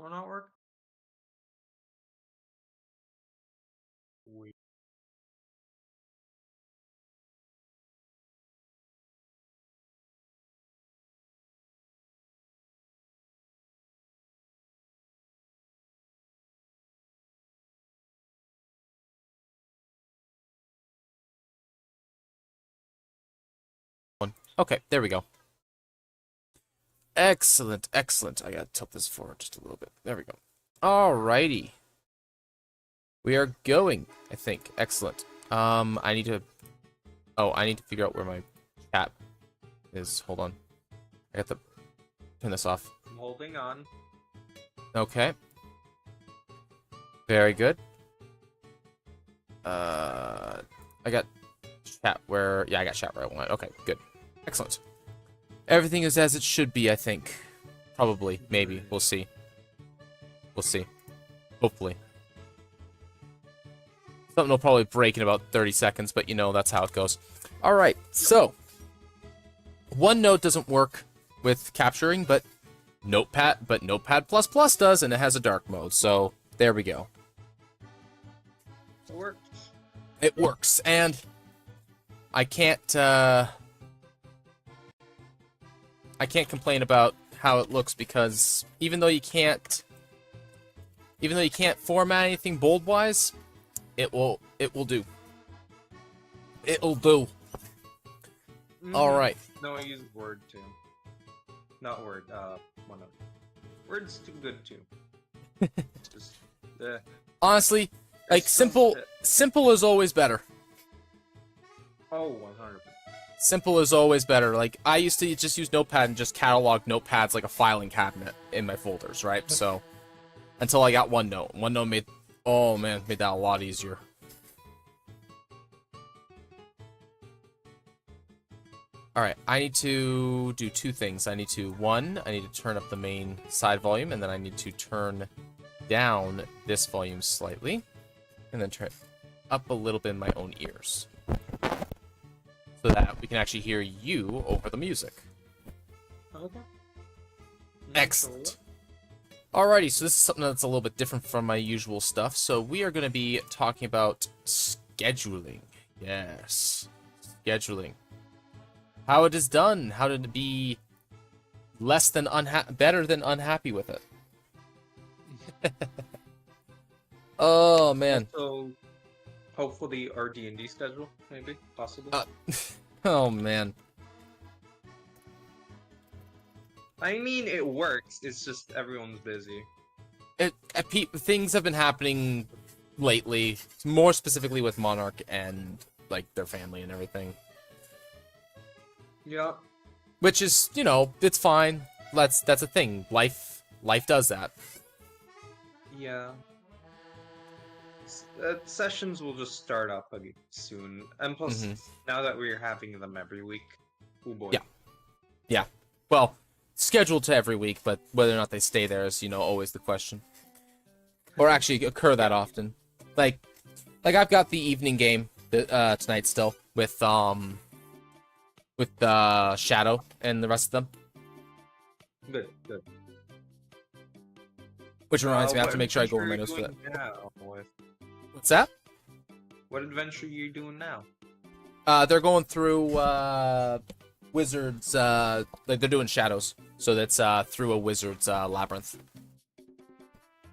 will not work? Wait. Okay, there we go. Excellent, excellent. I gotta tilt this forward just a little bit. There we go. Alrighty. We are going, I think. Excellent. I need to... Oh, I need to figure out where my chat is. Hold on. I got to turn this off. I'm holding on. Okay. Very good. I got chat where... Yeah, I got chat where I want. Okay, good. Excellent. Everything is as it should be, I think. Probably. Maybe. We'll see. We'll see. Hopefully. Something will probably break in about 30 seconds, but you know, that's how it goes. Alright, so. OneNote doesn't work with capturing, but Notepad does, and it has a dark mode, so there we go. It works. It works, and I can't complain about how it looks because even though you can't format anything bold-wise, it will do. It'll do. All right. No, I use Word too. Not Word. OneNote. Word's too good too. It's just, Honestly, like simple is always better. Oh, 100%. Simple is always better. Like, I used to just use Notepad and just catalog notepads like a filing cabinet in my folders, right? So, until I got OneNote. OneNote made that a lot easier. Alright, I need to do two things. I need to turn up the main side volume, and then I need to turn down this volume slightly, and then turn it up a little bit in my own ears, so that we can actually hear you over the music. Okay. Excellent. Alrighty, so this is something that's a little bit different from my usual stuff. So we are going to be talking about scheduling. Yes, scheduling. How it is done. How to be better than unhappy with it. Oh man. So, hopefully our D&D schedule, maybe, possibly. Oh man. I mean, it works. It's just everyone's busy. Things have been happening lately, more specifically with Monarch and like their family and everything. Yeah. Which is, you know, it's fine. That's a thing. Life does that. Yeah. Sessions will just start up again soon, and plus, now that we're having them every week, oh boy. Yeah. Well, scheduled to every week, but whether or not they stay there is, you know, always the question. Or actually occur that often. Like I've got the evening game tonight still with Shadow and the rest of them. Good. Which reminds me, I have to make sure I go over my notes for that. What's that? What adventure are you doing now? They're going through wizards. Like they're doing shadows, so that's through a wizard's labyrinth.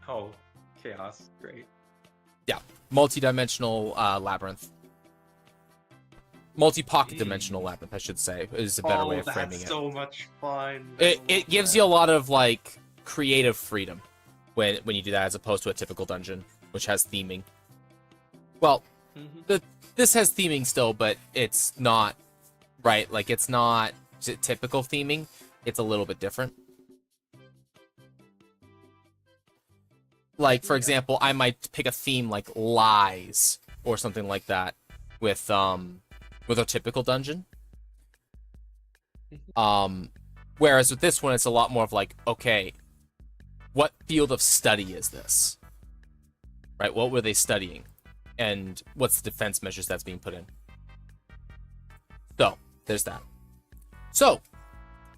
Oh, chaos! Great. Yeah, multi-dimensional labyrinth. Multi-pocket dimensional labyrinth, I should say, is a better way of framing it. That's so much fun. It gives you a lot of like creative freedom when you do that, as opposed to a typical dungeon, which has theming. Well, this has theming still, but it's not right. Like it's not typical theming. It's a little bit different. Like for example, I might pick a theme like lies or something like that with a typical dungeon. Whereas with this one, it's a lot more of like, okay, what field of study is this? Right? What were they studying? And what's the defense measures that's being put in? So, there's that. So,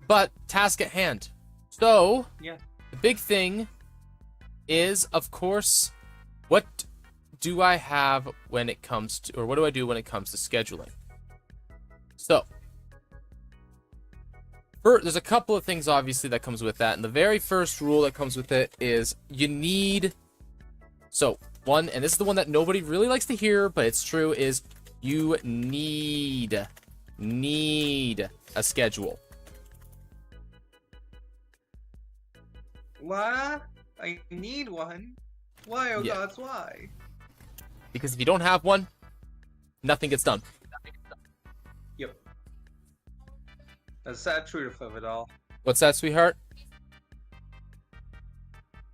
but task at hand. So, yeah, the big thing is, of course, what do I have when it comes to, or what do I do when it comes to scheduling? So, there's a couple of things, obviously, that comes with that. And the very first rule that comes with it is you need... So, one, and this is the one that nobody really likes to hear, but it's true, is you need a schedule. What? I need one? Why, oh Yeah. gods, why? Because if you don't have one, nothing gets done. Yep. That's the sad truth of it all. What's that, sweetheart?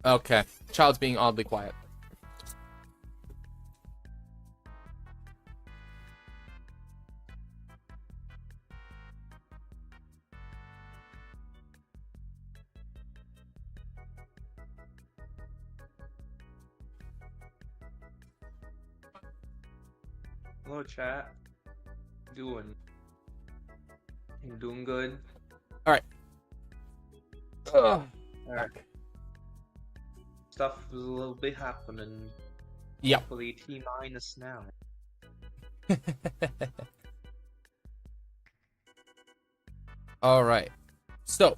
Okay. Child's being oddly quiet. Hello, chat. Doing. I'm doing good. Alright. Alright. Stuff is a little bit happening. Yep. Hopefully T minus now. Alright. So,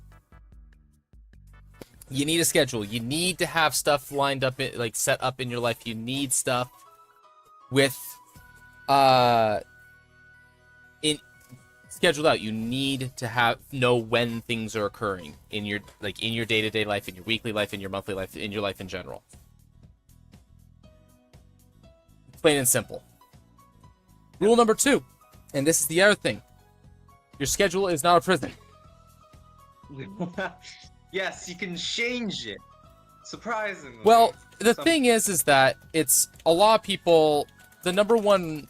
you need a schedule. You need to have stuff lined up, like set up in your life. You need stuff with, scheduled out. You need to know when things are occurring in your, like, in your day-to-day life, in your weekly life, in your monthly life, in your life in general. Plain and simple. Rule number 2, and this is the other thing. Your schedule is not a prison. Yes, you can change it. Surprisingly. Well, the thing is that it's a lot of people. The number one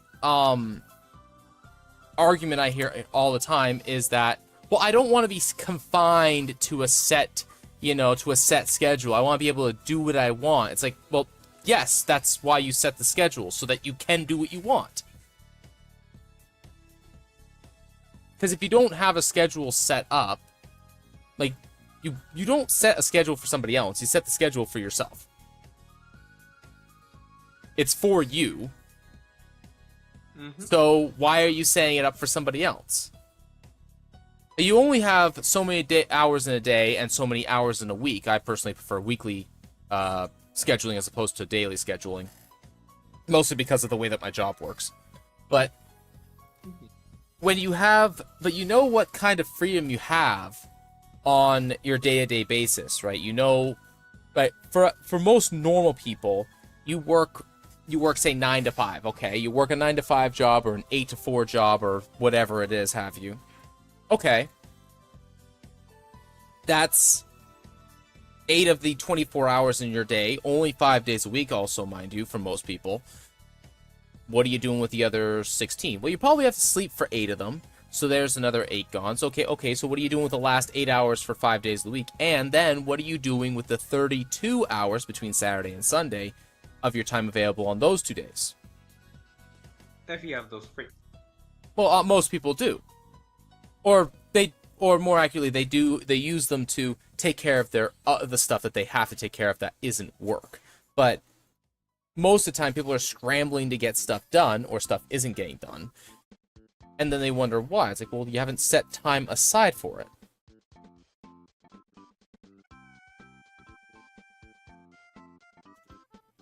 argument I hear all the time is that, well, I don't want to be confined to a set, to a set schedule. I want to be able to do what I want. It's like, well, yes, that's why you set the schedule, so that you can do what you want. Because if you don't have a schedule set up, like, you don't set a schedule for somebody else. You set the schedule for yourself. It's for you. Mm-hmm. So why are you setting it up for somebody else? You only have so many hours in a day and so many hours in a week. I personally prefer weekly scheduling as opposed to daily scheduling. Mostly because of the way that my job works. But when you have, you know what kind of freedom you have on your day-to-day basis, right? Right? For most normal people, you work say 9 to 5, okay? You work a 9 to 5 job or an 8 to 4 job or whatever it is, have you? Okay. That's 8 of the 24 hours in your day, only 5 days a week also, mind you, for most people. What are you doing with the other 16? Well, you probably have to sleep for 8 of them, so there's another 8 gone. So, okay, so what are you doing with the last 8 hours for 5 days of the week? And then, what are you doing with the 32 hours between Saturday and Sunday of your time available on those 2 days? If you have those free. Well, most people do. Or more accurately, they use them to take care of their the stuff that they have to take care of that isn't work. But most of the time, people are scrambling to get stuff done, or stuff isn't getting done. And then they wonder why. It's like, well, you haven't set time aside for it.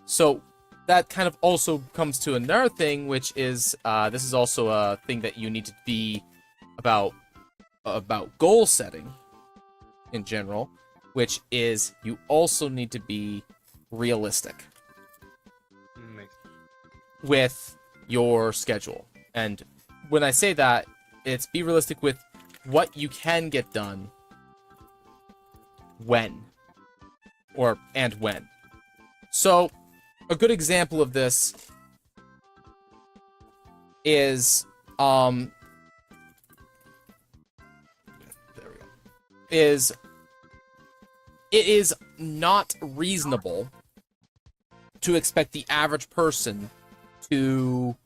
So that kind of also comes to another thing, which is, this is also a thing that you need to be about goal setting in general, which is you also need to be realistic with your schedule. And when I say that, it's be realistic with what you can get done when. And when. So, a good example of this is, there we go. It is not reasonable to expect the average person to,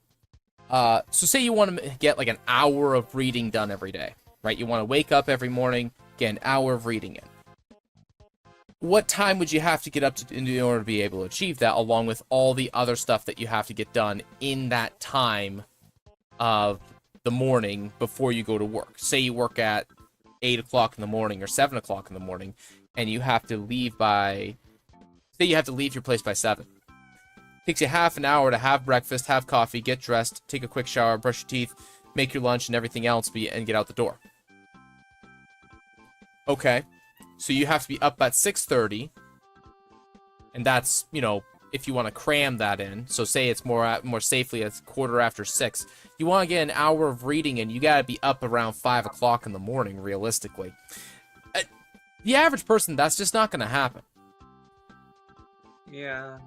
so say you want to get like an hour of reading done every day, right? You want to wake up every morning, get an hour of reading in. what time would you have to get up to in order to be able to achieve that, along with all the other stuff that you have to get done in that time of the morning before you go to work? Say you work at 8 o'clock in the morning or 7 o'clock in the morning, and you have to leave by, say you have to leave your place by 7. Takes you half an hour to have breakfast, have coffee, get dressed, take a quick shower, brush your teeth, make your lunch and everything else, and get out the door. Okay, so you have to be up at 6:30, and that's, you know, if you want to cram that in. So say it's more safely at 6:15. You want to get an hour of reading, and you got to be up around 5 o'clock in the morning, realistically. The average person, that's just not going to happen. Yeah.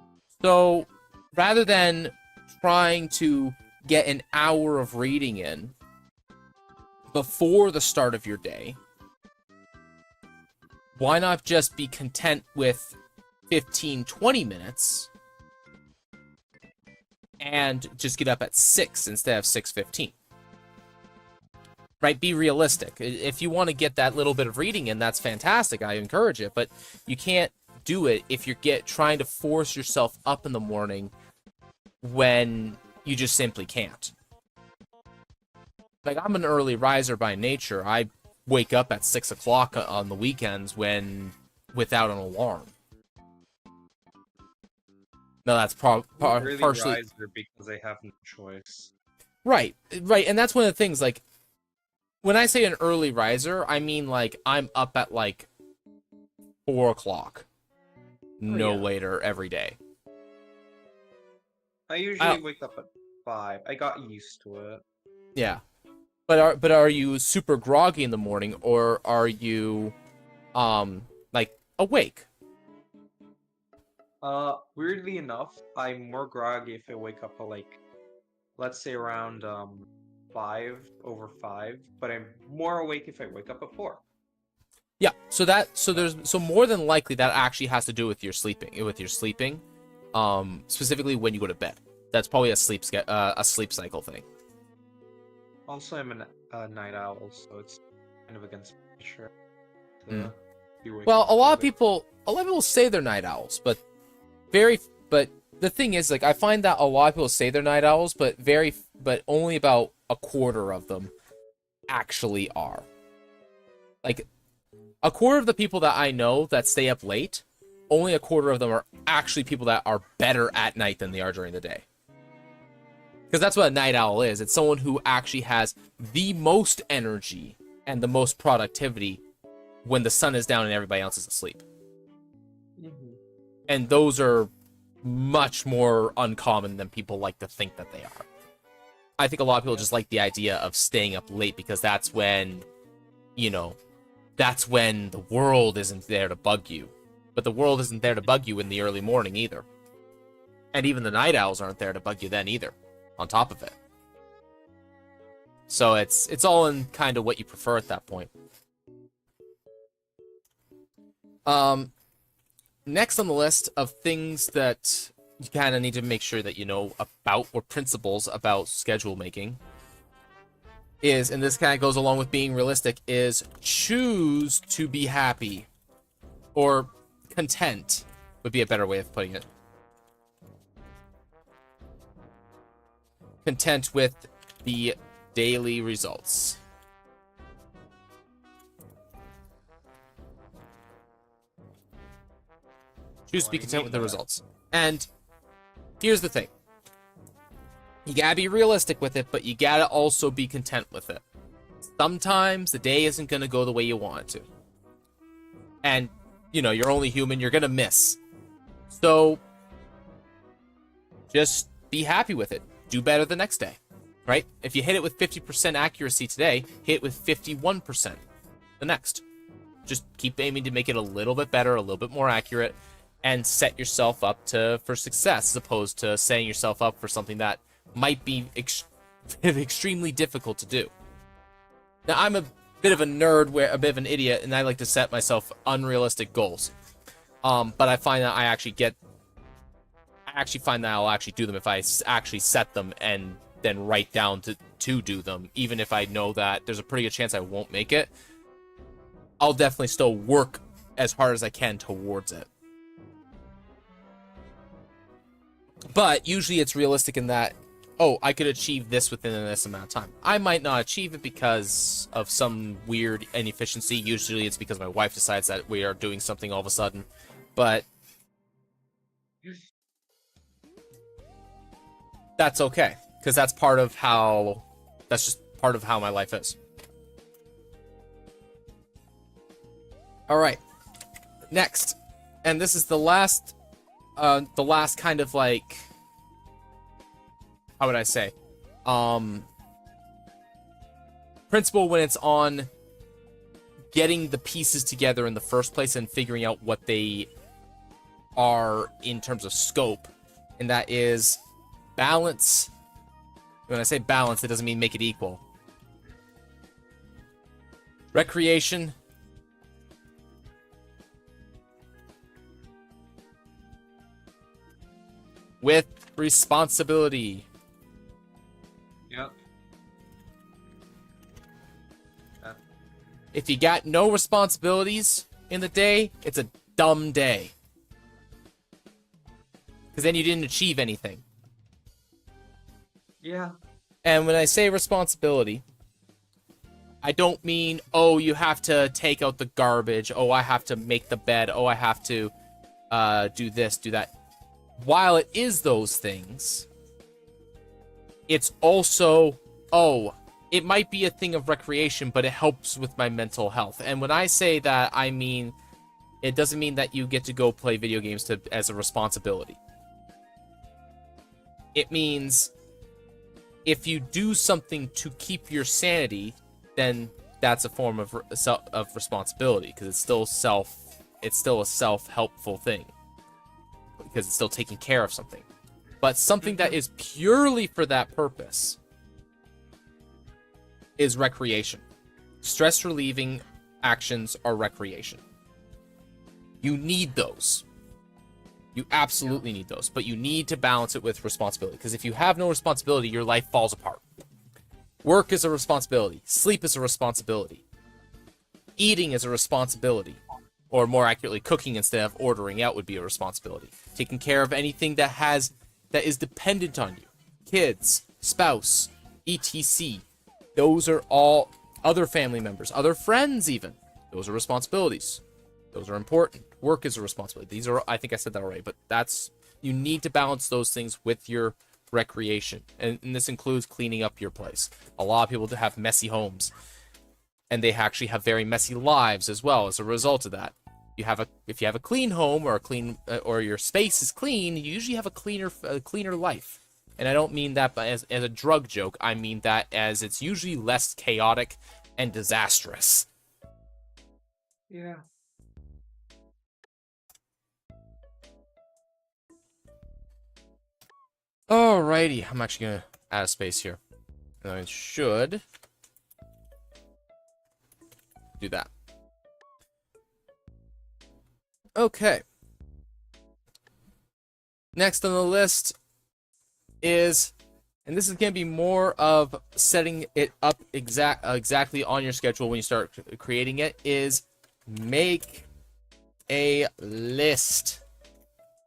So rather than trying to get an hour of reading in before the start of your day, why not just be content with 15-20 minutes and just get up at 6 instead of 6:15? Right? Be realistic. If you want to get that little bit of reading in, that's fantastic. I encourage it, but you can't do it if you're trying to force yourself up in the morning when you just simply can't. Like, I'm an early riser by nature. I wake up at 6 o'clock on the weekends without an alarm. Now that's Early partially riser because I have no choice. right, and that's one of the things. Like, when I say an early riser, I mean like I'm up at like 4 o'clock, no later every day. I usually wake up at 5. I got used to it. Yeah. But are you super groggy in the morning, or are you like awake? Weirdly enough, I'm more groggy if I wake up at like, let's say around 5 over 5, but I'm more awake if I wake up at 4. Yeah. So more than likely that actually has to do with your sleeping. Specifically when you go to bed. That's probably a sleep cycle thing. Also, I'm a night owl, so it's kind of against nature. Well, a lot of people say they're night owls, but the thing is, like, I find that a lot of people say they're night owls, but only about a quarter of them actually are. Like, a quarter of the people that I know that stay up late, only a quarter of them are actually people that are better at night than they are during the day. Because that's what a night owl is. It's someone who actually has the most energy and the most productivity when the sun is down and everybody else is asleep. Mm-hmm. And those are much more uncommon than people like to think that they are. I think a lot of people just like the idea of staying up late because that's when, that's when the world isn't there to bug you. But the world isn't there to bug you in the early morning either. And even the night owls aren't there to bug you then either, on top of it. So it's all in kind of what you prefer at that point. Next on the list of things that you kind of need to make sure that you know about, or principles about schedule making, is, and this kind of goes along with being realistic, is choose to be happy. Or content would be a better way of putting it. Content with the daily results. Choose to be content with the results. And here's the thing. You gotta be realistic with it, but you gotta also be content with it. Sometimes the day isn't gonna go the way you want it to. And, you're only human, you're gonna miss. So, just be happy with it. Do better the next day, right? If you hit it with 50% accuracy today, hit it with 51% the next. Just keep aiming to make it a little bit better, a little bit more accurate, and set yourself up for success, as opposed to setting yourself up for something that might be extremely difficult to do. Now, I'm a bit of a nerd, a bit of an idiot, and I like to set myself unrealistic goals. But I find that I actually find that I'll actually do them if I actually set them and then write down to do them. Even if I know that there's a pretty good chance I won't make it, I'll definitely still work as hard as I can towards it. But usually it's realistic in that, oh, I could achieve this within this amount of time. I might not achieve it because of some weird inefficiency. Usually it's because my wife decides that we are doing something all of a sudden. But that's okay, because that's just part of how my life is. All right, next, and this is the last kind of like, how would I say, principle when it's on getting the pieces together in the first place and figuring out what they are in terms of scope, and that is balance. When I say balance, it doesn't mean make it equal. Recreation with responsibility. Yep. If you got no responsibilities in the day, it's a dumb day. Because then you didn't achieve anything. Yeah. And when I say responsibility, I don't mean, oh, you have to take out the garbage. Oh, I have to make the bed. Oh, I have to do this, do that. While it is those things, it's also, oh, it might be a thing of recreation, but it helps with my mental health. And when I say that, I mean, it doesn't mean that you get to go play video games as a responsibility. It means if you do something to keep your sanity, then that's a form of responsibility, because it's still a self-helpful thing, because it's still taking care of something. But something that is purely for that purpose is recreation. Stress relieving actions are recreation. You need those. You absolutely need those, but you need to balance it with responsibility, because if you have no responsibility, your life falls apart. Work is a responsibility. Sleep is a responsibility. Eating is a responsibility. Or more accurately, cooking instead of ordering out would be a responsibility. Taking care of anything that is dependent on you. Kids, spouse, etc. Those are all other family members, other friends even. Those are responsibilities. Those are important. Work is a responsibility. These are, I think I said that already, but you need to balance those things with your recreation. And this includes cleaning up your place. A lot of people have messy homes, and they actually have very messy lives as well as a result of that. If you have a clean home or your space is clean, you usually have a cleaner life. And I don't mean that as a drug joke. I mean that as it's usually less chaotic and disastrous. Yeah. Alrighty, I'm actually gonna add a space here. And I should do that. Okay. Next on the list is, and this is going to be more of setting it up exactly on your schedule when you start creating it, is make a list.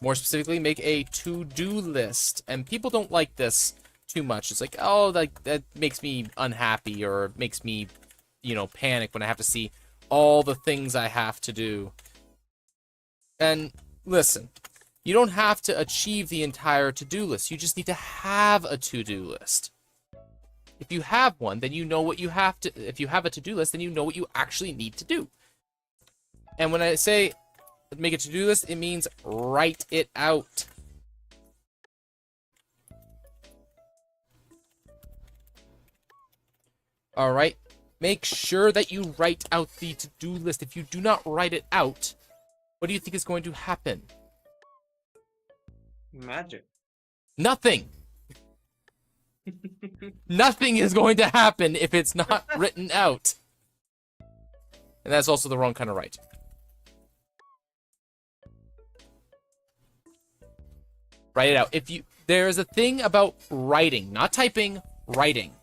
More specifically, make a to-do list. And people don't like this too much. It's like, oh, that makes me unhappy, or makes me, panic when I have to see all the things I have to do. And listen, you don't have to achieve the entire to-do list. You just need to have a to-do list. If you have one, then you know what you have to... If you have a to-do list, then you know what you actually need to do. And when I say make a to-do list, it means write it out. Alright? Make sure that you write out the to-do list. If you do not write it out, what do you think is going to happen? Magic. Nothing. Nothing is going to happen if it's not written out. And that's also the wrong kind of write. Write it out. There is a thing about writing, not typing, writing.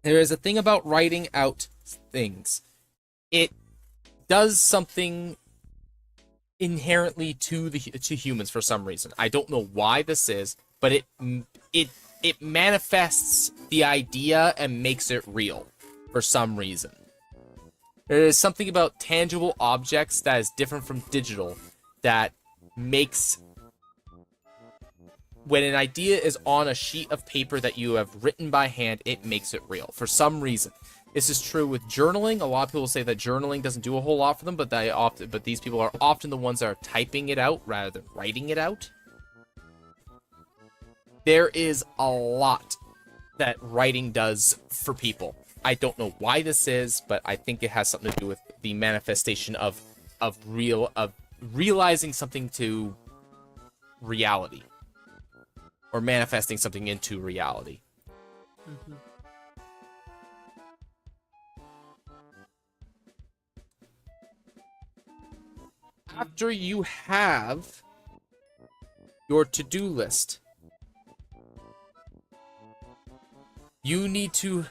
There is a thing about writing out things. does something inherently to humans for some reason. I don't know why this is, but it manifests the idea and makes it real for some reason. There is something about tangible objects that is different from digital that makes, when an idea is on a sheet of paper that you have written by hand, it makes it real for some reason. This is true with journaling. A lot of people say that journaling doesn't do a whole lot for them, but these people are often the ones that are typing it out rather than writing it out. There is a lot that writing does for people. I don't know why this is, but I think it has something to do with the manifestation of realizing something to reality, or manifesting something into reality. Mm-hmm. After you have your to-do list, you need to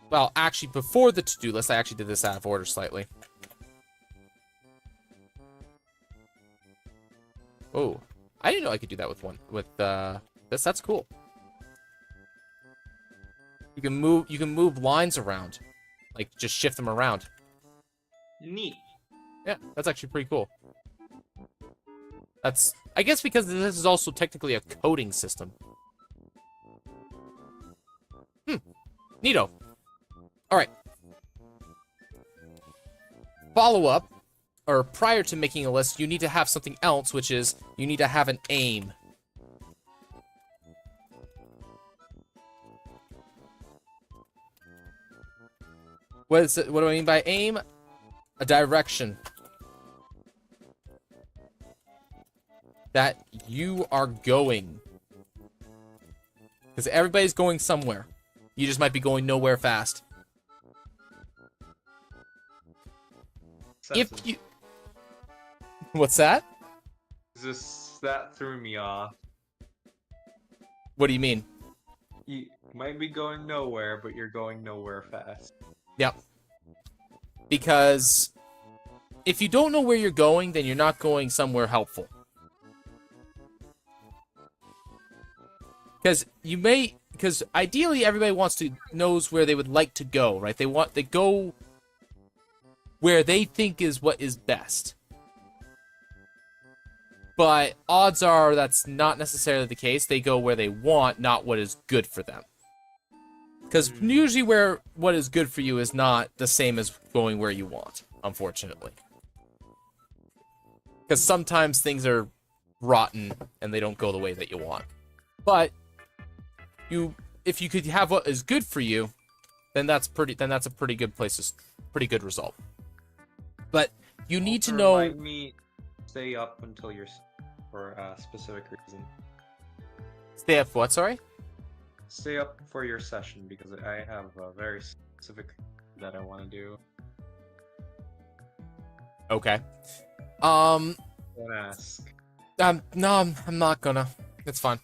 well, actually, before the to-do list, I actually did this out of order slightly. Oh, I didn't know I could do that with this. That's cool. You can move lines around, like just shift them around. Neat. Yeah, that's actually pretty cool. That's, I guess, because this is also technically a coding system. Neato. Alright. Follow up, or prior to making a list, you need to have something else, which is, you need to have an aim. What do I mean by aim? A direction that you are going. Because everybody's going somewhere. You just might be going nowhere fast. If you... What's that? That threw me off. What do you mean? You might be going nowhere, but you're going nowhere fast. Yep. Because if you don't know where you're going, then you're not going somewhere helpful. Because ideally everybody knows where they would like to go, right? They go where they think is what is best. But odds are that's not necessarily the case. They go where they want, not what is good for them. Because usually what is good for you is not the same as going where you want, unfortunately. Because sometimes things are rotten and they don't go the way that you want. But if you could have what is good for you, then that's a pretty good place, pretty good result. But you need to know. Remind me, stay up until you're for a specific reason. Stay up what? Sorry. Stay up for your session because I have a very specific that I want to do. Okay. Don't ask. No, I'm not gonna. It's fine.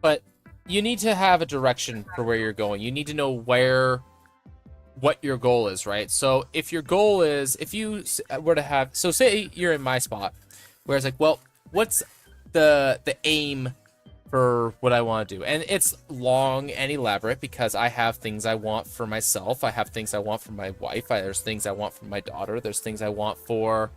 But you need to have a direction for where you're going. You need to know what your goal is, right? So if your goal is, if you were to have, so say you're in my spot, where it's like, well, what's the aim for what I want to do? And it's long and elaborate because I have things I want for myself. I have things I want for my wife. There's things I want for my daughter. There's things I want for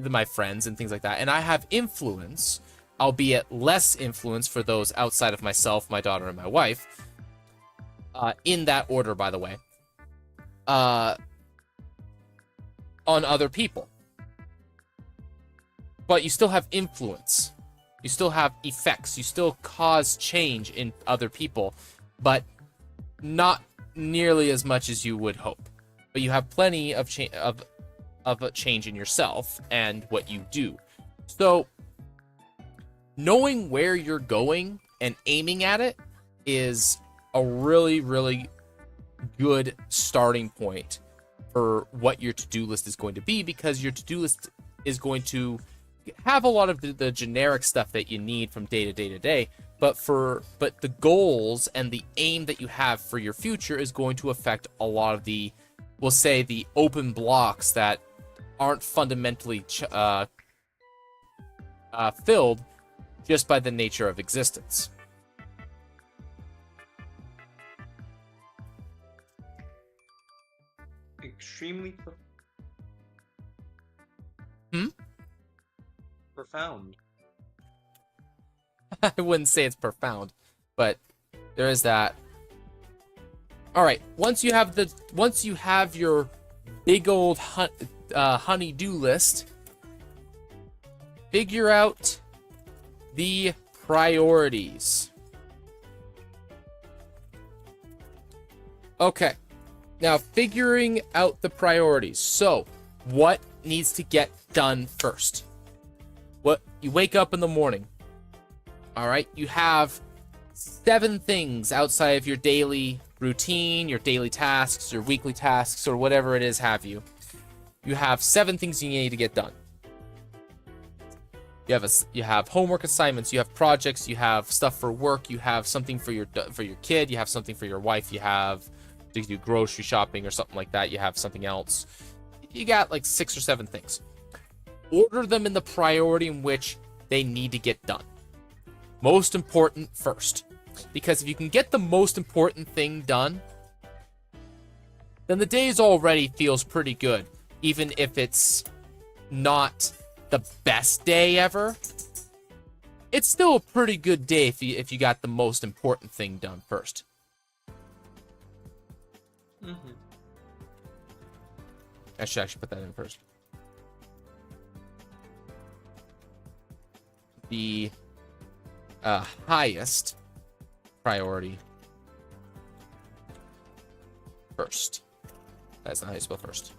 my friends and things like that. And I have influence, albeit less influence for those outside of myself, my daughter, and my wife. In that order, by the way. On other people. But you still have influence. You still have effects. You still cause change in other people, but not nearly as much as you would hope. But you have plenty of a change in yourself and what you do. So, knowing where you're going and aiming at it is a really, really good starting point for what your to-do list is going to be, because your to-do list is going to have a lot of the generic stuff that you need from day to day to day, but the goals and the aim that you have for your future is going to affect a lot of the, we'll say, the open blocks that aren't fundamentally filled just by the nature of existence. Extremely profound. I wouldn't say it's profound, but there is that. All right, once you have your big old honey-do list, figure out the priorities. Okay, now figuring out the priorities. So, what needs to get done first? What you wake up in the morning. All right, you have 7 things outside of your daily routine, your daily tasks, your weekly tasks, or whatever it is have you. You have 7 things you need to get done. You have homework assignments, you have projects, you have stuff for work, you have something for your kid, you have something for your wife, you have to do grocery shopping or something like that, you have something else. You got like 6 or 7 things. Order them in the priority in which they need to get done. Most important first. Because if you can get the most important thing done, then the day's already feels pretty good. Even if it's not the best day ever, it's still a pretty good day if you got the most important thing done first. Mm-hmm. I should actually put that in first. The highest priority first. That's not how you spell first.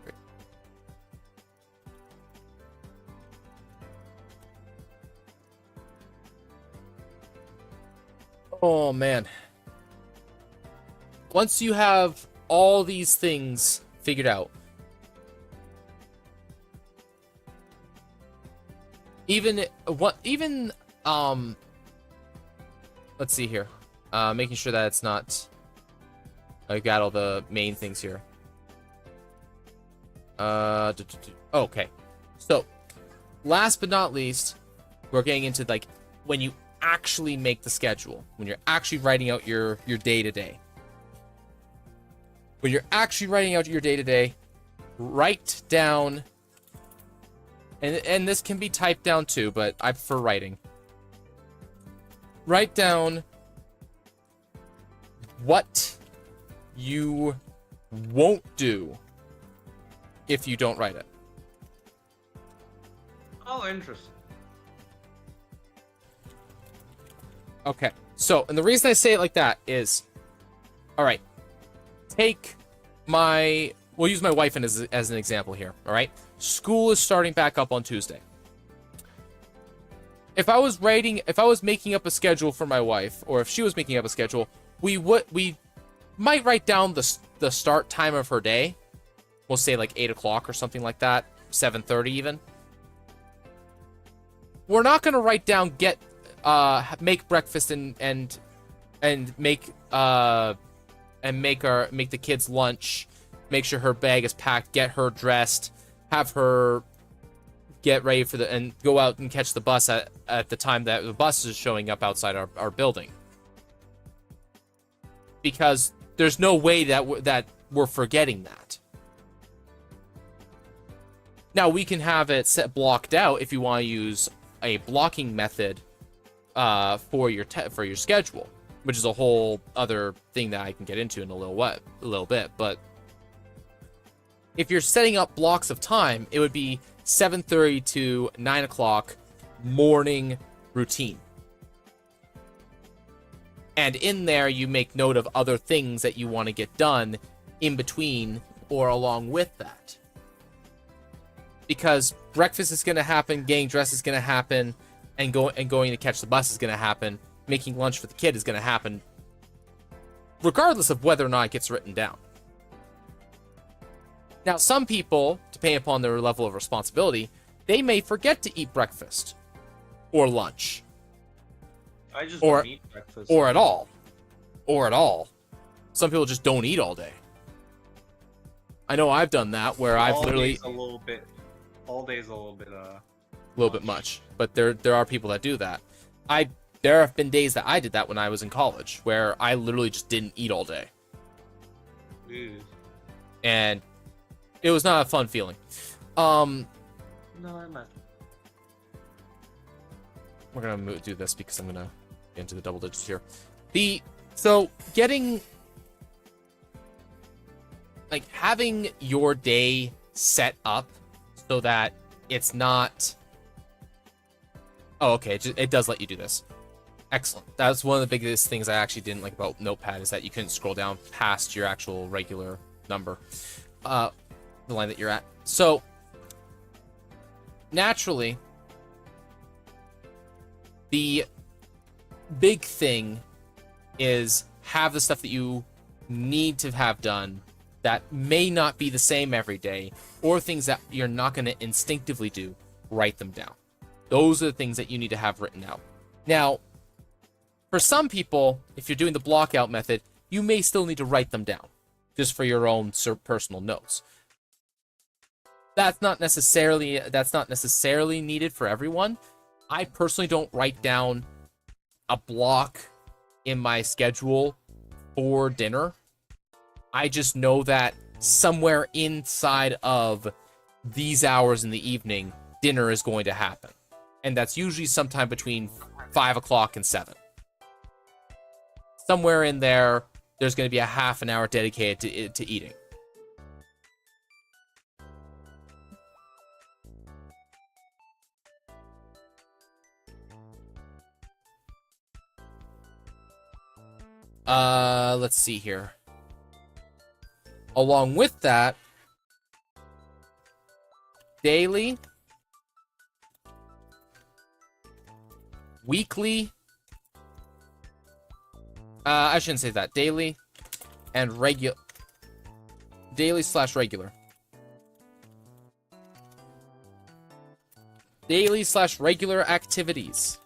Great. Oh man. Once you have all these things figured out, let's see here. Making sure that it's not, I got all the main things here. Okay. So, last but not least, we're getting into like when you actually make the schedule, when you're actually writing out your day-to-day. When you're actually writing out your day-to-day, write down, and this can be typed down too, but I prefer writing. Write down what you won't do if you don't write it. Oh, interesting. Okay, so, and the reason I say it like that is, all right, we'll use my wife as an example here, all right? School is starting back up on Tuesday. If I was making up a schedule for my wife, or if she was making up a schedule, we might write down the start time of her day. We'll say like 8 o'clock or something like that, 7:30 even. We're not gonna write down make breakfast and make the kids lunch, make sure her bag is packed, get her dressed, have her get ready and go out and catch the bus at the time that the bus is showing up outside our building. Because there's no way that we're forgetting that. Now, we can have it blocked out if you want to use a blocking method for your schedule, which is a whole other thing that I can get into in a little bit. But if you're setting up blocks of time, it would be 7:30 to 9 o'clock morning routine. And in there, you make note of other things that you want to get done in between or along with that. Because breakfast is going to happen, getting dressed is going to happen, and going to catch the bus is going to happen, making lunch for the kid is going to happen, regardless of whether or not it gets written down. Now, some people, depending upon their level of responsibility, they may forget to eat breakfast or lunch. I just Or- don't eat breakfast. or at all. Or at all. Some people just don't eat all day. I know I've done that where I've All literally day's a little bit. All day's a little bit. a little bit much, but there are people that do that. There have been days that I did that when I was in college where I literally just didn't eat all day, Ew. and it was not a fun feeling. No, I'm not. We're gonna do this because I'm gonna get into the double digits here. So getting like having your day set up so that it's not. Oh, okay. It does let you do this. Excellent. That's one of the biggest things I actually didn't like about Notepad is that you couldn't scroll down past your actual regular number, the line that you're at. So naturally, the big thing is have the stuff that you need to have done that may not be the same every day, or things that you're not going to instinctively do, write them down. Those are the things that you need to have written out. Now, for some people, if you're doing the block out method, you may still need to write them down just for your own personal notes. That's not necessarily needed for everyone. I personally don't write down a block in my schedule for dinner. I just know that somewhere inside of these hours in the evening, dinner is going to happen. And that's usually sometime between 5 o'clock and 7. Somewhere in there, there's going to be a half an hour dedicated to eating. Let's see here. Along with that, daily, weekly, I shouldn't say that, daily and daily/regular. Daily/regular activities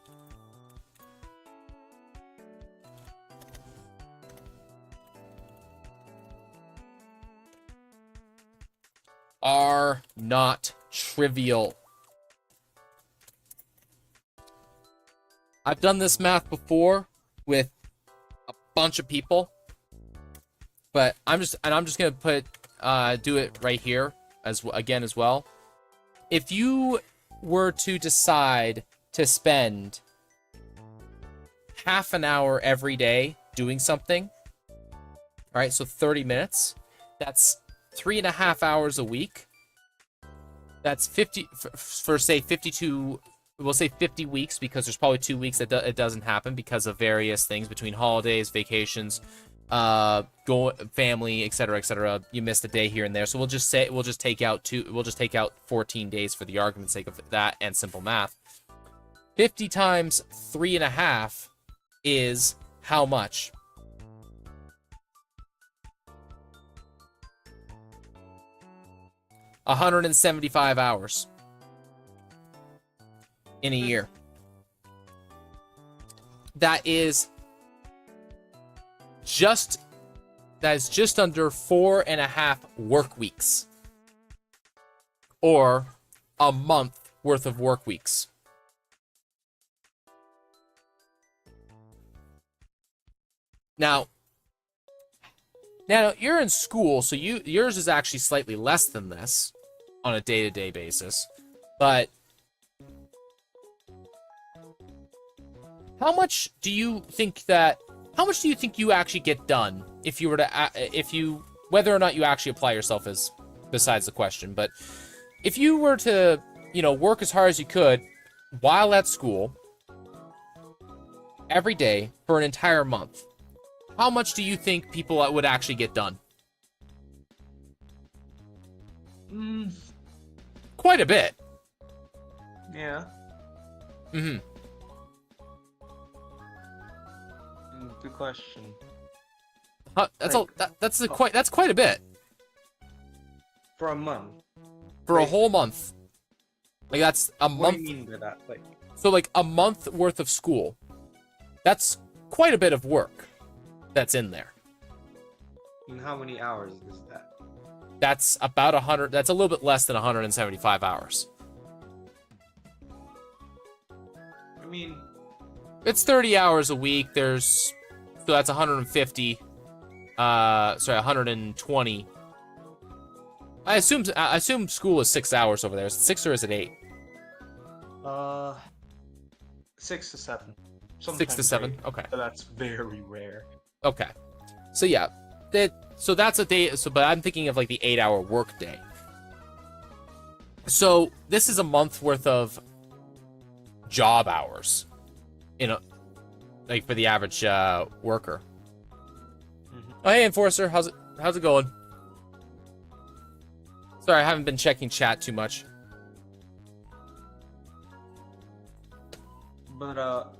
are not trivial. I've done this math before with a bunch of people, but I'm just gonna do it right here as well. If you were to decide to spend half an hour every day doing something, all right, so 30 minutes, that's 3.5 hours a week. That's 50 for say 52. We'll say 50 weeks because there's probably 2 weeks that it doesn't happen because of various things between holidays, vacations, family, etc., etc. You missed a day here and there, so we'll just take out 14 days for the argument's sake of that and simple math. 50 times 3.5 is how much? $175 hours in a year. That is just under 4.5 work weeks, or a month worth of work weeks. Now you're in school, so yours is actually slightly less than this on a day-to-day basis. But how much do you think you actually get done if you were to whether or not you actually apply yourself is besides the question, but if you were to, work as hard as you could while at school every day for an entire month, how much do you think people would actually get done? Quite a bit. Yeah. Mm-hmm. Good question. That's quite a bit. For a month. For a whole month. Like that's a month. What do you mean by that? So like a month worth of school. That's quite a bit of work that's in there. And how many hours is that? That's about 100. That's a little bit less than 175 hours. I mean, it's 30 hours a week. So that's 150. Sorry, 120. I assume school is 6 hours over there. Is it 6 or is it 8? 6 to 7. 6 to 7. 8, okay. but that's very rare. Okay. So yeah, so that's a day. So, but I'm thinking of like the 8-hour work day. So this is a month worth of job hours, like for the average worker. Mm-hmm. Oh, hey, Enforcer, how's it going? Sorry, I haven't been checking chat too much. But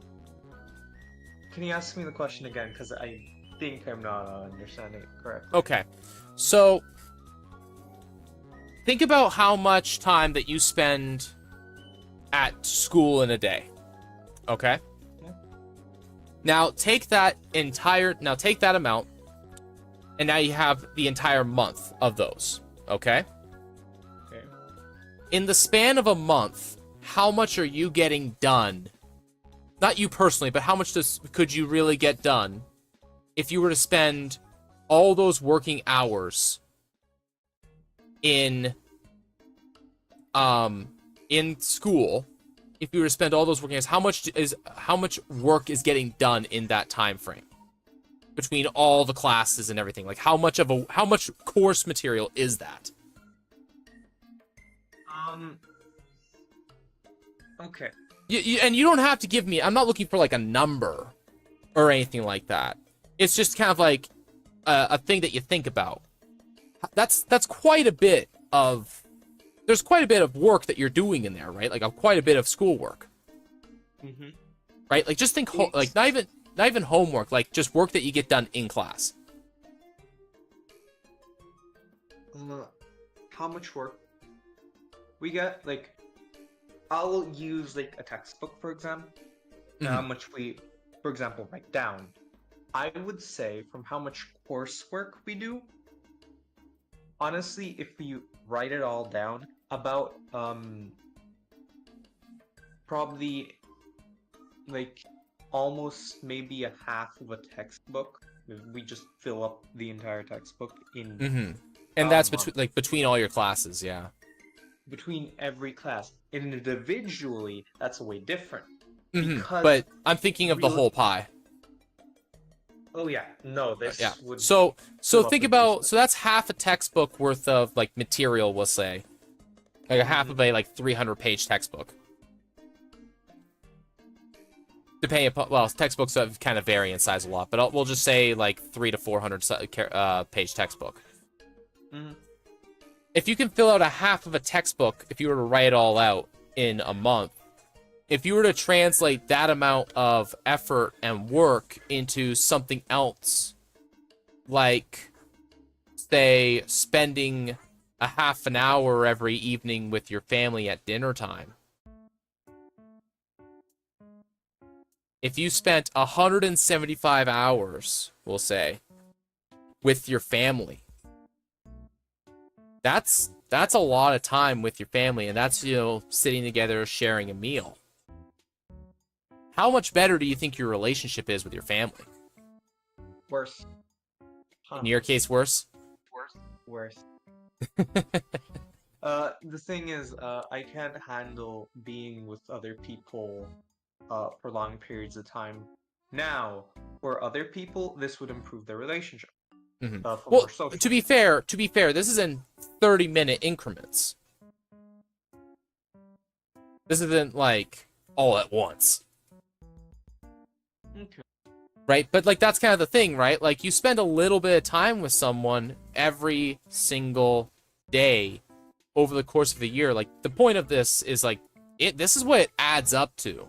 can you ask me the question again? Because I think I'm not understanding it correctly. Okay, so think about how much time that you spend at school in a day. Okay. Yeah. Now take that amount, and now you have the entire month of those. Okay. Okay. In the span of a month, how much are you getting done? Not you personally, but how much could you really get done if you were to spend all those working hours in school? If you were to spend all those working hours, how much work is getting done in that time frame between all the classes and everything? Like how much course material is that? Okay. And you don't have to give me. I'm not looking for like a number or anything like that. It's just kind of like a thing that you think about. That's quite a bit of. There's quite a bit of work that you're doing in there, right? Like quite a bit of schoolwork. Mm-hmm. Right? Like just think like not even homework, like just work that you get done in class. How much work we get? Like, I'll use like a textbook for example. Mm-hmm. How much we, for example, write down. I would say from how much coursework we do. Honestly, if we write it all down, about probably like almost maybe a half of a textbook. We just fill up the entire textbook in. Mm-hmm. And that's between all your classes, yeah. Between every class, and individually, that's way different. Mm-hmm. Because but I'm thinking of the whole pie. Oh yeah, no, this yeah. would. So think about that's half a textbook worth of like material, we'll say, like a half of a like 300-page textbook. Depending upon textbooks kind of vary in size a lot, but we'll just say like 300 to 400 page textbook. Mm-hmm. If you can fill out a half of a textbook, if you were to write it all out in a month, if you were to translate that amount of effort and work into something else, like, say, spending a half an hour every evening with your family at dinner time. If you spent 175 hours, we'll say, with your family, that's a lot of time with your family, and that's, sitting together, sharing a meal. How much better do you think your relationship is with your family? Worse. In your case, worse? Worse. The thing is, I can't handle being with other people for long periods of time. Now, for other people, this would improve their relationship. Mm-hmm. Well, to be fair, this is in 30-minute increments. This isn't like all at once. Okay. Right? But like that's kind of the thing, right? Like you spend a little bit of time with someone every single day over the course of a year. Like the point of this is like this is what it adds up to.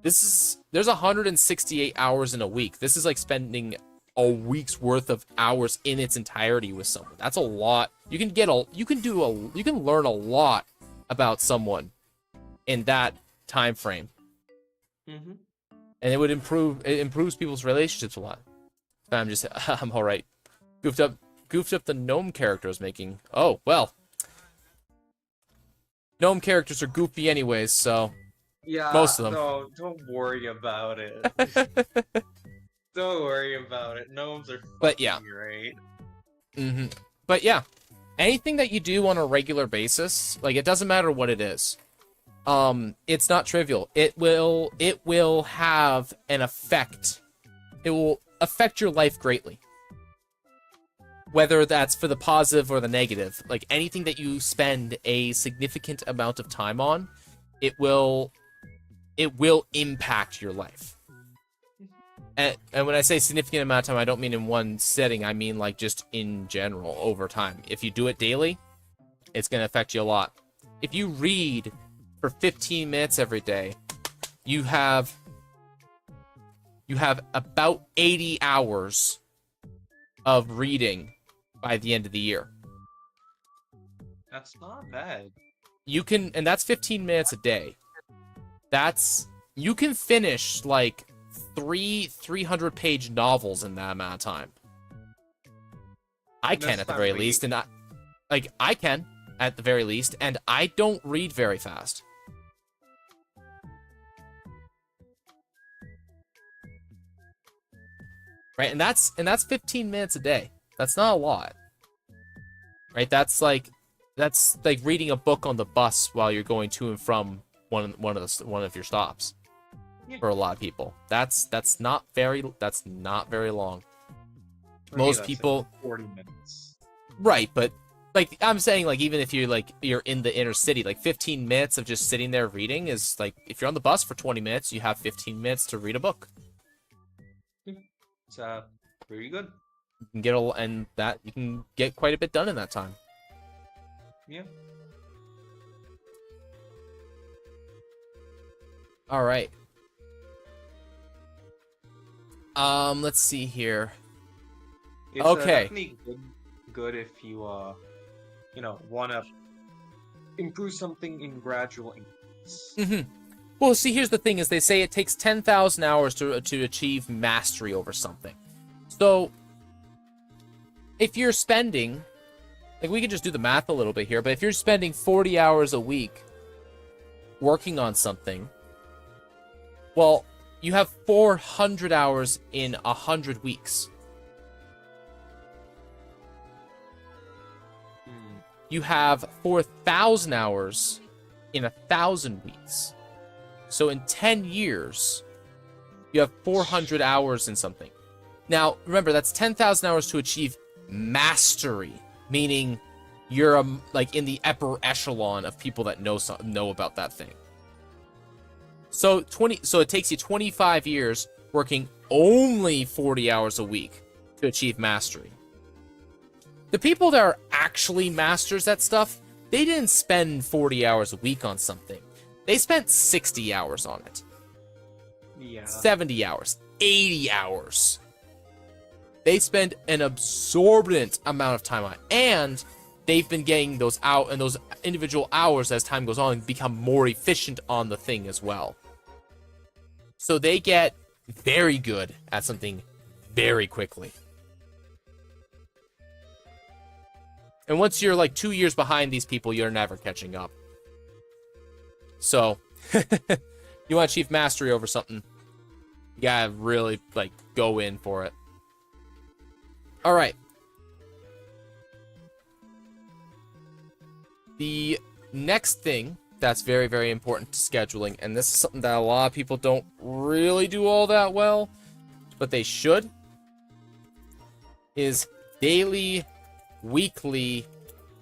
There's 168 hours in a week. This is like spending a week's worth of hours in its entirety with someone. That's a lot. You can learn a lot about someone in that time frame. Mm-hmm. and it improves people's relationships a lot. I'm just I'm all right. Goofed up the gnome character I was making. Oh well, gnome characters are goofy anyways, so Yeah, most of them. no, don't worry about it. Don't worry about it. Gnomes are But yeah. fucking great. But yeah, anything that you do on a regular basis, like it doesn't matter what it is. It's not trivial. It will have an effect. It will affect your life greatly. Whether that's for the positive or the negative. Like anything that you spend a significant amount of time on, it will impact your life. And when I say significant amount of time, I don't mean in one setting. I mean like just in general over time. If you do it daily, it's going to affect you a lot. If you read for 15 minutes every day, you have about 80 hours of reading by the end of the year. That's not bad. You can, and that's 15 minutes a day. You can finish like 300-page novels in that amount of time. I can at the very least, and I can at the very least, and I don't read very fast. Right, and that's 15 minutes a day. That's not a lot. Right, that's like reading a book on the bus while you're going to and from one of your stops. For a lot of people, that's not very long. Most people, like 40 minutes. Right, but like I'm saying, like even if you're in the inner city, like 15 minutes of just sitting there reading is like, if you're on the bus for 20 minutes, you have 15 minutes to read a book. It's very good. You can get quite a bit done in that time. Yeah. All right. Let's see here. It's okay. Definitely good if you want to improve something in gradual increments. Well, see, here's the thing: is they say it takes 10,000 hours to achieve mastery over something. So, if you're spending, like, we could just do the math a little bit here, but if you're spending 40 hours a week working on something, well, you have 400 hours in 100 weeks. You have 4,000 hours in 1,000 weeks. So in 10 years, you have 400 hours in something. Now, remember, that's 10,000 hours to achieve mastery, meaning you're like in the upper echelon of people that know about that thing. So it takes you 25 years working only 40 hours a week to achieve mastery. The people that are actually masters at stuff, they didn't spend 40 hours a week on something. They spent 60 hours on it. Yeah. 70 hours, 80 hours. They spend an absorbent amount of time on it, and they've been getting those out and those individual hours as time goes on become more efficient on the thing as well. So they get very good at something very quickly. And once you're like 2 years behind these people, you're never catching up. So, you want to achieve mastery over something, you gotta really like go in for it. All right. The next thing that's very, very important to scheduling, and this is something that a lot of people don't really do all that well, but they should, is daily, weekly,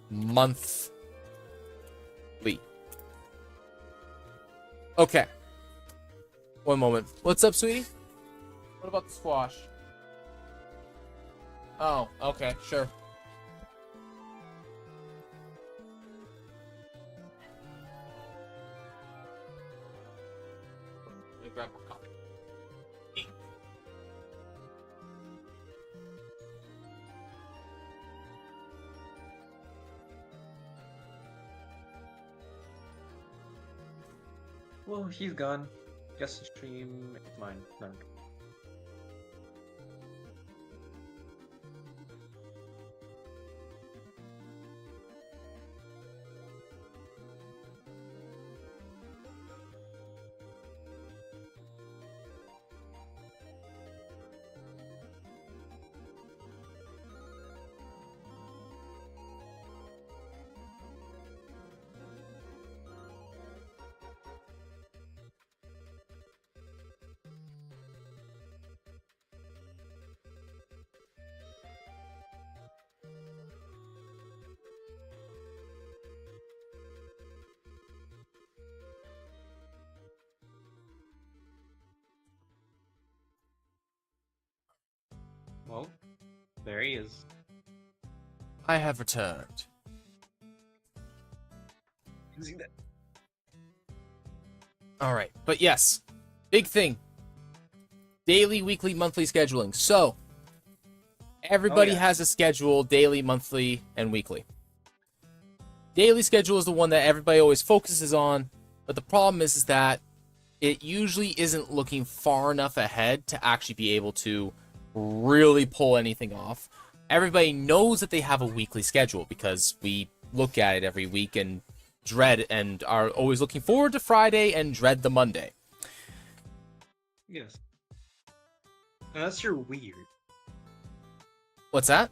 monthly. Okay. One moment. What's up, sweetie? What about the squash? Oh, okay, sure. Let me grab more coffee. Well, he's gone. Guess the stream is mine. None. Well, there he is. I have returned. See that? All right, but yes, big thing. Daily, weekly, monthly scheduling. So, everybody has a schedule, daily, monthly, and weekly. Daily schedule is the one that everybody always focuses on, but the problem is that it usually isn't looking far enough ahead to actually be able to really pull anything off. Everybody knows that they have a weekly schedule because we look at it every week and dread and are always looking forward to Friday and dread the Monday. Yes. Unless you're weird. What's that?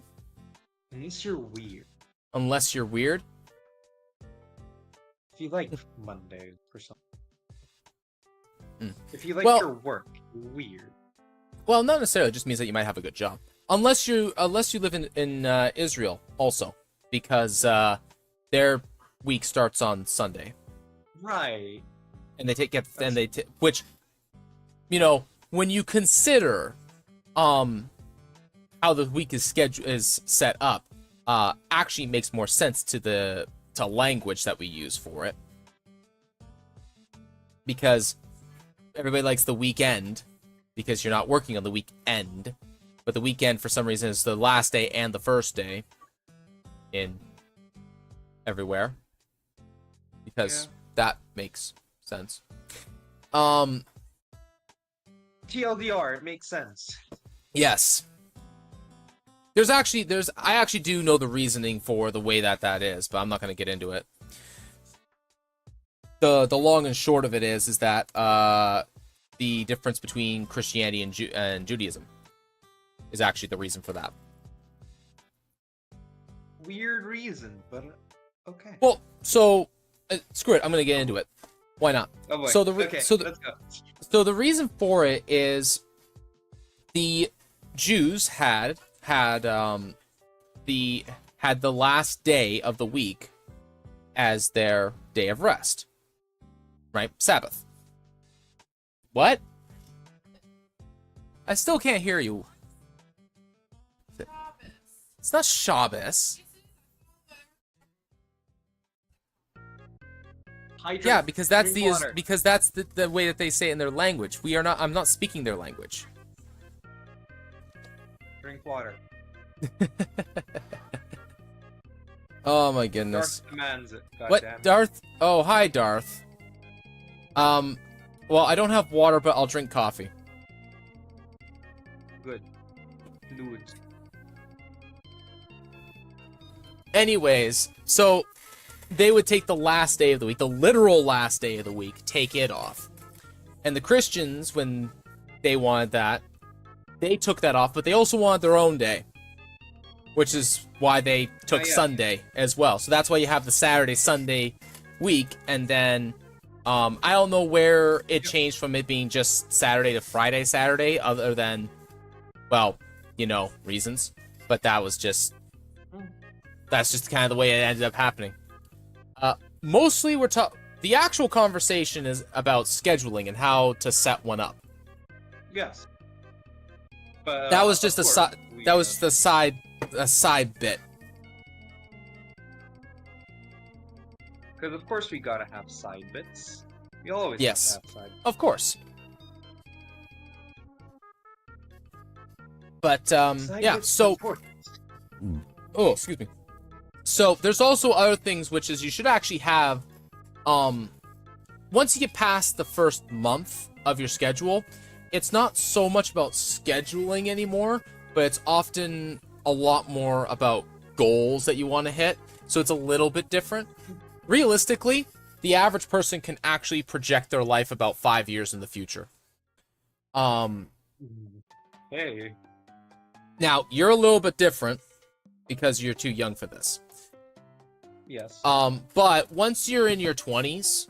Unless you're weird. Unless you're weird? If you like Monday or something. Mm. If you like Well- your work, you're weird. Well, not necessarily. It just means that you might have a good job. Unless you live in Israel also, because their week starts on Sunday, Right. and which, you know, when you consider how the week is set up, actually makes more sense to language that we use for it, because everybody likes the weekend. Because you're not working on the weekend, but the weekend for some reason is the last day and the first day in everywhere. Because that makes sense. TLDR, it makes sense. Yes. I actually do know the reasoning for the way that is, but I'm not going to get into it. The long and short of it is that the difference between Christianity and Judaism is actually the reason for that. Weird reason, but okay. Well, so screw it. I'm gonna get into it. Why not? Oh boy. So let's go. So the reason for it is the Jews had the last day of the week as their day of rest, right? Sabbath. What? I still can't hear you. It's not Shabbos. Hydrate, Yeah, because that's drink water. the way that they say it in their language. I'm not speaking their language. Drink water. Oh my goodness. Darth demands it. What? Goddamn. Darth? Oh, hi, Darth. Well, I don't have water, but I'll drink coffee. Good. Nudes. Anyways, so they would take the last day of the week, the literal last day of the week, take it off. And the Christians, when they wanted that, they took that off, but they also wanted their own day. Which is why they took Sunday as well. So that's why you have the Saturday, Sunday week, and then I don't know where it changed from it being just Saturday to Friday, Saturday, other than, well, you know, reasons. But that's just kind of the way it ended up happening. Mostly the actual conversation is about scheduling and how to set one up. Yes. But That was just a side bit. Because of course we gotta have side bits. We always Yes. have to have side bits. Of course. But Side yeah, bits are so important. oh, excuse me. So there's also other things, which is you should actually have once you get past the first month of your schedule, it's not so much about scheduling anymore, but it's often a lot more about goals that you want to hit. So it's a little bit different. Realistically, the average person can actually project their life about 5 years in the future. Hey. Now, you're a little bit different because you're too young for this. Yes. But once you're in your 20s,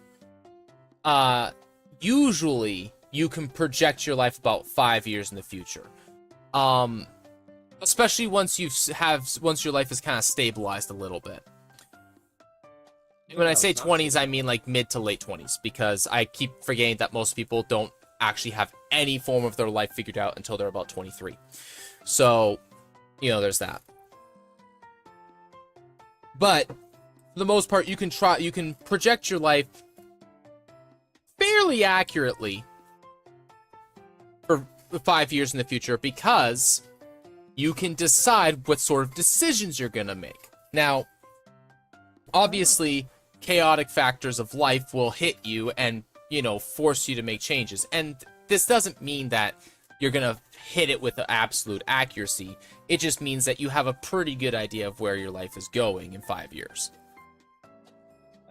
usually you can project your life about 5 years in the future. Especially once once your life is kind of stabilized a little bit. When I say 20s, I mean like mid to late 20s, because I keep forgetting that most people don't actually have any form of their life figured out until they're about 23. So, you know, there's that. But for the most part, you can project your life fairly accurately for 5 years in the future, because you can decide what sort of decisions you're going to make. Now, obviously, chaotic factors of life will hit you and, you know, force you to make changes. And this doesn't mean that you're going to hit it with absolute accuracy. It just means that you have a pretty good idea of where your life is going in 5 years.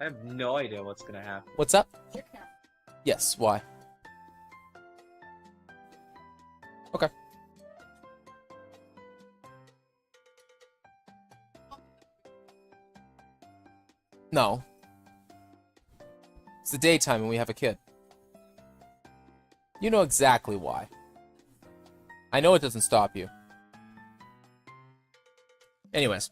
I have no idea what's gonna happen. What's up? Yes, why? Okay. No. It's the daytime and we have a kid. You know exactly why. I know it doesn't stop you. Anyways.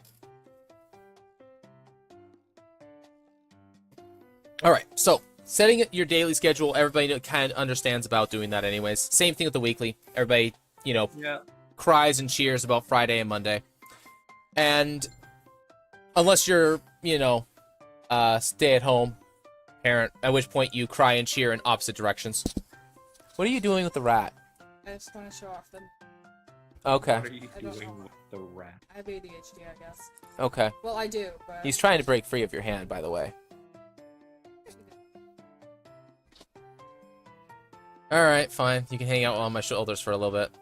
Alright, so setting your daily schedule, everybody kind of understands about doing that anyways. Same thing with the weekly. Everybody, you know, cries and cheers about Friday and Monday. And unless you're, you know, stay-at-home parent, at which point you cry and cheer in opposite directions. What are you doing with the rat? I just want to show off them. Okay. What are you doing with the rat? I have ADHD, I guess. Okay. Well, I do, but... He's trying to break free of your hand, by the way. Alright, fine. You can hang out on my shoulders for a little bit.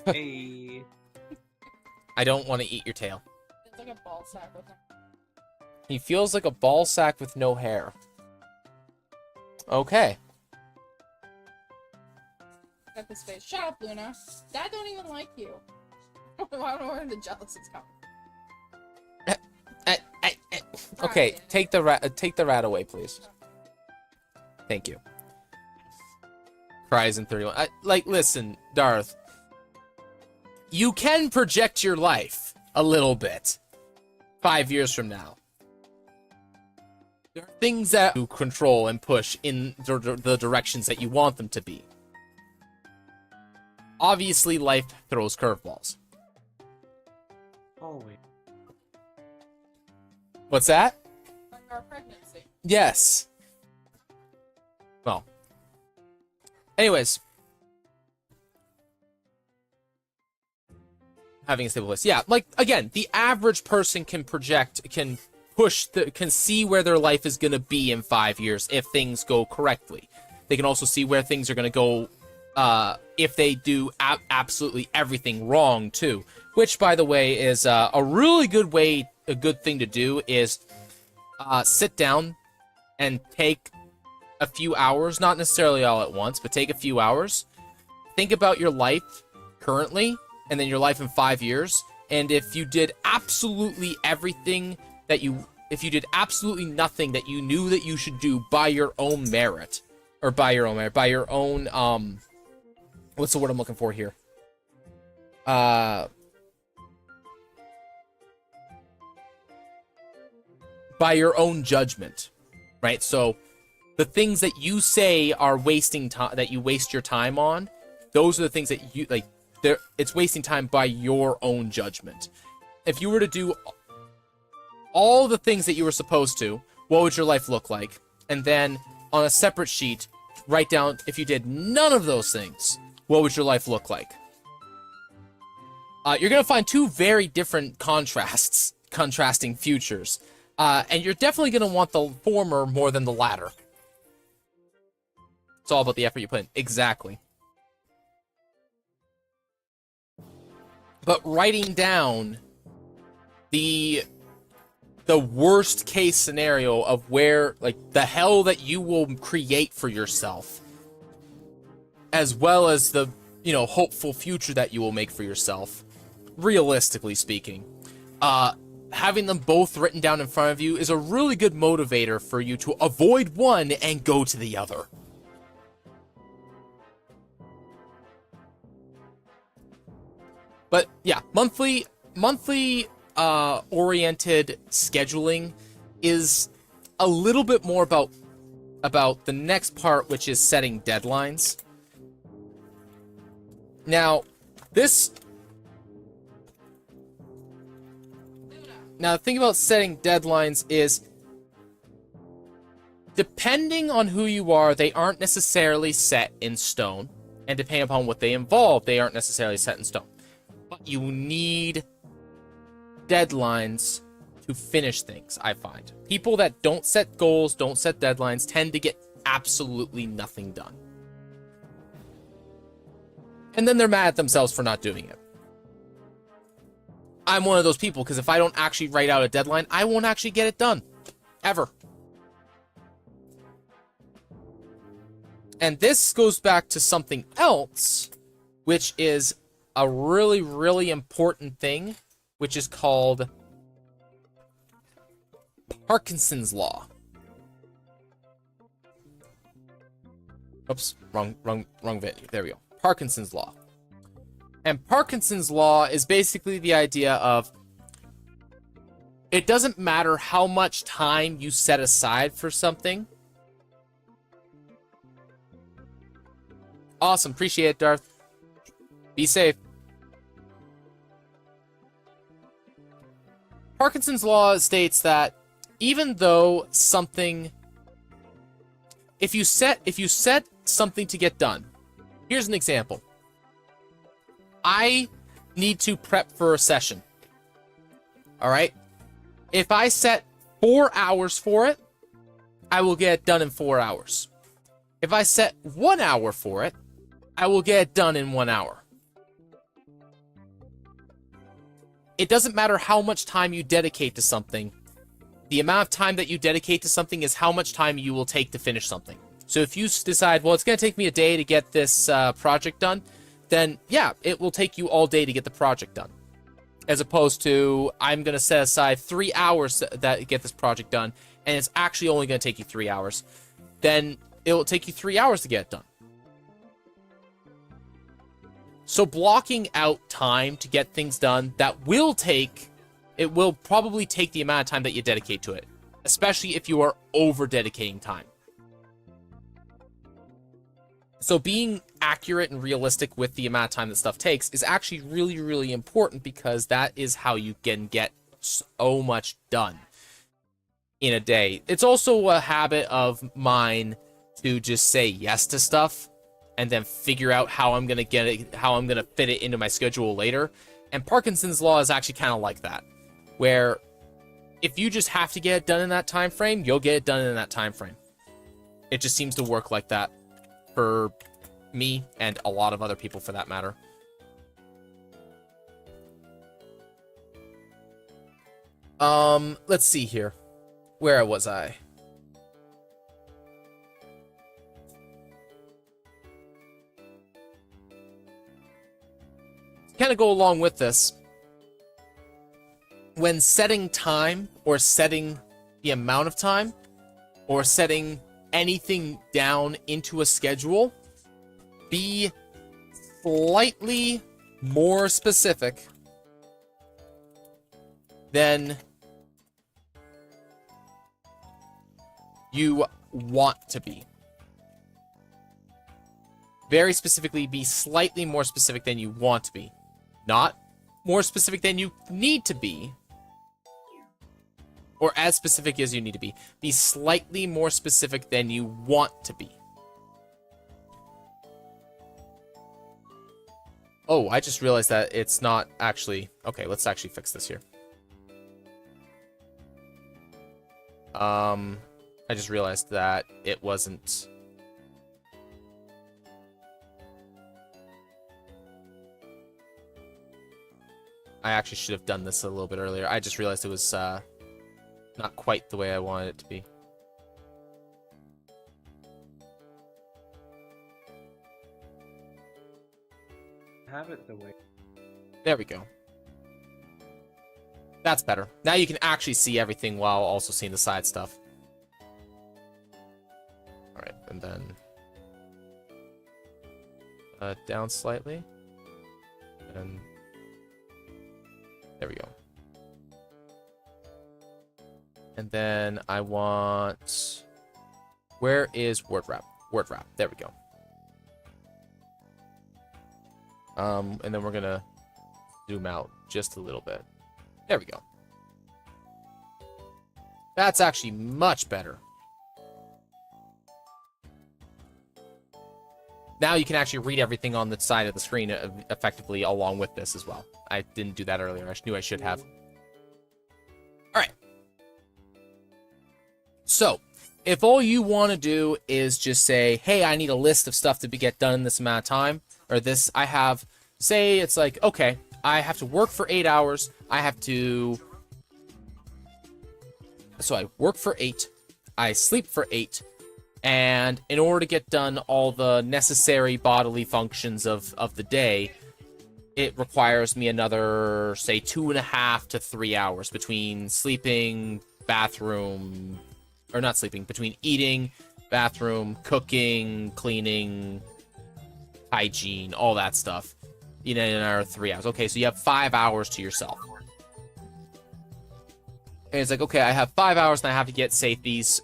Hey. I don't want to eat your tail. It's like a ball sack with him. He feels like a ball sack with no hair. Okay. At this face. Shut up, Luna. Dad don't even like you. I don't know where the jealousy's coming. Okay, take the rat away, please. Thank you. Cries in 31. Listen, Darth. You can project your life a little bit 5 years from now. There are things that you control and push in the directions that you want them to be. Obviously, life throws curveballs. Oh, wait. What's that? Like our pregnancy. Yes. Well. Anyways. Having a stable voice. Yeah, like, again, the average person can project, can see where their life is going to be in 5 years if things go correctly. They can also see where things are going to go if they do absolutely everything wrong, too. Which, by the way, is a really good way, a good thing to do is sit down and take a few hours, not necessarily all at once, but take a few hours. Think about your life currently, and then your life in 5 years. And if you did absolutely everything that if you did absolutely nothing that you knew that you should do by your own merit, or by your own, what's the word I'm looking for here? By your own judgment, right? So the things that you say are wasting time, that you waste your time on, those are the things that you, like, it's wasting time by your own judgment. If you were to do all the things that you were supposed to, what would your life look like? And then on a separate sheet, write down, if you did none of those things, what would your life look like? You're going to find two very different contrasting futures. And you're definitely going to want the former more than the latter. It's all about the effort you put in. Exactly. But writing down the worst case scenario of where, like, the hell that you will create for yourself, as well as the, you know, hopeful future that you will make for yourself, realistically speaking, having them both written down in front of you is a really good motivator for you to avoid one and go to the other. But yeah, monthly oriented scheduling is a little bit more about the next part, which is setting deadlines. Now, the thing about setting deadlines is, depending on who you are, they aren't necessarily set in stone. And depending upon what they involve, they aren't necessarily set in stone. But you need deadlines to finish things, I find. People that don't set goals, don't set deadlines, tend to get absolutely nothing done. And then they're mad at themselves for not doing it. I'm one of those people, because if I don't actually write out a deadline, I won't actually get it done. Ever. And this goes back to something else, which is a really, really important thing, which is called Parkinson's Law. Oops, wrong video. There we go. Parkinson's Law. And Parkinson's Law is basically the idea of, it doesn't matter how much time you set aside for something. Awesome, appreciate it, Darth. Be safe. Parkinson's Law states that even though something, if you set something to get done, here's an example. I need to prep for a session. All right? If I set 4 hours for it, I will get it done in 4 hours. If I set 1 hour for it, I will get it done in 1 hour. It doesn't matter how much time you dedicate to something. The amount of time that you dedicate to something is how much time you will take to finish something. So if you decide, well, it's going to take me a day to get this project done, then yeah, it will take you all day to get the project done. As opposed to, I'm going to set aside 3 hours to get this project done, and it's actually only going to take you 3 hours. Then it will take you 3 hours to get it done. So blocking out time to get things done, it will probably take the amount of time that you dedicate to it. Especially if you are over-dedicating time. So being accurate and realistic with the amount of time that stuff takes is actually really, really important, because that is how you can get so much done in a day. It's also a habit of mine to just say yes to stuff and then figure out how I'm going to get it, how I'm going to fit it into my schedule later. And Parkinson's Law is actually kind of like that, where if you just have to get it done in that time frame, you'll get it done in that time frame. It just seems to work like that for me and a lot of other people for that matter. Let's see here. Where was I? To kind of go along with this, when setting time, or setting the amount of time, or setting anything down into a schedule, be slightly more specific than you want to be. Very specifically, be slightly more specific than you want to be. Not more specific than you need to be, or as specific as you need to be. Be slightly more specific than you want to be. Oh, I just realized that it's not actually... Okay, let's actually fix this here. I just realized that it wasn't... I actually should have done this a little bit earlier. I just realized it was not quite the way I wanted it to be. Have it the way. There we go. That's better. Now you can actually see everything while also seeing the side stuff. Alright, and then down slightly. And there we go. And then I want... Where is word wrap? Word wrap. There we go. And then we're gonna zoom out just a little bit. There we go. That's actually much better. Now you can actually read everything on the side of the screen effectively along with this as well. I didn't do that earlier. I knew I should have. Alright. So, if all you want to do is just say, hey, I need a list of stuff to get done in this amount of time, or this, I have, say it's like, okay, I have to work for 8 hours, I have to, so I work for 8, I sleep for 8, and in order to get done all the necessary bodily functions of the day, it requires me another, say, 2.5 to 3 hours between sleeping, bathroom, or not sleeping, between eating, bathroom, cooking, cleaning, hygiene, all that stuff. You know, in another 3 hours. Okay, so you have 5 hours to yourself. And it's like, okay, I have 5 hours and I have to get, say, these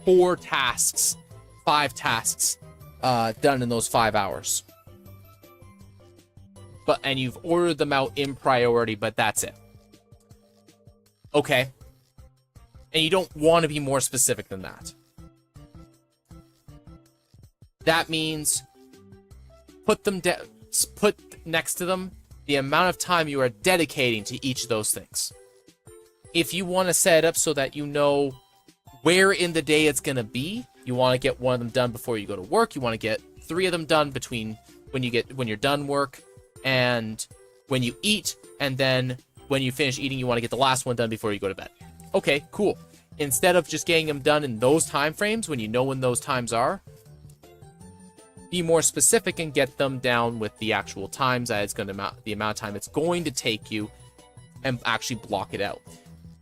5 tasks done in those 5 hours. And you've ordered them out in priority, but that's it. Okay. And you don't want to be more specific than that. That means put next to them the amount of time you are dedicating to each of those things. If you want to set it up so that you know where in the day it's going to be, you want to get one of them done before you go to work, you want to get 3 of them done between when you're done work and when you eat, and then when you finish eating, you want to get the last one done before you go to bed. Okay, cool. Instead of just getting them done in those time frames, when you know when those times are, be more specific and get them down with the actual times that it's going to the amount of time it's going to take you, and actually block it out.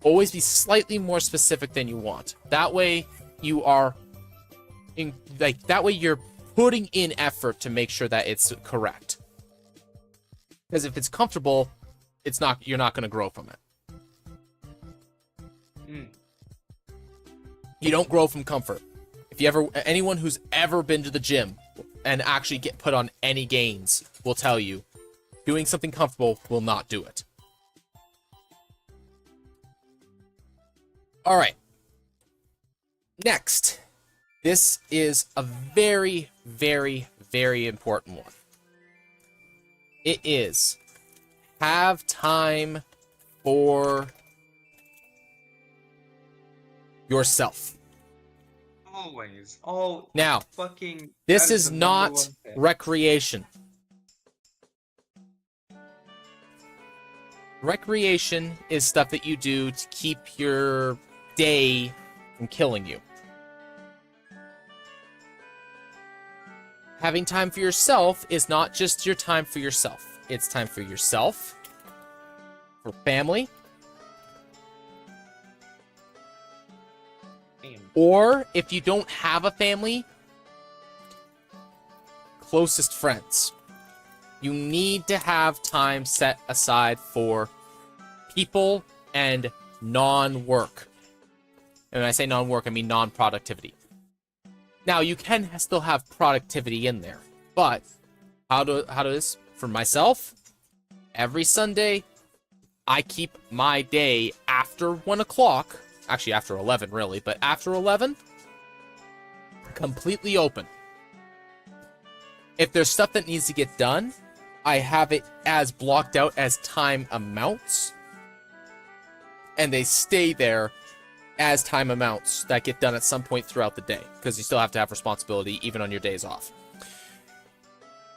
Always be slightly more specific than you want. That way you are that way you're putting in effort to make sure that it's correct. Because if it's comfortable, you're not going to grow from it. You don't grow from comfort. Anyone who's ever been to the gym and actually get put on any gains will tell you, doing something comfortable will not do it. Alright. Next. This is a very, very, very important one. It is have time for yourself. Always. Now, fucking. This is not recreation. Recreation is stuff that you do to keep your day from killing you. Having time for yourself is not just your time for yourself. It's time for yourself, for family, or if you don't have a family, closest friends. You need to have time set aside for people and non-work. And when I say non-work, I mean non-productivity. Now, you can still have productivity in there, but how does for myself, every Sunday, I keep my day after 1 o'clock, actually after 11 really, but after 11, completely open. If there's stuff that needs to get done, I have it as blocked out as time amounts, and they stay there as time amounts that get done at some point throughout the day, because you still have to have responsibility even on your days off.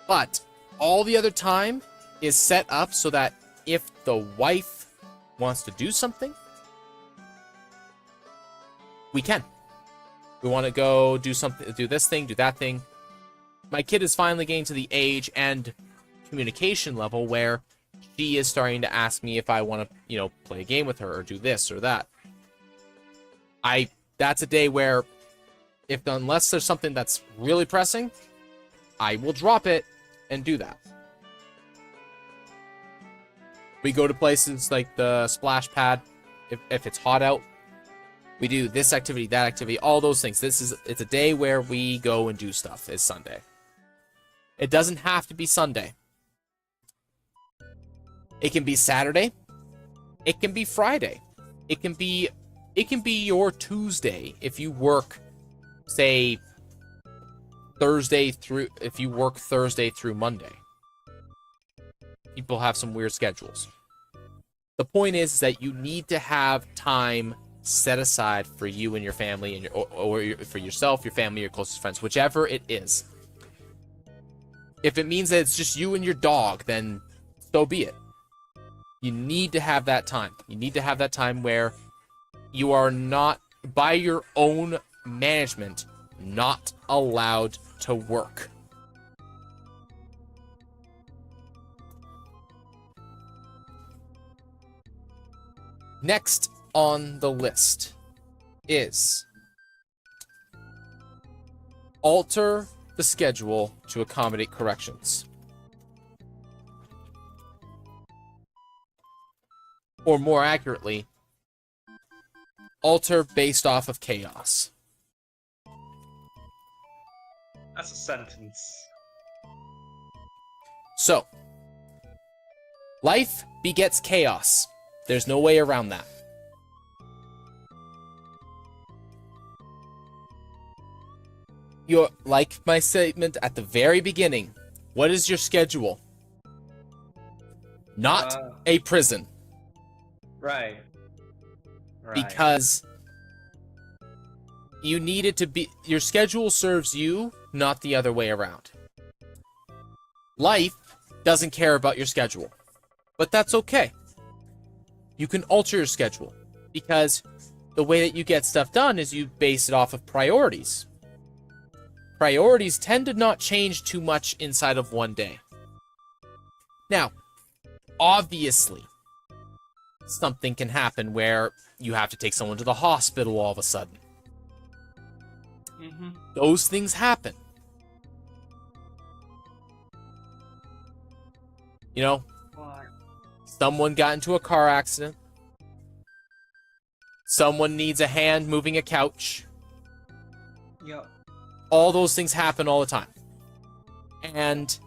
But all the other time is set up so that if the wife wants to do something, we can. We want to go do something, do this thing, do that thing. My kid is finally getting to the age and communication level where she is starting to ask me if I want to, you know, play a game with her or do this or that. That's a day where, unless there's something that's really pressing, I will drop it and do that. We go to places like the splash pad if it's hot out. We do this activity, that activity, all those things. It's a day where we go and do stuff. It's Sunday. It doesn't have to be Sunday. It can be Saturday. It can be Friday. It can be your Tuesday if you work, say, if you work Thursday through Monday. People have some weird schedules. The point is that you need to have time set aside for you and your family, and for yourself, your family, your closest friends, whichever it is. If it means that it's just you and your dog, then so be it. You need to have that time. You need to have that time where you are not, by your own management, not allowed to work. Next on the list is alter the schedule to accommodate corrections. Or more accurately, alter based off of chaos. That's a sentence. So, life begets chaos. There's no way around that. Like my statement at the very beginning, what is your schedule? Not a prison. Right. Because you need it to be, your schedule serves you, not the other way around. Life doesn't care about your schedule, but that's okay. You can alter your schedule, because the way that you get stuff done is you base it off of priorities. Priorities tend to not change too much inside of one day. Now, obviously, something can happen where you have to take someone to the hospital all of a sudden. Mm-hmm. Those things happen. You know, someone got into a car accident. Someone needs a hand moving a couch. Yep. All those things happen all the time. And,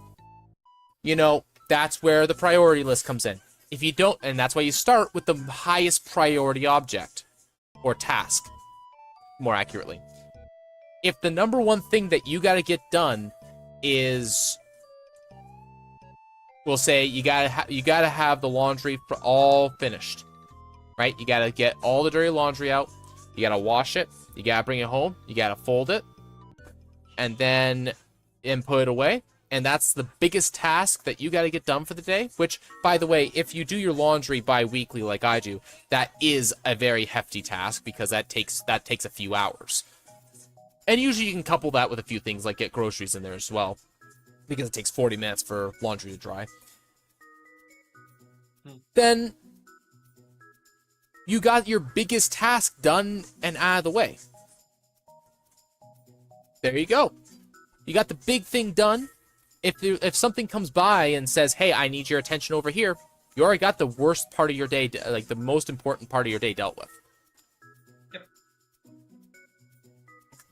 you know, that's where the priority list comes in. If you don't, and that's why you start with the highest priority object, or task, more accurately. If the number one thing that you gotta get done is, we'll say you gotta have the laundry all finished, right? You gotta get all the dirty laundry out. You gotta wash it. You gotta bring it home. You gotta fold it, and then put it away. And that's the biggest task that you got to get done for the day, which, by the way, if you do your laundry bi-weekly like I do, that is a very hefty task, because that takes a few hours. And usually you can couple that with a few things like get groceries in there as well, because it takes 40 minutes for laundry to dry. Then you got your biggest task done and out of the way. There you go. You got the big thing done. If something comes by and says, hey, I need your attention over here, you already got the worst part of your day, like the most important part of your day dealt with. Yep.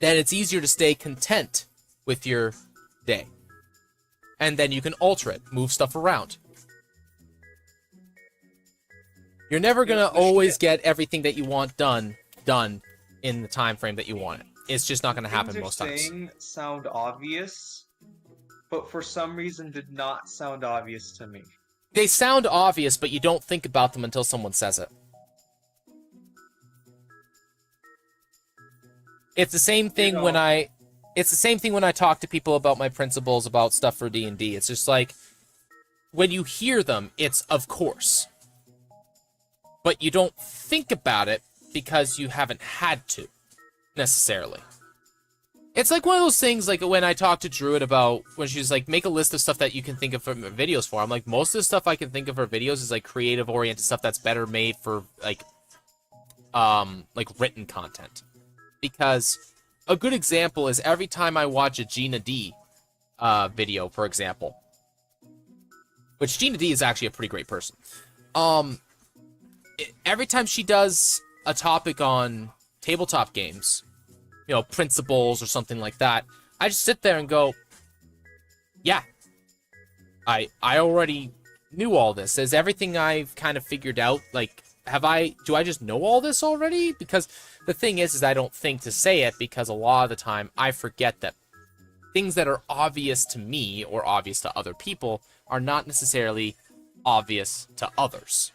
Then it's easier to stay content with your day. And then you can alter it, move stuff around. You're never going to always get everything that you want done in the time frame that you want it. It's just not going to happen most times. Things sound obvious, but for some reason did not sound obvious to me. They sound obvious, but you don't think about them until someone says it. It's the same thing when I talk to people about my principles about stuff for D&D. It's just like, when you hear them, it's of course. But you don't think about it because you haven't had to, necessarily. It's like one of those things, like when I talked to Druid about, when she's like, make a list of stuff that you can think of for videos for. I'm like, most of the stuff I can think of for videos is like creative-oriented stuff that's better made for like written content. Because a good example is every time I watch a Gina D video, for example, which Gina D is actually a pretty great person. Every time she does a topic on tabletop games, you know, principles or something like that, I just sit there and go, yeah, I already knew all this. Is everything I've kind of figured out, like, do I just know all this already? Because the thing is I don't think to say it, because a lot of the time I forget that things that are obvious to me or obvious to other people are not necessarily obvious to others.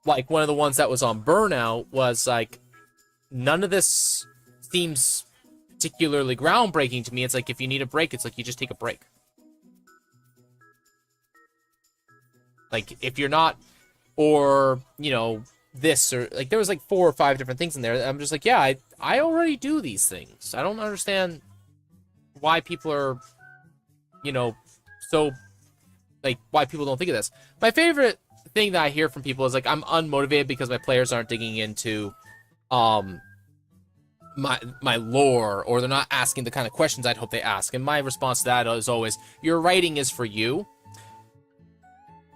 Like, one of the ones that was on Burnout was, like, none of this seems particularly groundbreaking to me. It's like, if you need a break, it's like, you just take a break. Like, if you're not, or, you know, this, or, like, there was, like, 4 or 5 different things in there. I'm just like, yeah, I already do these things. I don't understand why people are, you know, so, like, why people don't think of this. My favorite thing that I hear from people is like, I'm unmotivated because my players aren't digging into my lore, or they're not asking the kind of questions I'd hope they ask. And my response to that is always, your writing is for you.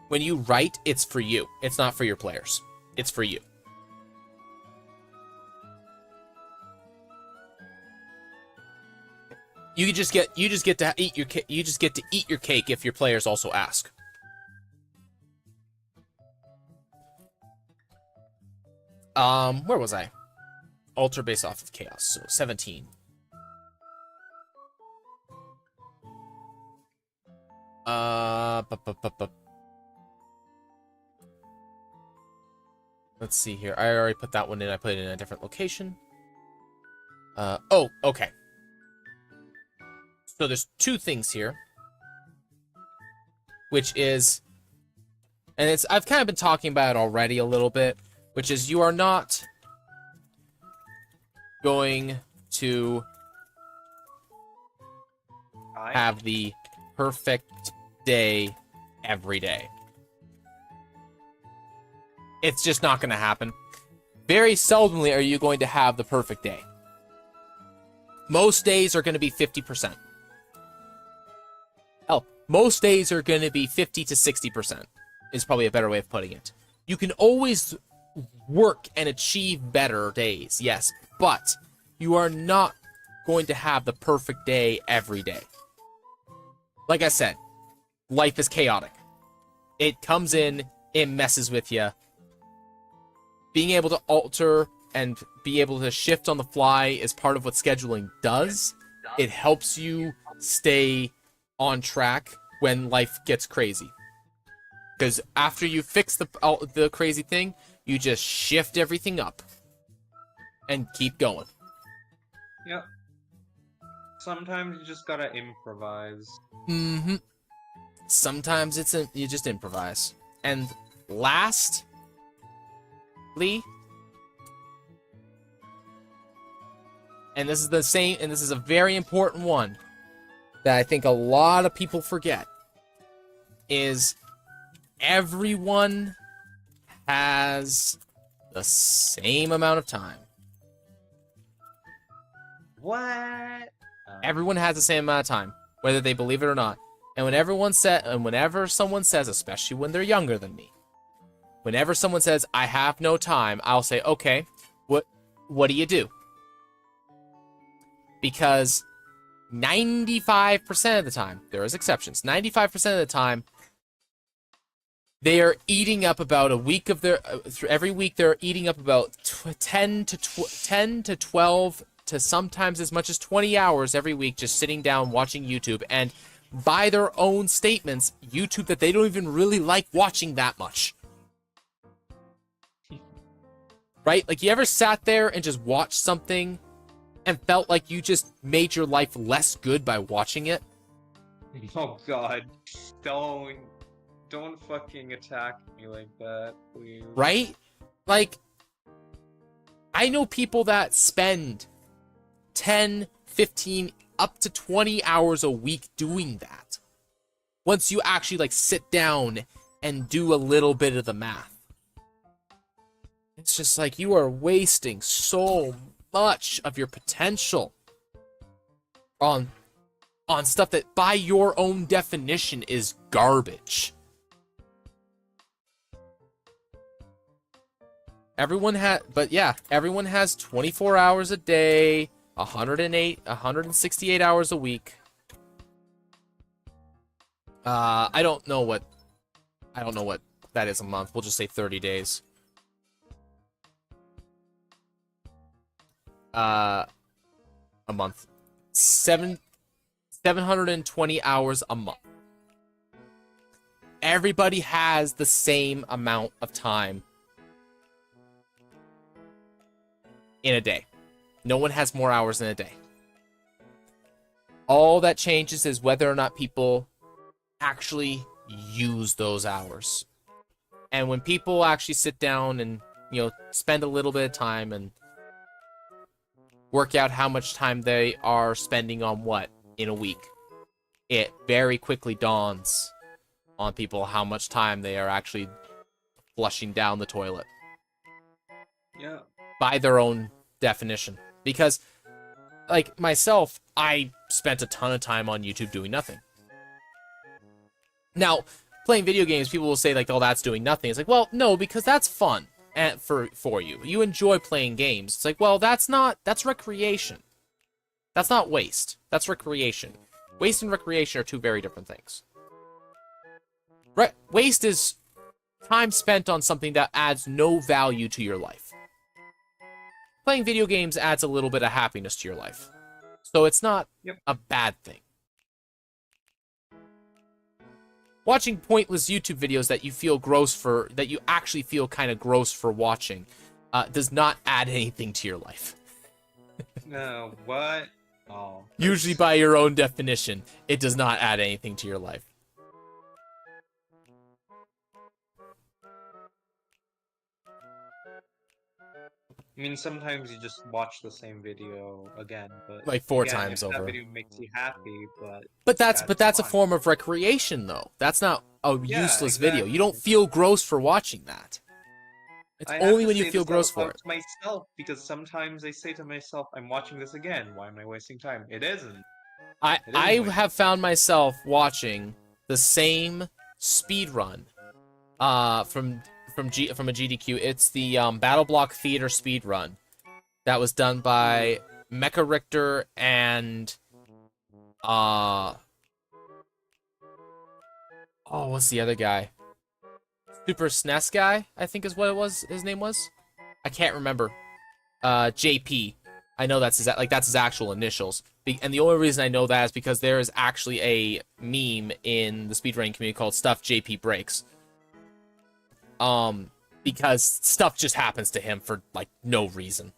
When you write, it's for you. It's not for your players. It's for you. You just get to eat your cake if your players also ask. Where was I? Alter based off of chaos, so 17. Let's see here. I already put that one in. I put it in a different location. Oh, okay. So there's 2 things here. Which is, and I've kind of been talking about it already a little bit, which is, you are not going to have the perfect day every day. It's just not going to happen. Very seldomly are you going to have the perfect day. Most days are going to be 50%. Hell, most days are going to be 50 to 60%, is probably a better way of putting it. You can always work and achieve better days, yes, but you are not going to have the perfect day every day. Like I said, life is chaotic. It comes in, it messes with you. Being able to alter and be able to shift on the fly is part of what scheduling does. It helps you stay on track when life gets crazy. Because after you fix the crazy thing, you just shift everything up and keep going. Yep. Sometimes you just gotta improvise. Mm-hmm. Sometimes you just improvise. And lastly, and this is the same, and this is a very important one that I think a lot of people forget, is everyone has the same amount of time. What? Everyone has the same amount of time, whether they believe it or not. And whenever someone says, especially when they're younger than me, whenever someone says, I have no time, I'll say, okay, what do you do? Because 95% of the time, there is exceptions, 95% of the time, they are eating up about a week of their, every week they're eating up about 10 to 12 to sometimes as much as 20 hours every week just sitting down watching YouTube, and by their own statements, YouTube that they don't even really like watching that much. Right? Like, you ever sat there and just watched something and felt like you just made your life less good by watching it? Oh god. Don't fucking attack me like that, please. Right? Like, I know people that spend 10, 15, up to 20 hours a week doing that. Once you actually, like, sit down and do a little bit of the math. It's just like, you are wasting so much of your potential on stuff that, by your own definition, is garbage. Everyone has 24 hours a day, 168 hours a week. I don't know what that is a month. We'll just say 30 days. A month. 720 hours a month. Everybody has the same amount of time in a day. No one has more hours in a day. All that changes is whether or not people actually use those hours. And when people actually sit down and, spend a little bit of time and work out how much time they are spending on what in a week, it very quickly dawns on people how much time they are actually flushing down the toilet. Yeah. By their own definition. Because, like, myself, I spent a ton of time on YouTube doing nothing. Now, playing video games, people will say, like, oh, that's doing nothing. It's like, well, no, because that's fun for you. You enjoy playing games. It's like, well, that's recreation. That's not waste. That's recreation. Waste and recreation are two very different things. Waste is time spent on something that adds no value to your life. Playing video games adds a little bit of happiness to your life. So it's not a bad thing. Watching pointless YouTube videos that you actually feel kind of gross for watching, does not add anything to your life. No, what? Oh. Usually by your own definition, it does not add anything to your life. I mean, sometimes you just watch the same video again, but like 4 again, times if over. That video makes you happy, but that's a form of recreation, though. That's not a useless video. You don't feel gross for watching that. It's only when you feel gross for it. Myself, because sometimes I say to myself, "I'm watching this again. Why am I wasting time?" It isn't. I have found myself watching the same speed run, from a GDQ. It's the Battle Block Theater speed run that was done by Mecha Richter and what's the other guy? Super SNES guy, I think is what it was. His name was. I can't remember. JP. I know that's his actual initials. And the only reason I know that is because there is actually a meme in the speedrunning community called Stuff JP Breaks. Because stuff just happens to him for, like, no reason.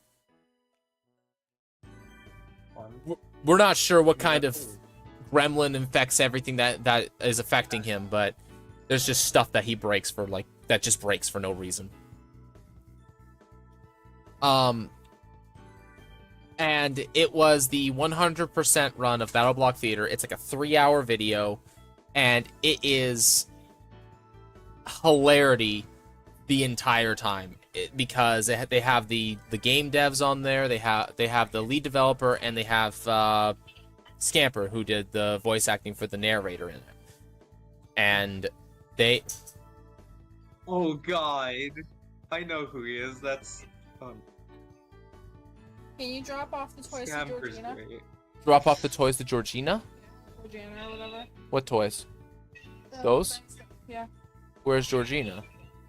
We're not sure what kind of gremlin infects everything that is affecting him, but there's just stuff that he breaks for, like, that just breaks for no reason. And it was the 100% run of Battle Block Theater. It's like a 3-hour video, and it is hilarity the entire time, because they have the game devs on there. They have the lead developer, and they have Scamper, who did the voice acting for the narrator in it. And they... Oh god, I know who he is. That's fun. Can you drop off the toys to Georgina? Drop off the toys to Georgina? Georgina or whatever. What toys? Those? Yeah. Where's Georgina?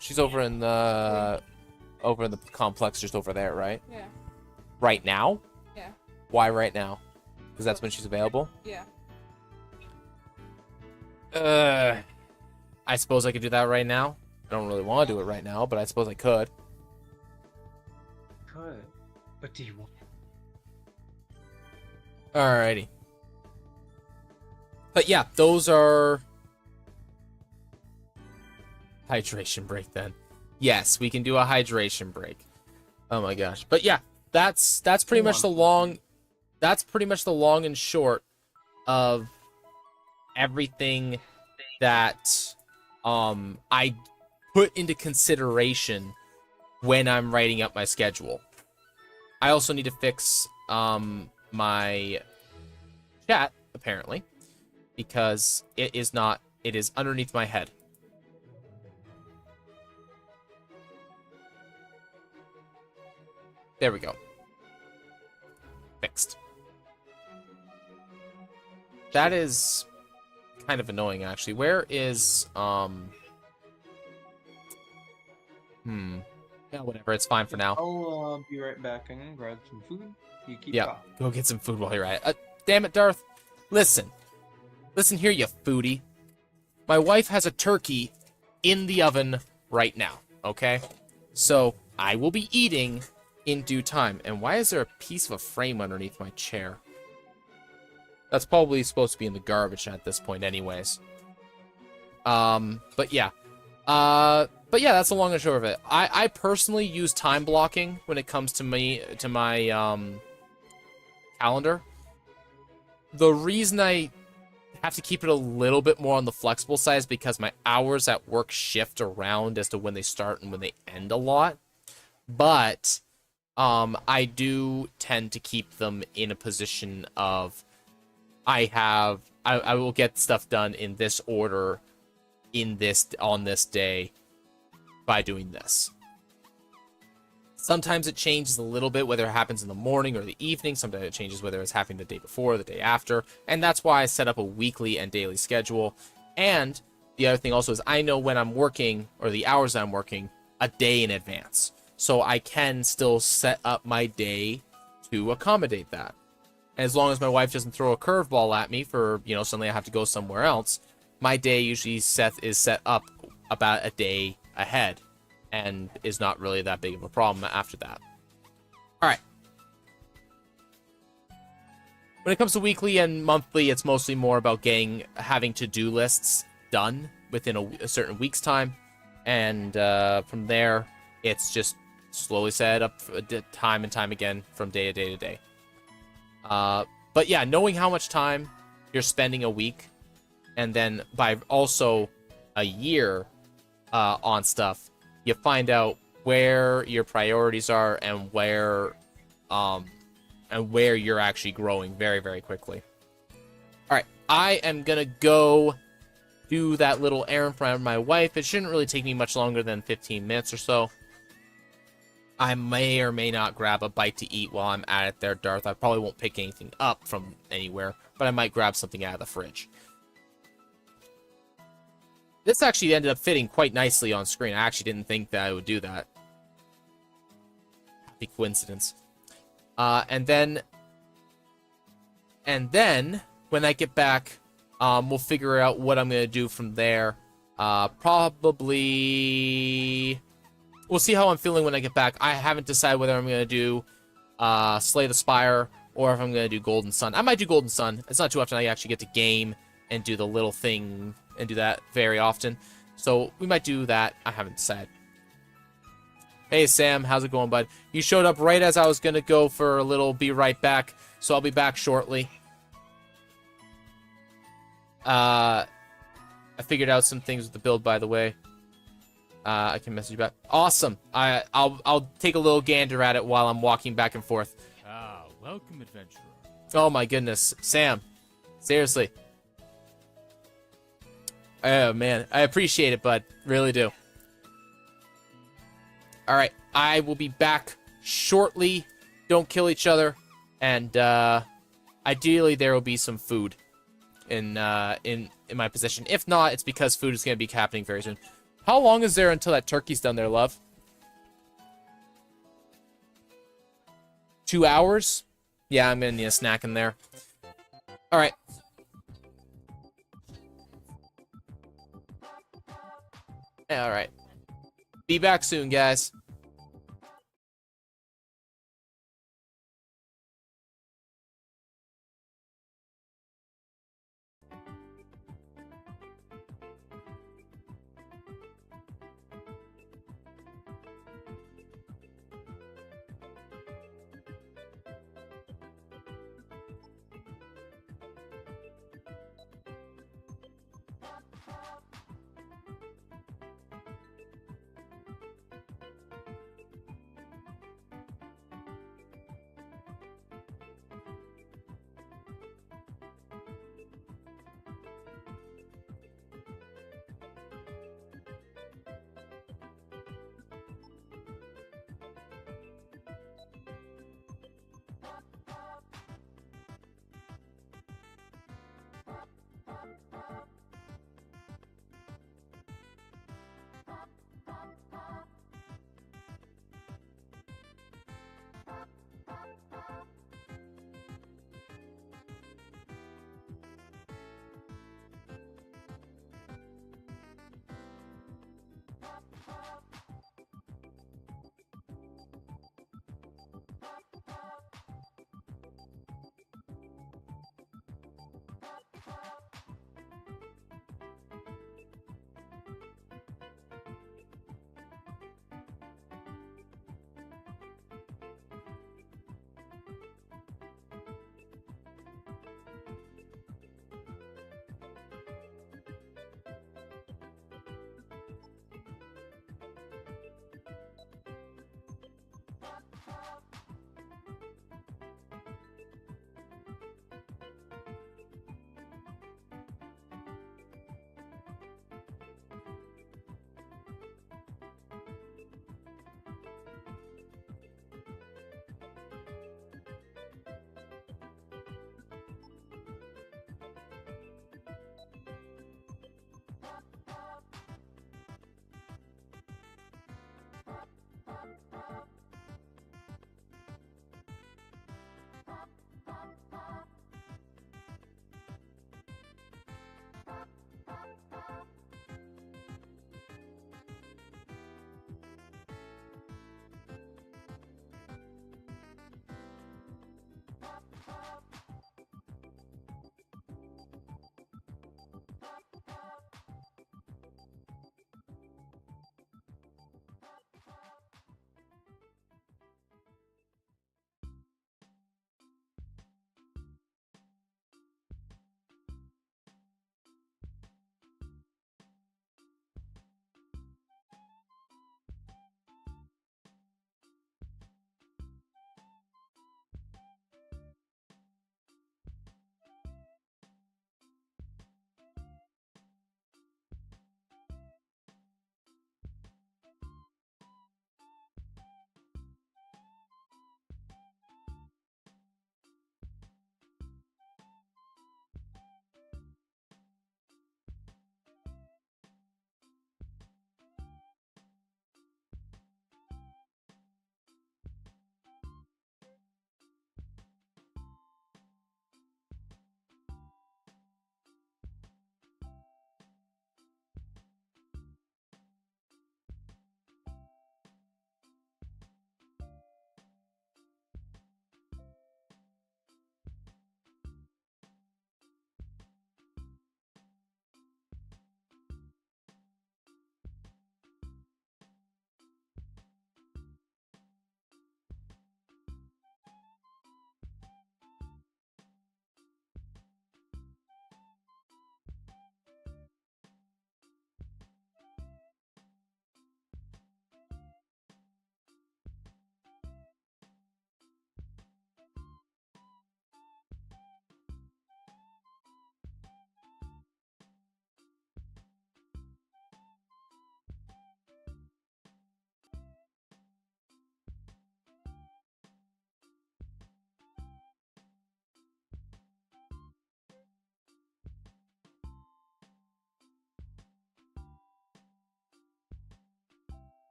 She's over in the complex, just over there, right? Yeah. Right now? Yeah. Why right now? Because that's when she's available? Yeah. I suppose I could do that right now. I don't really want to do it right now, but I suppose I could. Could. But do you want? Alrighty. But yeah, those are hydration break then. Yes, we can do a hydration break. Oh my gosh. But yeah, that's pretty much the long and short of everything that I put into consideration when I'm writing up my schedule. I also need to fix my chat, apparently, because it is underneath my head. There we go. Fixed. That is kind of annoying, actually. Where is, Yeah, whatever. It's fine for now. I'll be right back. I'm gonna grab some food. You keep Yeah, talking. go get some food while you're at it. Damn it, Darth. Listen. Listen here, you foodie. My wife has a turkey in the oven right now, okay? So, I will be eating in due time. And why is there a piece of a frame underneath my chair? That's probably supposed to be in the garbage at this point anyways. But yeah. But yeah, that's the long and short of it. I personally use time blocking when it comes to my calendar. The reason I have to keep it a little bit more on the flexible side is because my hours at work shift around as to when they start and when they end a lot. But I do tend to keep them in a position of I will get stuff done in this order on this day by doing this. Sometimes it changes a little bit whether it happens in the morning or the evening. Sometimes it changes whether it's happening the day before or the day after. And that's why I set up a weekly and daily schedule. And the other thing also is I know when I'm working or the hours I'm working a day in advance. So I can still set up my day to accommodate that. As long as my wife doesn't throw a curveball at me for, suddenly I have to go somewhere else, my day usually is set up about a day ahead and is not really that big of a problem after that. All right. When it comes to weekly and monthly, it's mostly more about having to-do lists done within a certain week's time. And from there, it's just slowly set up time and time again from day to day to day. But yeah, knowing how much time you're spending a week, and then by also a year on stuff, you find out where your priorities are and where you're actually growing very, very quickly. All right, I am gonna go do that little errand for my wife. It shouldn't really take me much longer than 15 minutes or so. I may or may not grab a bite to eat while I'm at it there, Darth. I probably won't pick anything up from anywhere, but I might grab something out of the fridge. This actually ended up fitting quite nicely on screen. I actually didn't think that I would do that. Happy coincidence. And then when I get back, we'll figure out what I'm going to do from there. Probably... We'll see how I'm feeling when I get back. I haven't decided whether I'm going to do Slay the Spire or if I'm going to do Golden Sun. I might do Golden Sun. It's not too often I actually get to game and do the little thing and do that very often. So we might do that. I haven't decided. Hey, Sam. How's it going, bud? You showed up right as I was going to go for a little be right back. So I'll be back shortly. I figured out some things with the build, by the way. I can message you back. Awesome. I'll take a little gander at it while I'm walking back and forth. Ah, welcome, adventurer. Oh my goodness, Sam. Seriously. Oh man, I appreciate it, bud. Really do. All right, I will be back shortly. Don't kill each other, and ideally there will be some food in my possession. If not, it's because food is going to be happening very soon. How long is there until that turkey's done there, love? 2 hours? Yeah, I'm going to need a snack in there. All right. All right. Be back soon, guys.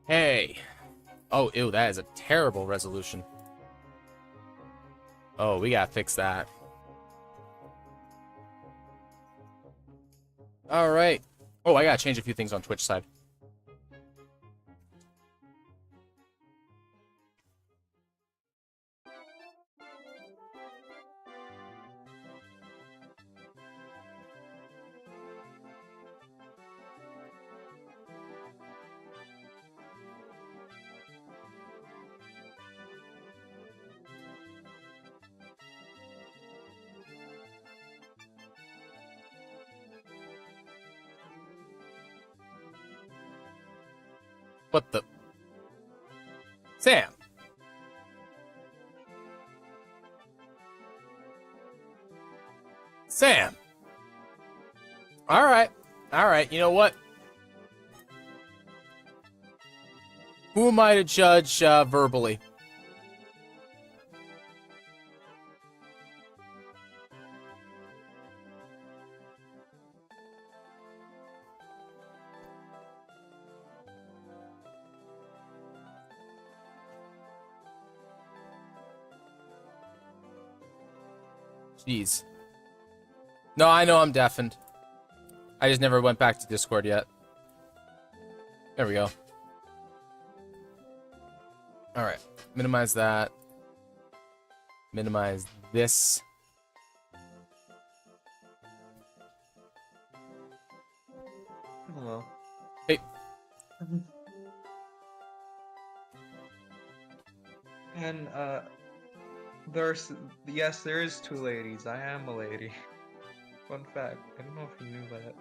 Hey. Oh, ew, that is a terrible resolution. Oh, we gotta fix that. Alright. Oh, I gotta change a few things on Twitch side. What the? Sam! Sam! Alright. Alright, you know what? Who am I to judge verbally? Jeez. No, I know I'm deafened. I just never went back to Discord yet. There we go. Alright. Minimize that. Minimize this. Hello. Hey. And yes, there is two ladies. I am a lady. Fun fact. I don't know if you knew that.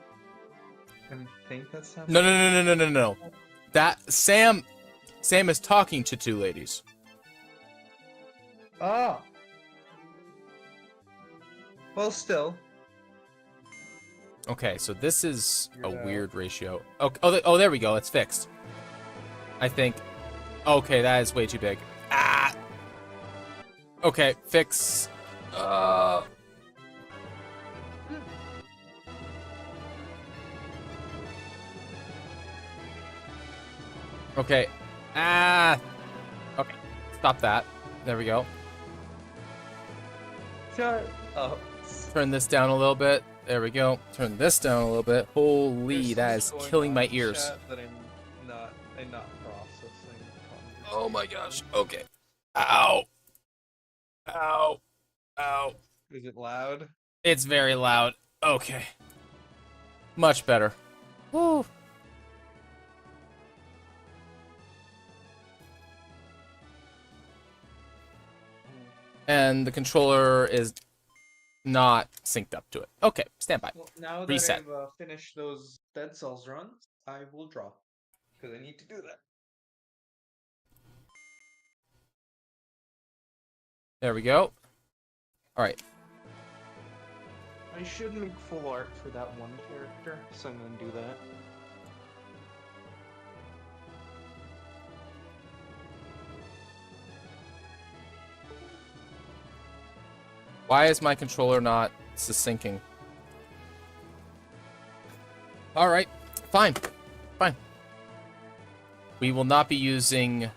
I think that's something. No. That Sam is talking to two ladies. Oh. Well, still. Okay, so this is a Yeah. weird ratio. Oh, there we go. It's fixed. I think. Okay, that is way too big. Ah. Okay, fix. Okay. Ah. Okay. Stop that. There we go. Shut up. Turn this down a little bit. There we go. Turn this down a little bit. Holy, that is killing my ears. That I'm not processing. Oh my gosh. Okay. Ow. Ow. Ow. Is it loud? It's very loud. Okay. Much better. Woo. And the controller is not synced up to it. Okay, stand by. Well, now that Reset. I've finished those Dead Cells runs, I will draw. Because I need to do that. There we go. Alright. I should make full art for that one character, so I'm gonna do that. Why is my controller not syncing? Alright. Fine. Fine. We will not be using...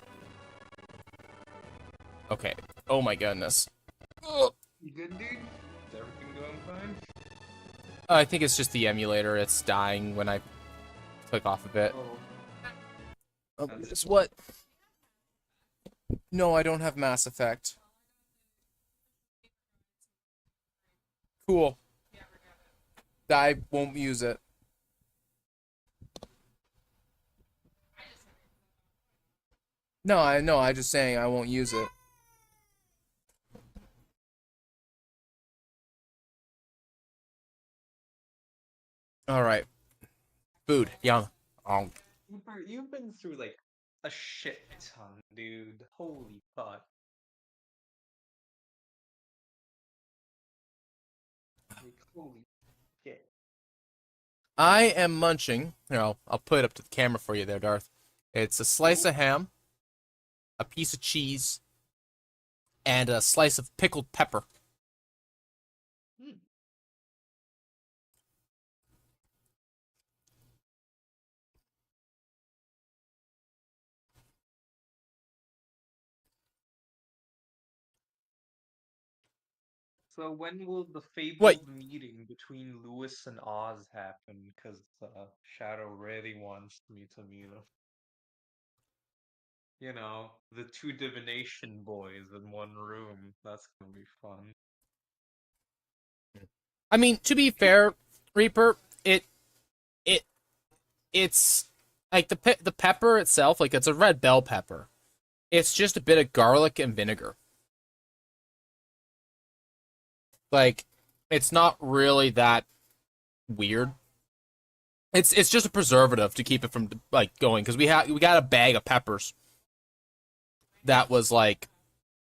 Okay. Oh my goodness. Ugh. You good, dude? Is everything going fine? I think it's just the emulator. It's dying when I click off of it. Oh. It's what? No, I don't have Mass Effect. Cool. I won't use it. No, I know. I'm just saying I won't use it. All right. Food. Yum. You've been through like a shit ton, dude. Holy fuck. Like, holy shit. I am munching. Here, I'll put it up to the camera for you there, Darth. It's a slice of ham, a piece of cheese, and a slice of pickled pepper. So when will the What? fabled meeting between Lewis and Oz happen? Because Shadow really wants me to meet him. You know, the two divination boys in one room. That's gonna be fun. I mean, to be fair, Reaper, it it's like the pepper itself, like it's a red bell pepper. It's just a bit of garlic and vinegar. Like, it's not really that weird. It's just a preservative to keep it from like going because we got a bag of peppers that was like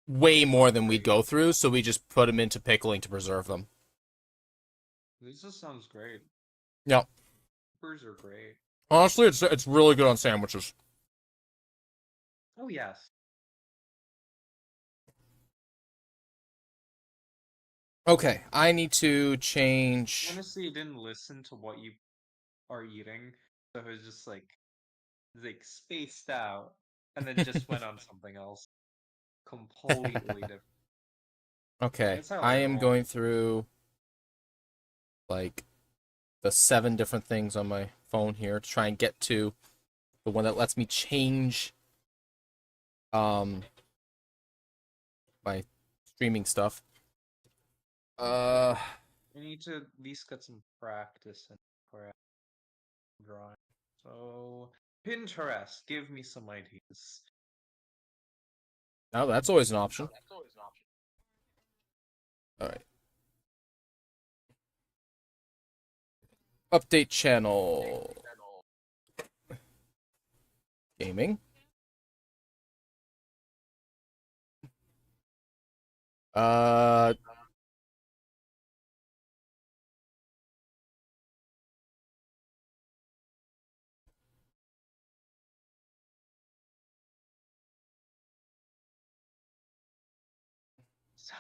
way more than we'd go through, so we just put them into pickling to preserve them. This just sounds great. Yeah, Peppers are great. honestly, it's really good on sandwiches. Oh yes. Okay, I need to change. Honestly, I didn't listen to what you are eating, so it was just like spaced out, and then just went on something else completely different. Okay, That's how I I am roll. going through like the 7 different things on my phone here to try and get to the one that lets me change my streaming stuff. I need to at least get some practice in drawing. So Pinterest, give me some ideas. Oh, that's always an option. All right. Update channel. Gaming. Uh,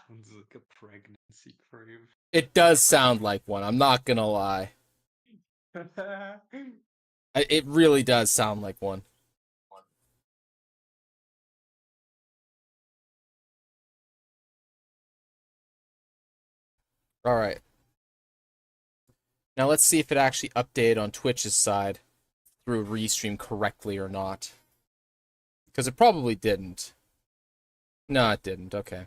Sounds like a pregnancy crave. it does sound like one. I'm not gonna lie. It really does sound like one. All right. Now let's see if it actually updated on Twitch's side through Restream correctly or not. Because it probably didn't. No, it didn't. Okay.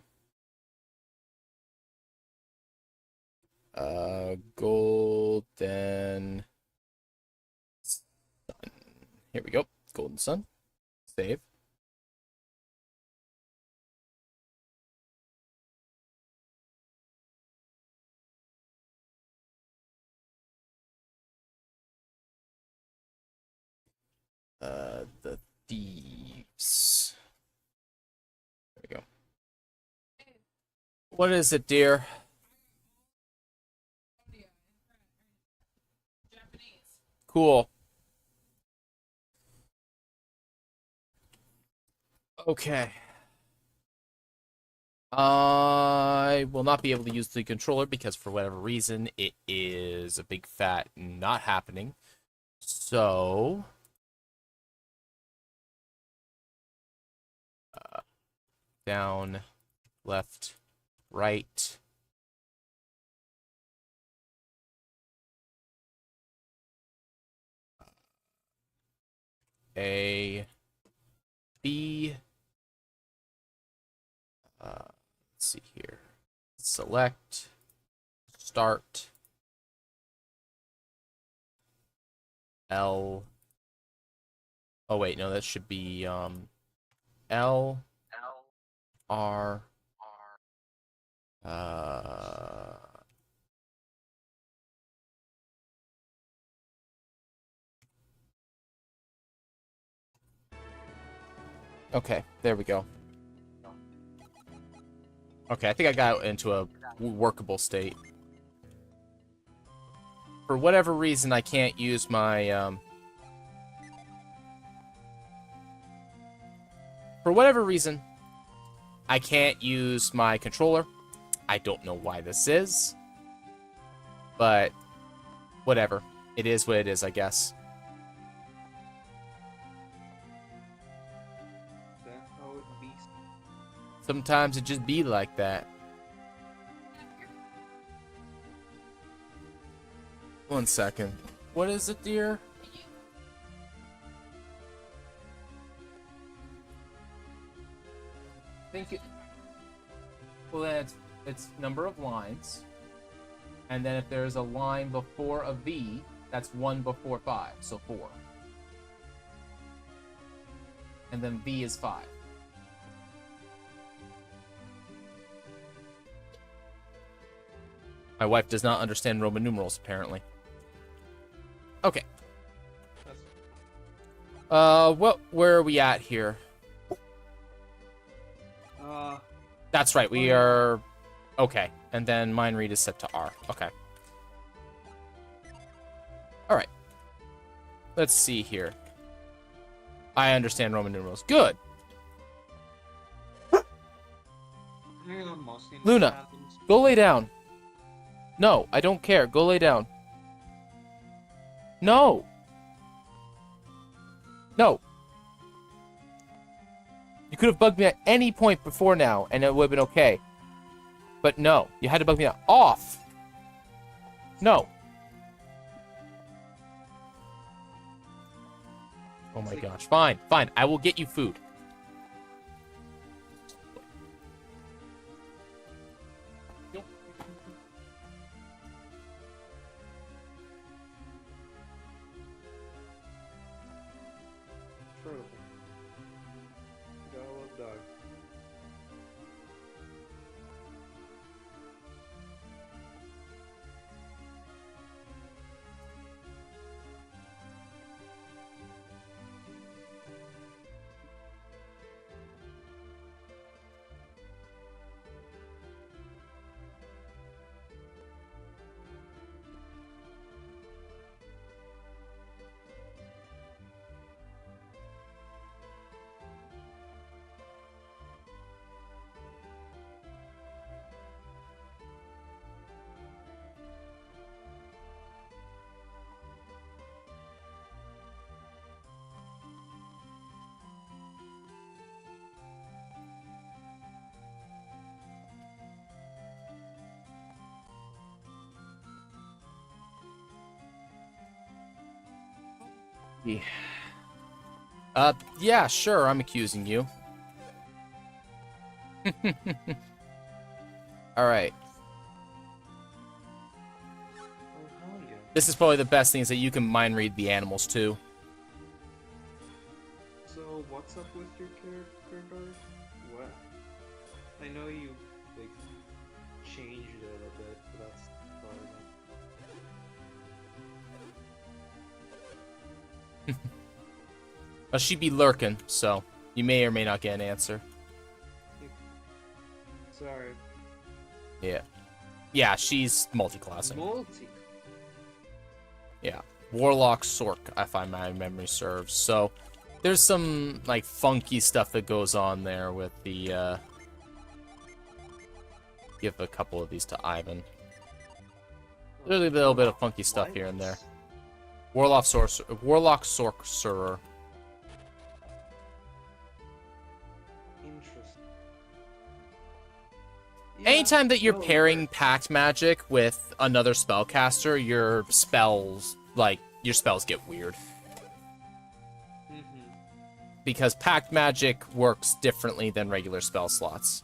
Golden Sun. Here we go. Golden Sun. Save. The Thieves. There we go. What is it, dear? Japanese. Cool. Okay. I will not be able to use the controller because for whatever reason it is a big fat not happening. So down, left, right. A, B. Let's see here. Select, start, L. Oh wait, no, that should be L, R, okay, there we go. Okay, I think I got into a workable state. For whatever reason, I can't use my, For whatever reason, I can't use my controller. I don't know why this is. But, whatever. It is what it is, I guess. That's how it be. Sometimes it just be like that. 1 second. What is it, dear? Think it. Well, then it's number of lines, and then if there's a line before a V, that's 1 before 5, so 4. And then V is 5. My wife does not understand Roman numerals, apparently. Okay. Where are we at here? That's right, we are... Okay, and then mind read is set to R. Okay. Alright. Let's see here. I understand Roman numerals. Good! Luna, go lay down. No, I don't care. Go lay down. No! No! You could have bugged me at any point before now, and it would have been okay. But no, you had to bug me now. Off! No. Oh my gosh. Fine, fine. I will get you food. Yeah, sure, I'm accusing you. Alright. This is probably the best thing, is that you can mind read the animals, too. So, what's up with your character, Dark? What? I know you, like, changed it a bit, but that's far enough. Well, she be lurking, so you may or may not get an answer. Sorry. Yeah. Yeah, she's multi-classing. Yeah. Warlock Sork, if my memory serves. So, there's some, like, funky stuff that goes on there with the, Give a couple of these to Ivan. There's a little bit of funky stuff here and there. Warlock Sorcerer. Anytime that you're pairing Pact Magic with another spellcaster, your spells get weird. Because Pact Magic works differently than regular spell slots.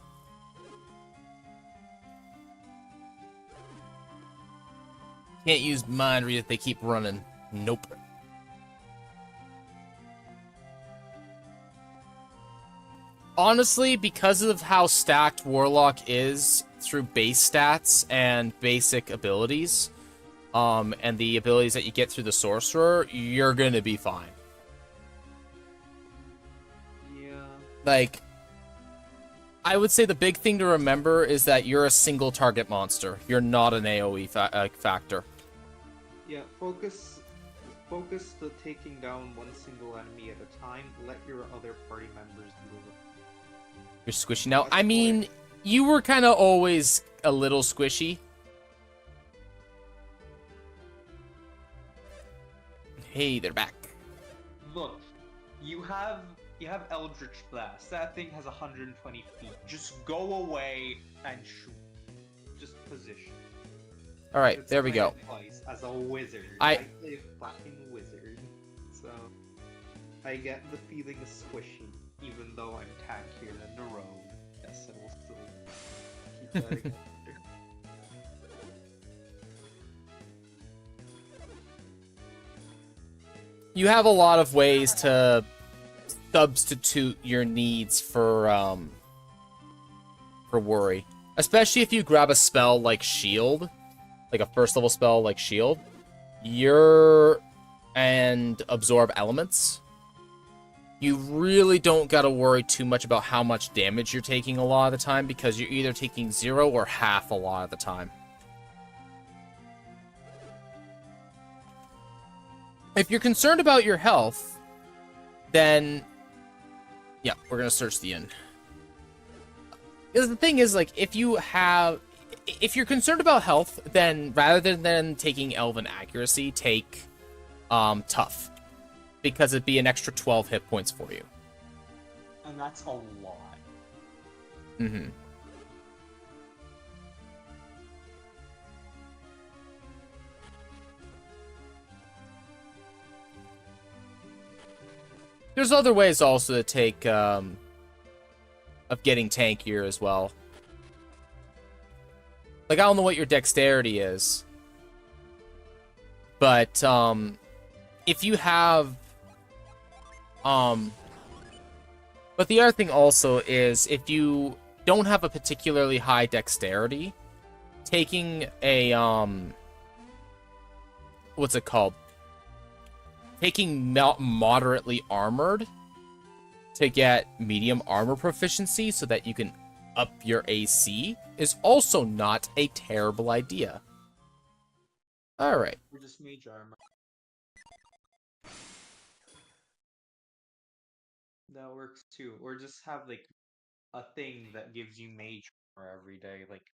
Can't use Mind Read if they keep running. Nope. Honestly, because of how stacked Warlock is through base stats and basic abilities, and the abilities that you get through the Sorcerer, you're gonna be fine. Yeah. Like, I would say the big thing to remember is that you're a single target monster. You're not an AoE factor. Yeah, focus the taking down one single enemy at a time. Let your other party members deal with it. You're squishy now. I mean, you were kind of always a little squishy. Hey, they're back. Look, you have Eldritch Blast. That thing has 120 feet. Just go away and shoot. Just position. All right, It's there we go. twice as a wizard. I- play a fucking wizard, so I get the feeling of squishy, even though I'm tankier than the rogue. Yes, I will still keep that in mind. You have a lot of ways to substitute your needs for worry. Especially if you grab a spell like Shield, like a first level spell like Shield, and absorb elements. You really don't gotta worry too much about how much damage you're taking a lot of the time, because you're either taking 0 or half a lot of the time. If you're concerned about your health, then yeah, we're gonna search the inn. Because the thing is, like, if you're concerned about health, then rather than taking Elven Accuracy, take Tough, because it'd be an extra 12 hit points for you. And that's a lot. Mm-hmm. There's other ways also to take of getting tankier as well. Like, I don't know what your dexterity is, but if you have but the other thing also is, if you don't have a particularly high dexterity, taking a what's it called? Taking moderately armored to get medium armor proficiency so that you can up your AC is also not a terrible idea. Alright. Or just mage armor. That works too. Or just have like a thing that gives you mage armor every day. Like,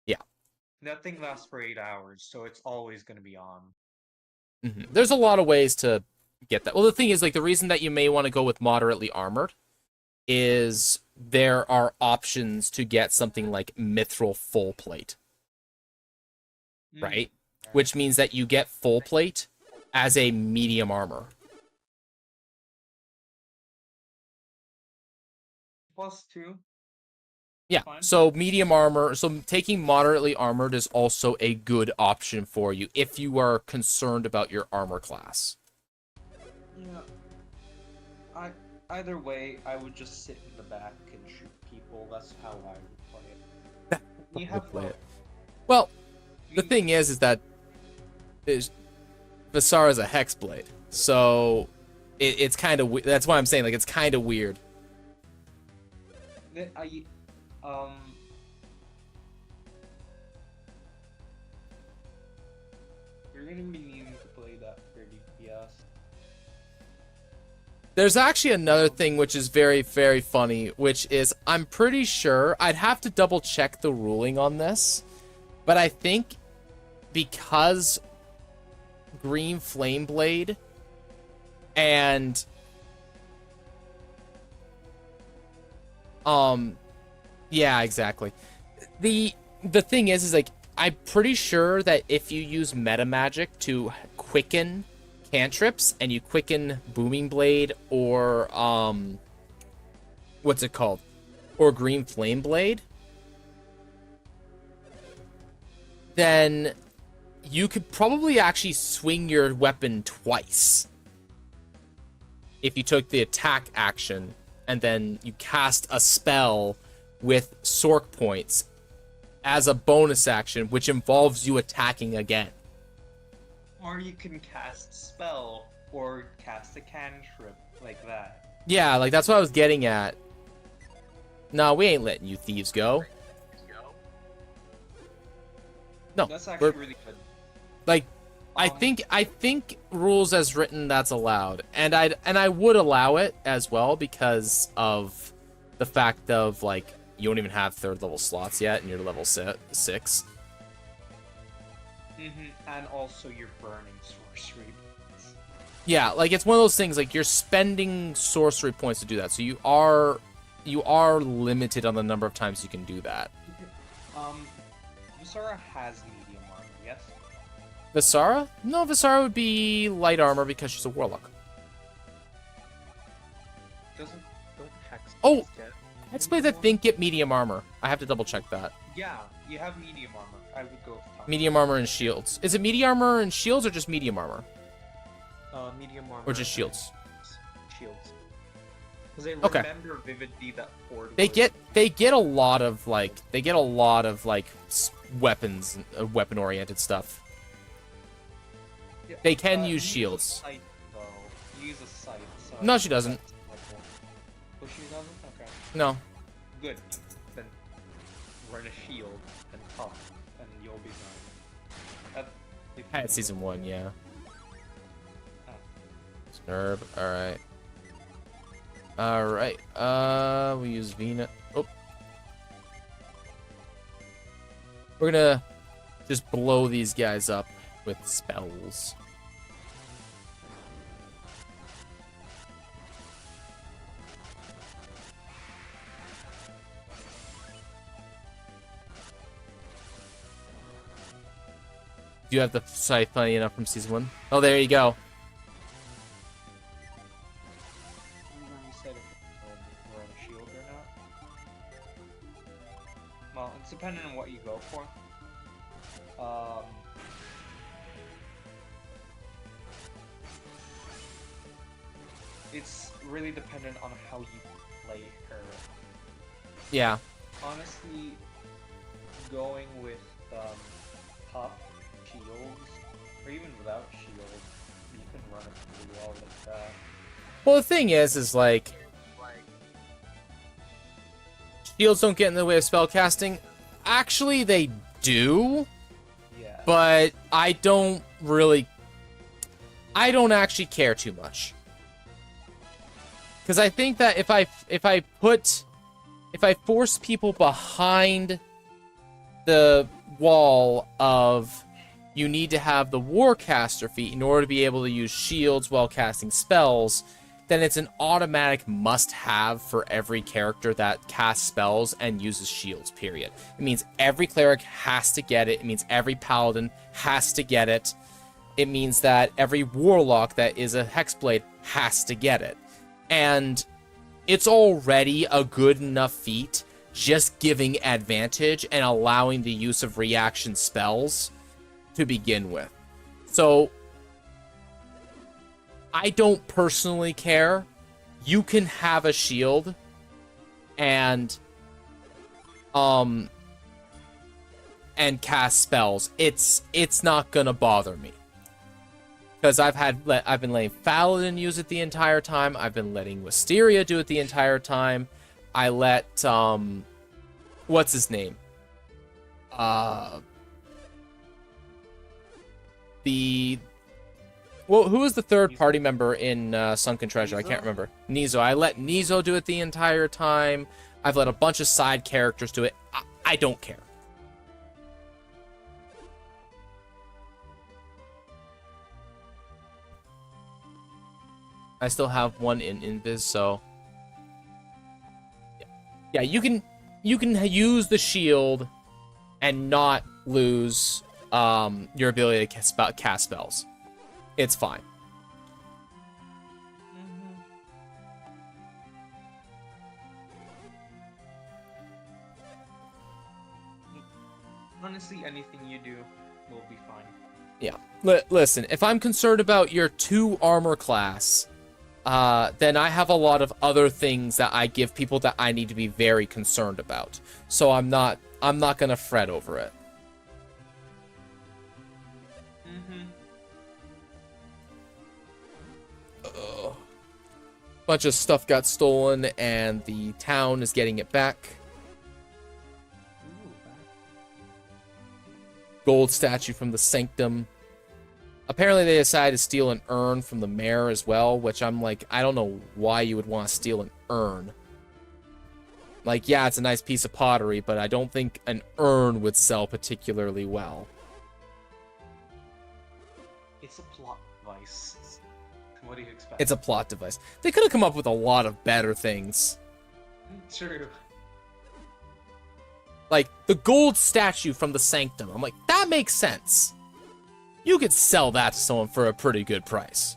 Yeah. that thing lasts for 8 hours, so it's always gonna be on. Mm-hmm. There's a lot of ways to get that. Well, the thing is, like, the reason that you may want to go with moderately armored is there are options to get something like Mithril Full Plate, right? Which means that you get Full Plate as a medium armor. +2. Yeah, Fine. so medium armor, so taking moderately armored is also a good option for you if you are concerned about your armor class. Yeah. Either way, I would just sit in the back and shoot people. That's how I would play it. You have Play it. Well, the thing is that Visara's a Hexblade, so it's kind of that's why I'm saying, like, it's kind of weird. You're gonna be needing to play that for DPS. There's actually another thing which is very, very funny, which is, I'm pretty sure, I'd have to double check the ruling on this, but I think because Green Flameblade and yeah, exactly. The thing is like, I'm pretty sure that if you use meta magic to quicken cantrips and you quicken Booming Blade or what's it called? Or Green Flame Blade, then you could probably actually swing your weapon twice. If you took the attack action and then you cast a spell with Sork points as a bonus action, which involves you attacking again. Or you can cast spell or cast a cantrip like that. Yeah, like, that's what I was getting at. No, we ain't letting you thieves go. No, That's actually we're, really good. like, I think rules as written, that's allowed, and I would allow it as well because of the fact of, like, you don't even have 3rd level slots yet, and you're level 6. And also you're burning sorcery points. Yeah, like, it's one of those things, like, you're spending sorcery points to do that, so you are limited on the number of times you can do that. Visara has medium armor, yes? Visara? No, Visara would be light armor because she's a warlock. Don't Hex Oh! get Hexblades, I think, get medium armor. I have to double check that. Yeah, you have medium armor. I would go with top. Medium armor and shields. Is it medium armor and shields or just medium armor? Medium armor. Or just shields? Shields. Because I Okay. remember vividly that Ford They was- get a lot of weapons, weapon oriented stuff. Yeah, They can use a shields. sight, though. You use a sight, so No, she doesn't. that's helpful. Oh, she doesn't? Okay. No. Good. Then run a shield and top, and you'll be fine. I had season 1, yeah. Oh. Snurb, alright. Alright, we use Vena. Oh. We're gonna just blow these guys up with spells. Do you have the scythe funny enough from season 1? Oh, there you go. You said if run a shield or not. Well, it's dependent on what you go for. It's really dependent on how you play her. Yeah. Honestly, going with top shields, or even without shields, you can run it pretty well like that. Well, the thing is like, shields don't get in the way of spell casting. Actually, they do, Yeah. but I don't actually care too much. Because I think that if I force people behind the wall of you need to have the Warcaster feat in order to be able to use shields while casting spells, then it's an automatic must-have for every character that casts spells and uses shields, period. It means every cleric has to get it. It means every paladin has to get it. It means that every warlock that is a hexblade has to get it. And it's already a good enough feat just giving advantage and allowing the use of reaction spells to begin with. So I don't personally care. You can have a shield and cast spells. It's not gonna bother me. Because I've been letting Faladin use it the entire time. I've been letting Wisteria do it the entire time. I let what's his name? Who was the third party member in Sunken Treasure? I can't remember. Nizo. I let Nizo do it the entire time. I've let a bunch of side characters do it. I don't care. I still have one in Invis, so yeah, you can use the shield and not lose your ability to cast spells. It's fine. Honestly, anything you do will be fine. Yeah. Listen, if I'm concerned about your 2 armor class, then I have a lot of other things that I give people that I need to be very concerned about. So I'm not gonna fret over it. Bunch of stuff got stolen, and the town is getting it back. Gold statue from the Sanctum. Apparently they decided to steal an urn from the mayor as well, which I'm like, I don't know why you would want to steal an urn. Like, yeah, it's a nice piece of pottery, but I don't think an urn would sell particularly well. It's a plot device. What do you expect? It's a plot device. They could have come up with a lot of better things. True. Like, the gold statue from the Sanctum. I'm like, that makes sense. You could sell that to someone for a pretty good price.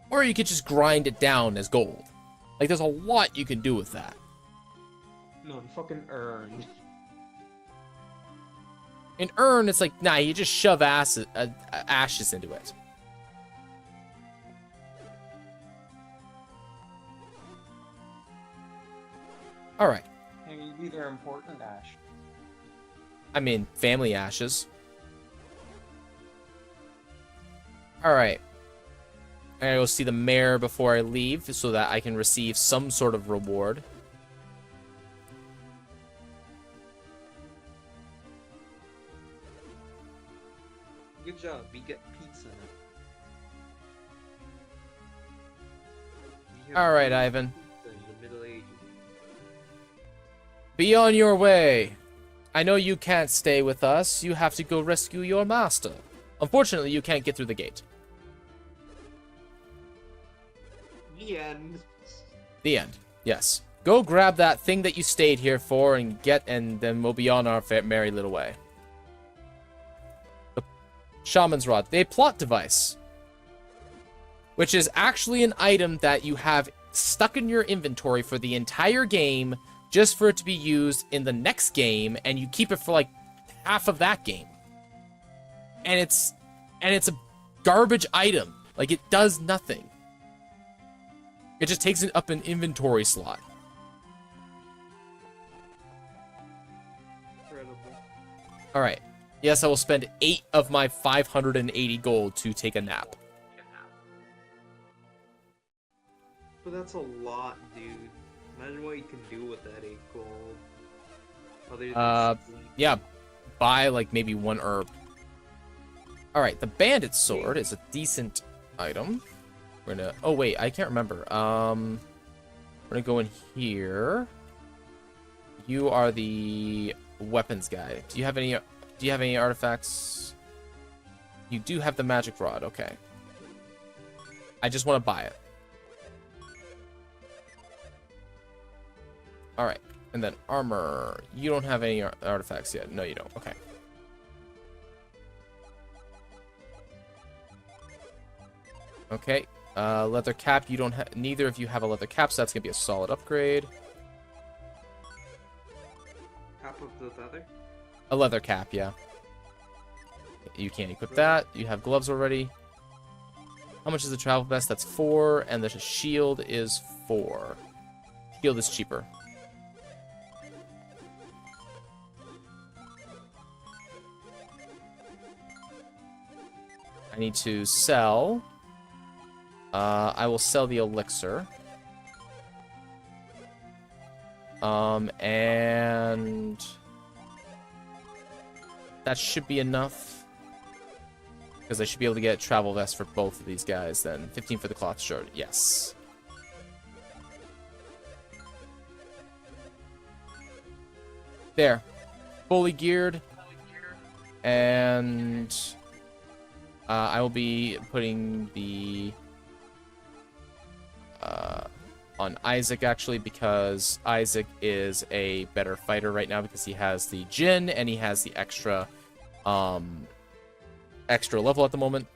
Or you could just grind it down as gold. Like, there's a lot you can do with that. No, the fucking urn. An urn, it's like, nah, you just shove ashes into it. Alright. Maybe they're important, Ash. I mean, family ashes. Alright. I gotta go see the mayor before I leave so that I can receive some sort of reward. Good job, we get pizza. Alright, Ivan. Pizza in the Middle Ages. Be on your way. I know you can't stay with us. You have to go rescue your master. Unfortunately, you can't get through the gate. The end. The end. Yes. Go grab that thing that you stayed here for and then we'll be on our merry little way. The Shaman's Rod. A plot device. Which is actually an item that you have stuck in your inventory for the entire game just for it to be used in the next game, and you keep it for like half of that game. And it's a garbage item. Like, it does nothing. It just takes up an inventory slot. Incredible. Alright. Yes, I will spend 8 of my 580 gold to take a nap. But that's a lot, dude. Imagine what you can do with that 8 gold. Other than sleep. Yeah. Buy, like, maybe 1 herb. Alright, the bandit sword is a decent item. We're gonna... Oh, wait, I can't remember. We're gonna go in here. You are the weapons guy. Do you have any artifacts? You do have the magic rod, okay. I just want to buy it. Alright, and then armor. You don't have any artifacts yet. No, you don't. Okay. Okay. Leather cap. You don't have... Neither of you have a leather cap, so that's going to be a solid upgrade. Cap of the feather? A leather cap, yeah. You can't equip that. You have gloves already. How much is the travel vest? That's 4, and the shield is 4. Shield is cheaper. I need to sell. I will sell the elixir. And that should be enough. Because I should be able to get a travel vest for both of these guys then. 15 for the cloth shirt. Yes. There. Fully geared. And I will be putting the on Isaac, actually, because Isaac is a better fighter right now because he has the Jin and he has the extra level at the moment,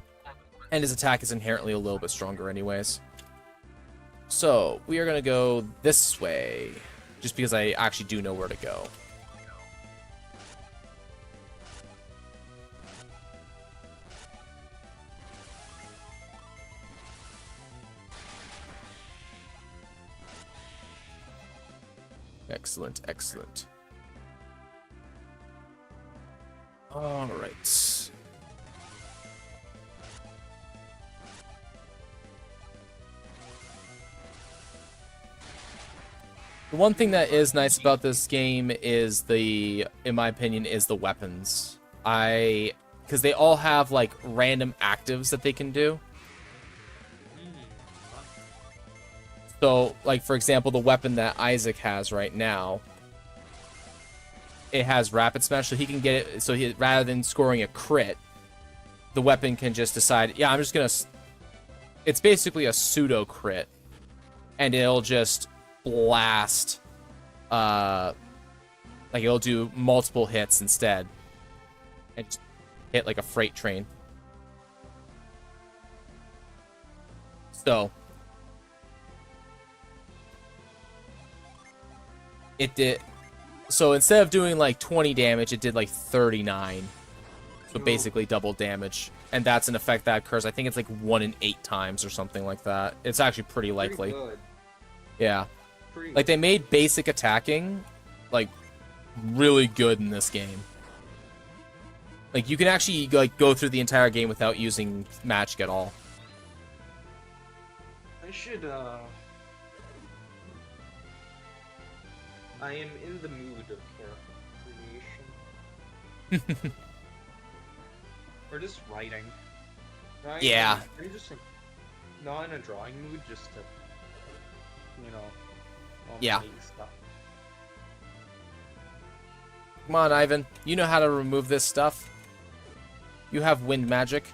and his attack is inherently a little bit stronger anyways. So we are gonna go this way just because I actually do know where to go. Excellent, excellent. All right. The one thing that is nice about this game is in my opinion, is the weapons. Because they all have, like, random actives that they can do. So, like, for example, the weapon that Isaac has right now, it has Rapid Smash, so he can get it, so rather than scoring a crit, the weapon can just decide, yeah, I'm just gonna... It's basically a pseudo crit, and it'll just blast Like, it'll do multiple hits instead. And just hit like a freight train. So, it did... So, instead of doing like 20 damage, it did like 39. So, Ooh. basically double damage. And that's an effect that occurs, I think it's like 1 in 8 times or something like that. It's actually pretty likely. Pretty good. Yeah. Pretty Like, they made basic attacking, like, really good in this game. Like, you can actually, like, go through the entire game without using magic at all. I should, I am in the mood of character creation. Or just writing. Right? Yeah. I'm just not in a drawing mood, just to, you know, Yeah. make stuff. Come on, Ivan. You know how to remove this stuff. You have wind magic.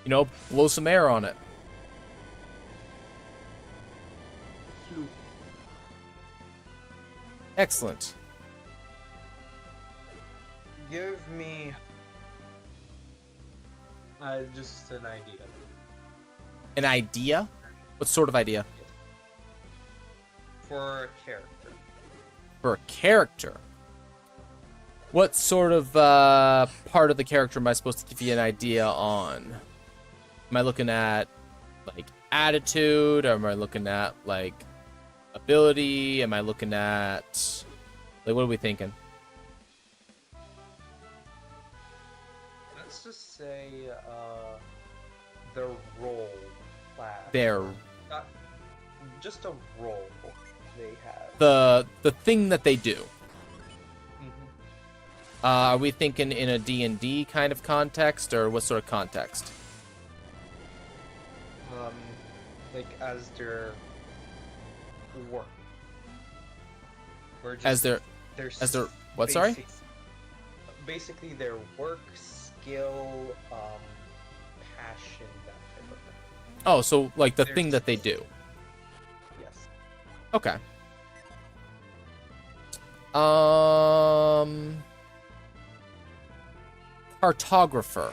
You know, blow some air on it. Excellent. Give me just an idea. An idea? What sort of idea? For a character. For a character? What sort of part of the character am I supposed to give you an idea on? Am I looking at, like, attitude? Or am I looking at, like, ability? Am I looking at... Like, what are we thinking? Let's just say, their role class. Their... Not just a role they have. The thing that they do. Mhm. Are we thinking in a D&D kind of context, or what sort of context? Like as their work. Or just As their what? Sorry. Basically, their work, skill, passion, that type of thing. Oh, so like the Their thing that they skill. do. Yes. Okay. Cartographer.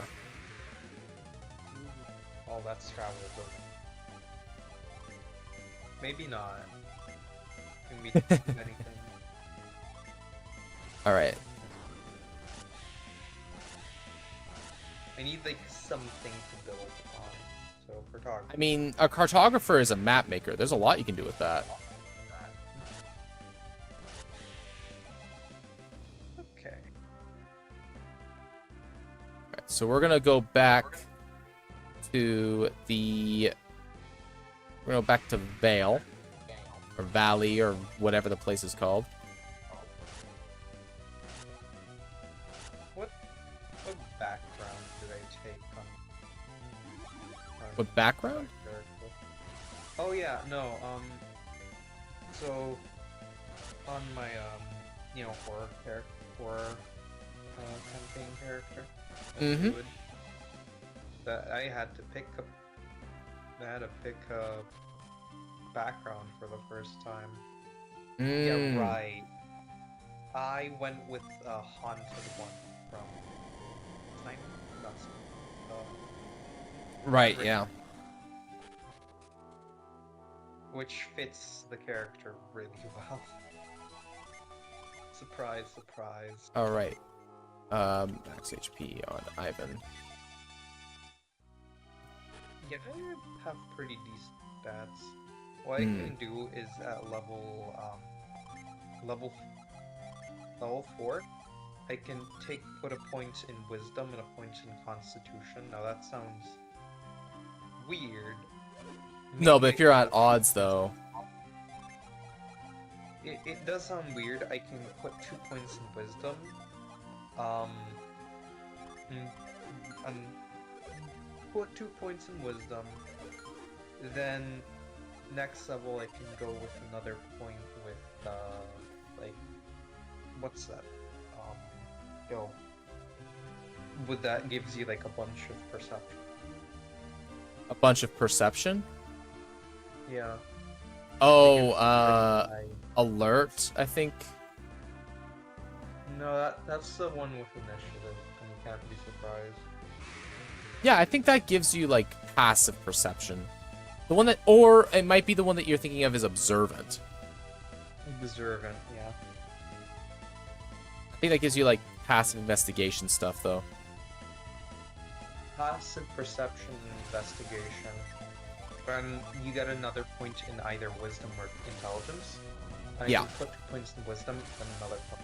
Oh, that's travel, doesn't it? Maybe not. Can be anything. All right. I need like something to build on. So photography. I mean, a cartographer is a map maker. There's a lot you can do with that. Okay. Alright, so we're gonna go back to the. We're gonna go back to Vale, or Valley, or whatever the place is called. What background did I take on What background? my character? Oh yeah, no, so on my horror campaign character, Mhm. Druid, that I had to pick a background for the first time. Yeah, Mm. right. I went with a haunted one from Time. That's Right. Yeah. which fits the character really well. Surprise, surprise. All right. Max HP on Ivan. Yeah, I have pretty decent stats. What I can do is at level 4, I can put a point in wisdom and a point in constitution. Now that sounds weird. No, but Maybe if you're at odds, though. It does sound weird. I can put 2 points in wisdom. And put 2 points in wisdom. Then next level I can go with another point with like what's that? Would that gives you like a bunch of perception. A bunch of perception. Yeah. Oh, I- alert, I think No, that's the one with initiative, and you can't be surprised. Yeah, I think that gives you, like, passive perception. The one that, or it might be the one that you're thinking of is observant. Observant, yeah. I think that gives you, like, passive investigation stuff, though. Passive perception and investigation. And you get another point in either wisdom or intelligence. And Yeah. if you put 2 points in wisdom, then another point.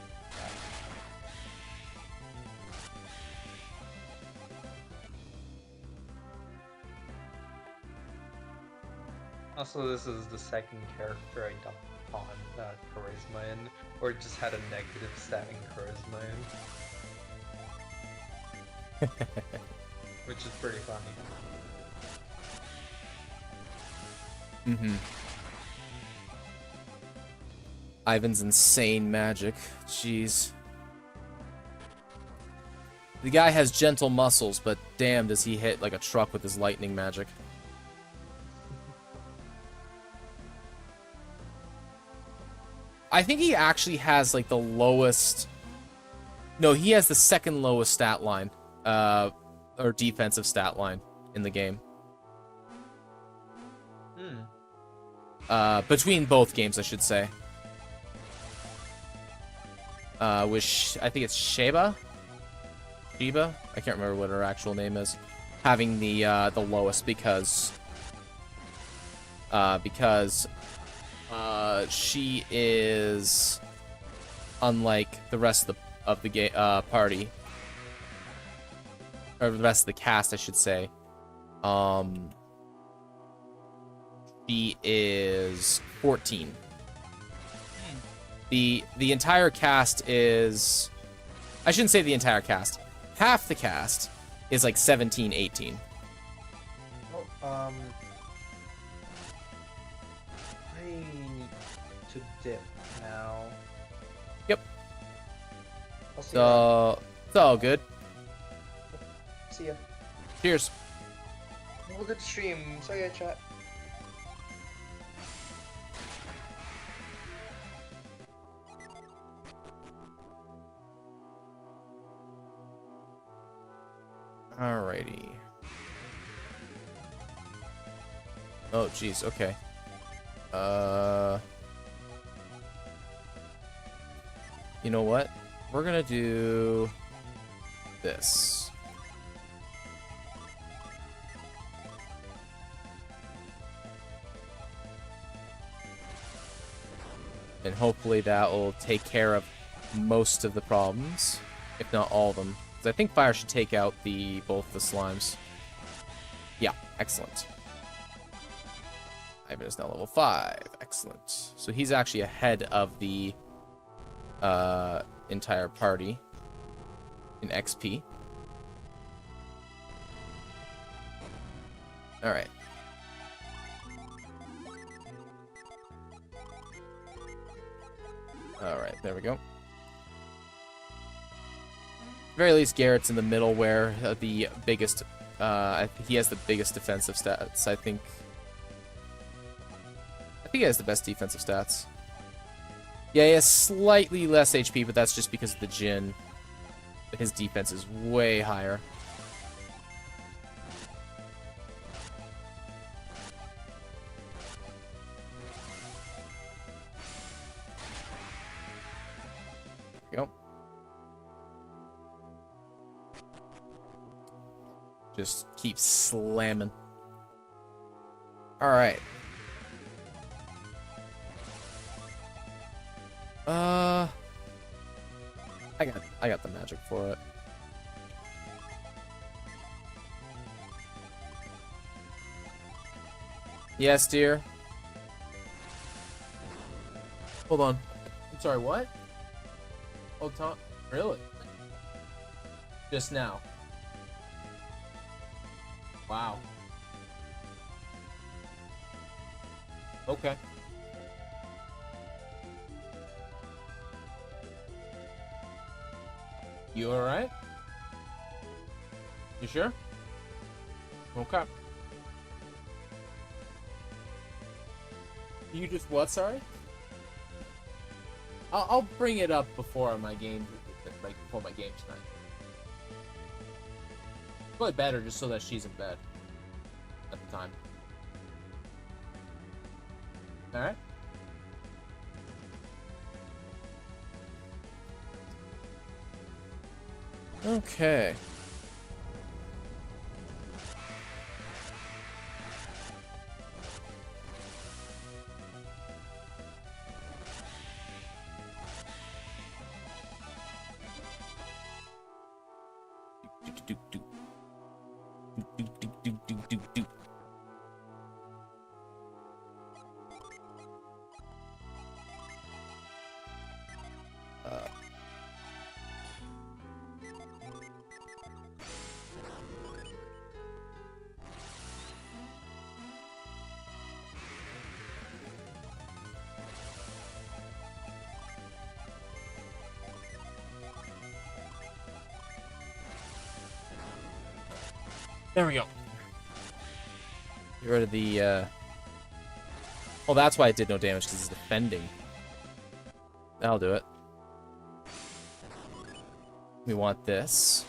Also, this is the second character I dumped on charisma in, or just had a negative stat in charisma in. Which is pretty funny. Mm-hmm. Ivan's insane magic. Jeez. The guy has gentle muscles, but damn does he hit like a truck with his lightning magic. I think he actually has like the lowest... No, he has the second lowest stat line. Or defensive stat line in the game. Between both games, I should say. Which I think it's Sheba? Sheba? I can't remember what her actual name is. Having the lowest because she is unlike the rest of the party, or the rest of the cast, I should say. She is 14. The entire cast is... I shouldn't say the entire cast. Half the cast is like 17, 18. Oh, I need to dip now. Yep. I'll see you around. So, it's all good. See ya. Cheers. Have a good stream. So yeah, chat. Alrighty. Oh, jeez, okay. You know what? We're gonna do this. And hopefully that will take care of most of the problems, if not all of them. Because I think fire should take out both the slimes. Yeah, excellent. Ivan is now level 5. Excellent. So he's actually ahead of the entire party in XP. Alright. Alright, there we go. At the very least, Garrett's in the middle where the biggest... he has the biggest defensive stats, I think. I think he has the best defensive stats. Yeah, he has slightly less HP, but that's just because of the Jin. His defense is way higher. There we go. Just keep slamming. Alright. I got the magic for it. Yes, dear. Hold on. I'm sorry, what? Oh, Tom, really? Just now. Wow. Okay. You alright? You sure? Okay. You just what, sorry? I'll bring it up before my game before my game tonight. Probably better just so that she's in bed at the time. Alright. Okay. There we go. Get rid of the, Oh, that's why it did no damage, because it's defending. That'll do it. We want this.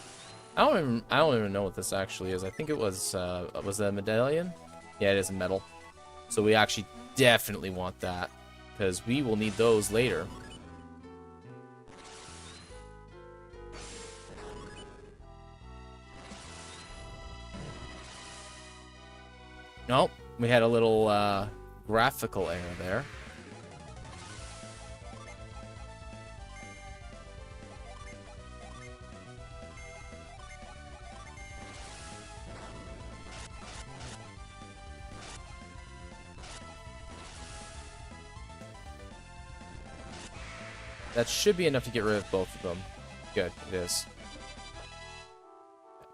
I don't even know what this actually is. I think it was that a medallion? Yeah, it is a medal. So we actually definitely want that, because we will need those later. Nope, we had a little graphical error there. That should be enough to get rid of both of them. Good, it is.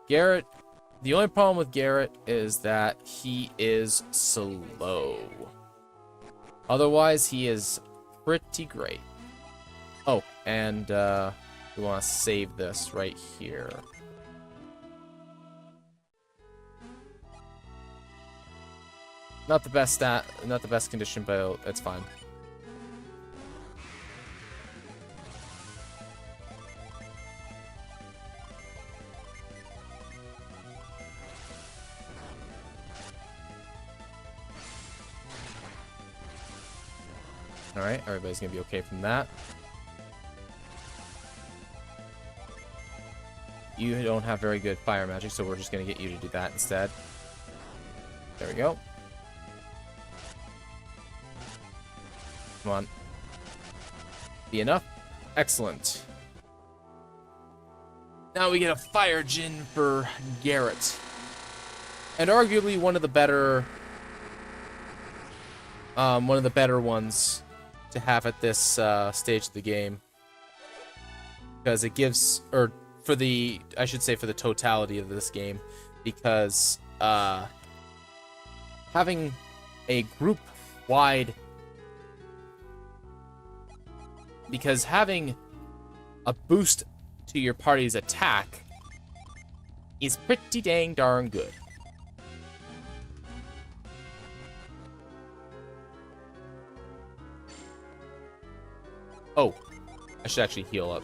Garrett. The only problem with Garrett is that he is slow. Otherwise, he is pretty great. Oh, and we want to save this right here. Not the best not the best condition, but it's fine. Alright, everybody's gonna be okay from that. You don't have very good fire magic, so we're just gonna get you to do that instead. There we go. Come on. Be enough? Excellent. Now we get a Fire Djinn for Garrett. And arguably one of the better ones to have at this stage of the game, because it gives, or for the, I should say for the totality of this game, because having a group-wide, because having a boost to your party's attack is pretty dang darn good. Oh, I should actually heal up.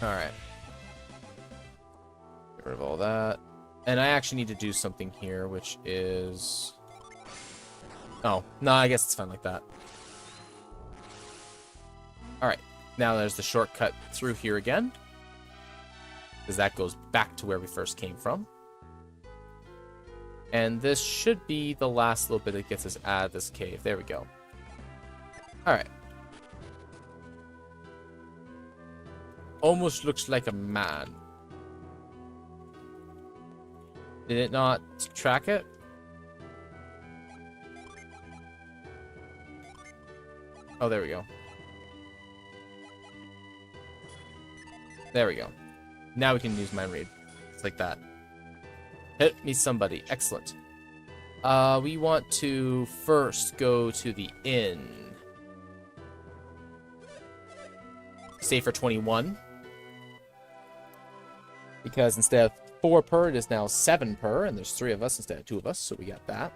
Alright. Get rid of all that. And I actually need to do something here, which is... Oh, no, I guess it's fine like that. Alright, now there's the shortcut through here again, because that goes back to where we first came from. And this should be the last little bit that gets us out of this cave. There we go. Alright. Almost looks like a man. Did it not track it? Oh, there we go. There we go. Now we can use mind read. It's like that. Hit me somebody. Excellent. We want to first go to the inn. Stay for 21. Because instead of 4 per, it is now 7 per, and there's 3 of us instead of 2 of us, so we got that.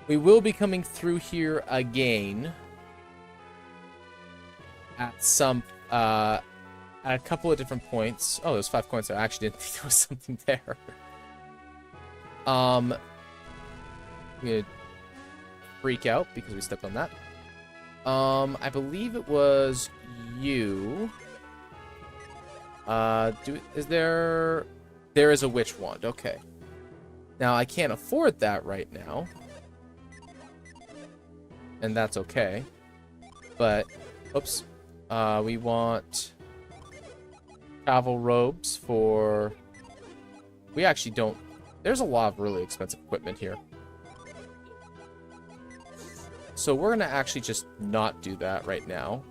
We will be coming through here again at some, at a couple of different points. Oh, there's 5 coins there. I actually didn't think there was something there. I'm gonna freak out because we stepped on that. I believe it was you. There is a witch wand. Okay. Now, I can't afford that right now. And that's okay. But, oops. We want travel robes for... We actually don't... There's a lot of really expensive equipment here. So we're going to actually just not do that right now.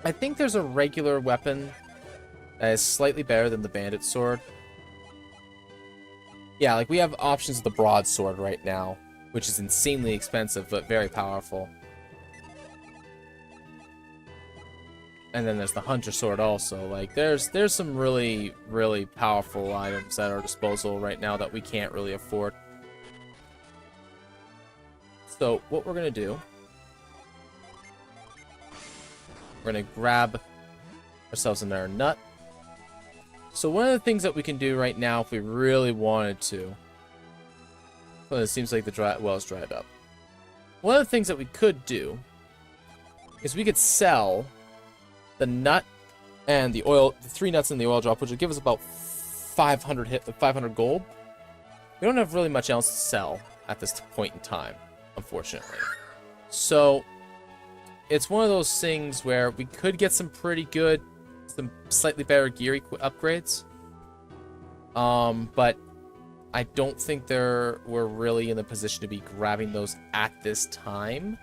I think there's a regular weapon that is slightly better than the bandit sword. Yeah, like we have options of the broadsword right now, which is insanely expensive but very powerful. And then there's the hunter sword also. Like there's some really, really powerful items at our disposal right now that we can't really afford. So what we're gonna do, we're gonna grab ourselves another nut. So one of the things that we can do right now, if we really wanted to, well, it seems like the well's dried up. One of the things that we could do is we could sell the nut and the oil, the 3 nuts and the oil drop, which would give us about 500 gold. We don't have really much else to sell at this point in time, unfortunately. So it's one of those things where we could get some pretty good, some slightly better gear upgrades. But I don't think we're really in the position to be grabbing those at this time.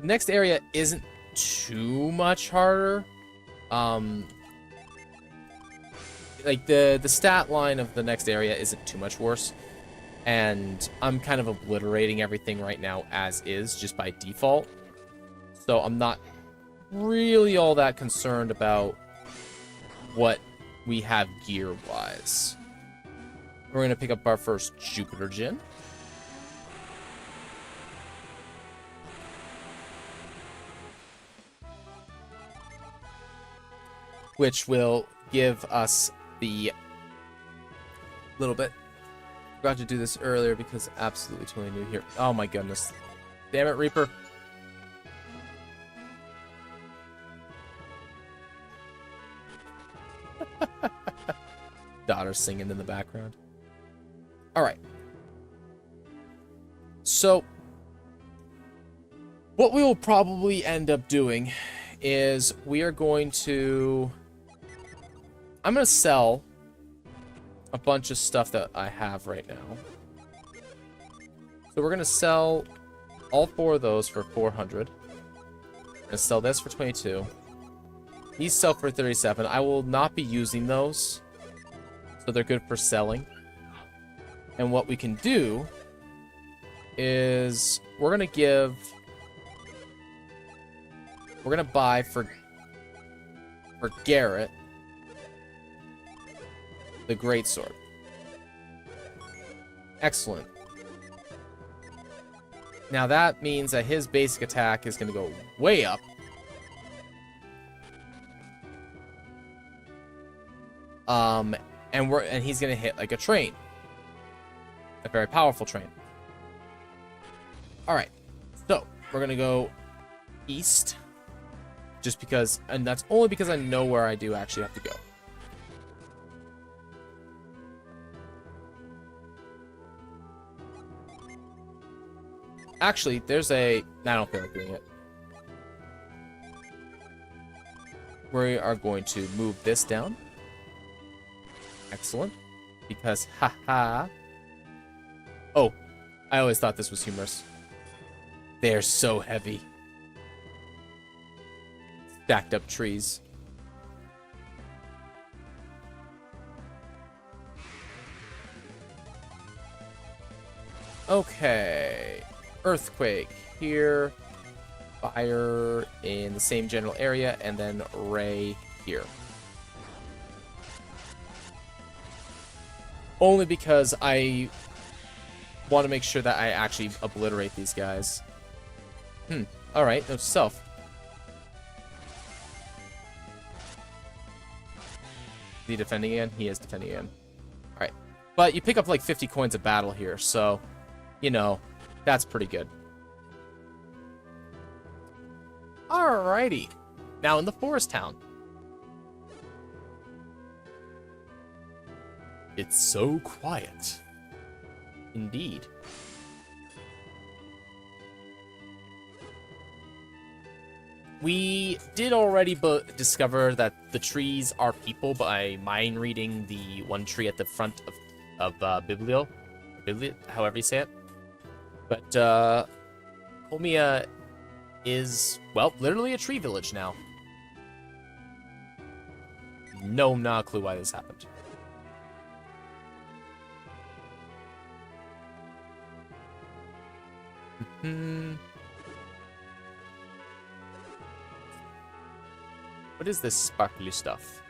The next area isn't too much harder. Like the stat line of the next area isn't too much worse. And I'm kind of obliterating everything right now as is, just by default. So I'm not really all that concerned about what we have gear-wise. We're going to pick up our first Jupiter Gin. Which will give us the little bit. Forgot to do this earlier because absolutely totally new here. Oh my goodness. Damn it, Reaper. Daughter singing in the background. Alright. So, what we will probably end up doing is we are going to... I'm going to sell a bunch of stuff that I have right now. So we're going to sell all 4 of those for 400. I'm going to sell this for 22. These sell for 37. I will not be using those, so they're good for selling. And what we can do is we're going to buy for Garrett the greatsword. Excellent. Now that means that his basic attack is going to go way up. And he's going to hit like a train. A very powerful train. Alright. So, we're going to go east. Just because, and that's only because I know where I do actually have to go. Actually, there's a... I don't feel like doing it. We are going to move this down. Excellent. Because, haha. Oh, I always thought this was humorous. They are so heavy. Stacked up trees. Okay. Earthquake here. Fire in the same general area, and then ray here. Only because I want to make sure that I actually obliterate these guys. Alright, note to self. Is he defending again? He is defending again. Alright. But you pick up like 50 coins a battle here, so, you know, that's pretty good. Alrighty. Now in the forest town. It's so quiet. Indeed. We did already discover that the trees are people by mind reading the one tree at the front of Biblio, however you say it. But Homia is, well, literally a tree village now. No, not a clue why this happened. What is this sparkly stuff?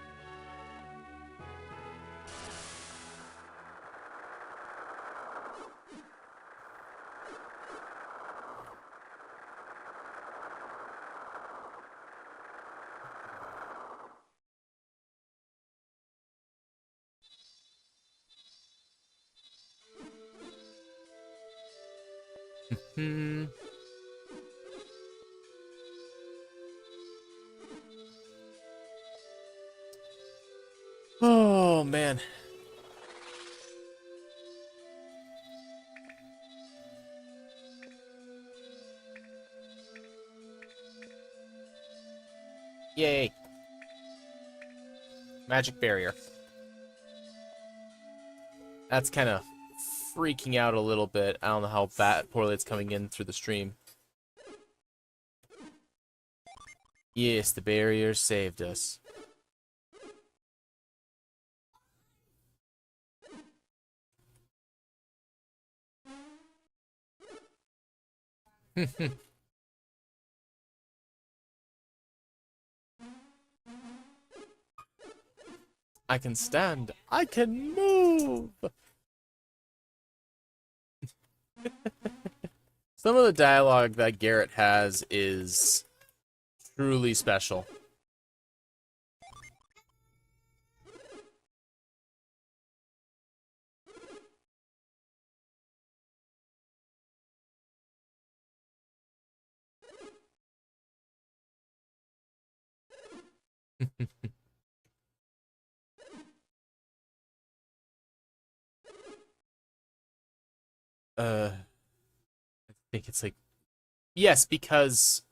Oh, man. Yay. Magic barrier. That's kind of freaking out a little bit. I don't know how poorly it's coming in through the stream. Yes, the barrier saved us. I can stand. I can move. Some of the dialogue that Garrett has is truly special. I think it's like, yes, because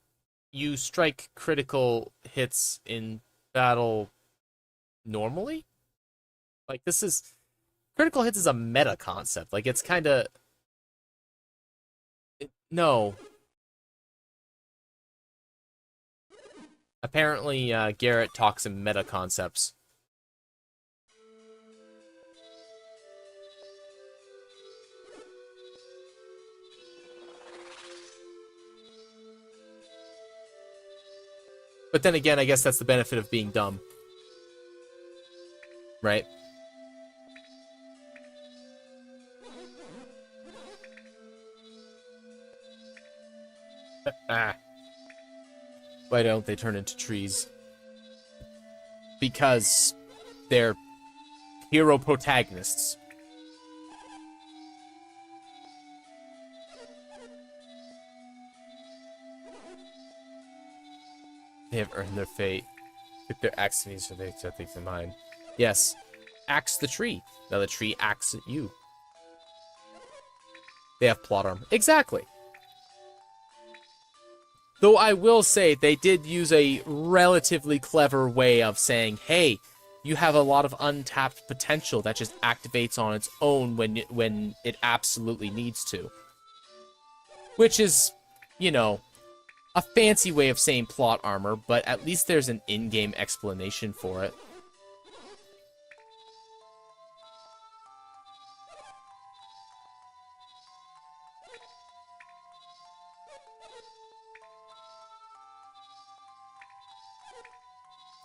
you strike critical hits in battle normally? Like, this is, critical hits is a meta concept. Like, it's kind of, no. Apparently, Garrett talks in meta concepts. But then again, I guess that's the benefit of being dumb. Right? Why don't they turn into trees? Because they're hero protagonists. They have earned their fate. Took their axe to me, so they set things in mind. Yes. Axe the tree. Now the tree acts at you. They have plot armor. Exactly. Though I will say, they did use a relatively clever way of saying, hey, you have a lot of untapped potential that just activates on its own when it absolutely needs to. Which is, you know, a fancy way of saying plot armor, but at least there's an in-game explanation for it.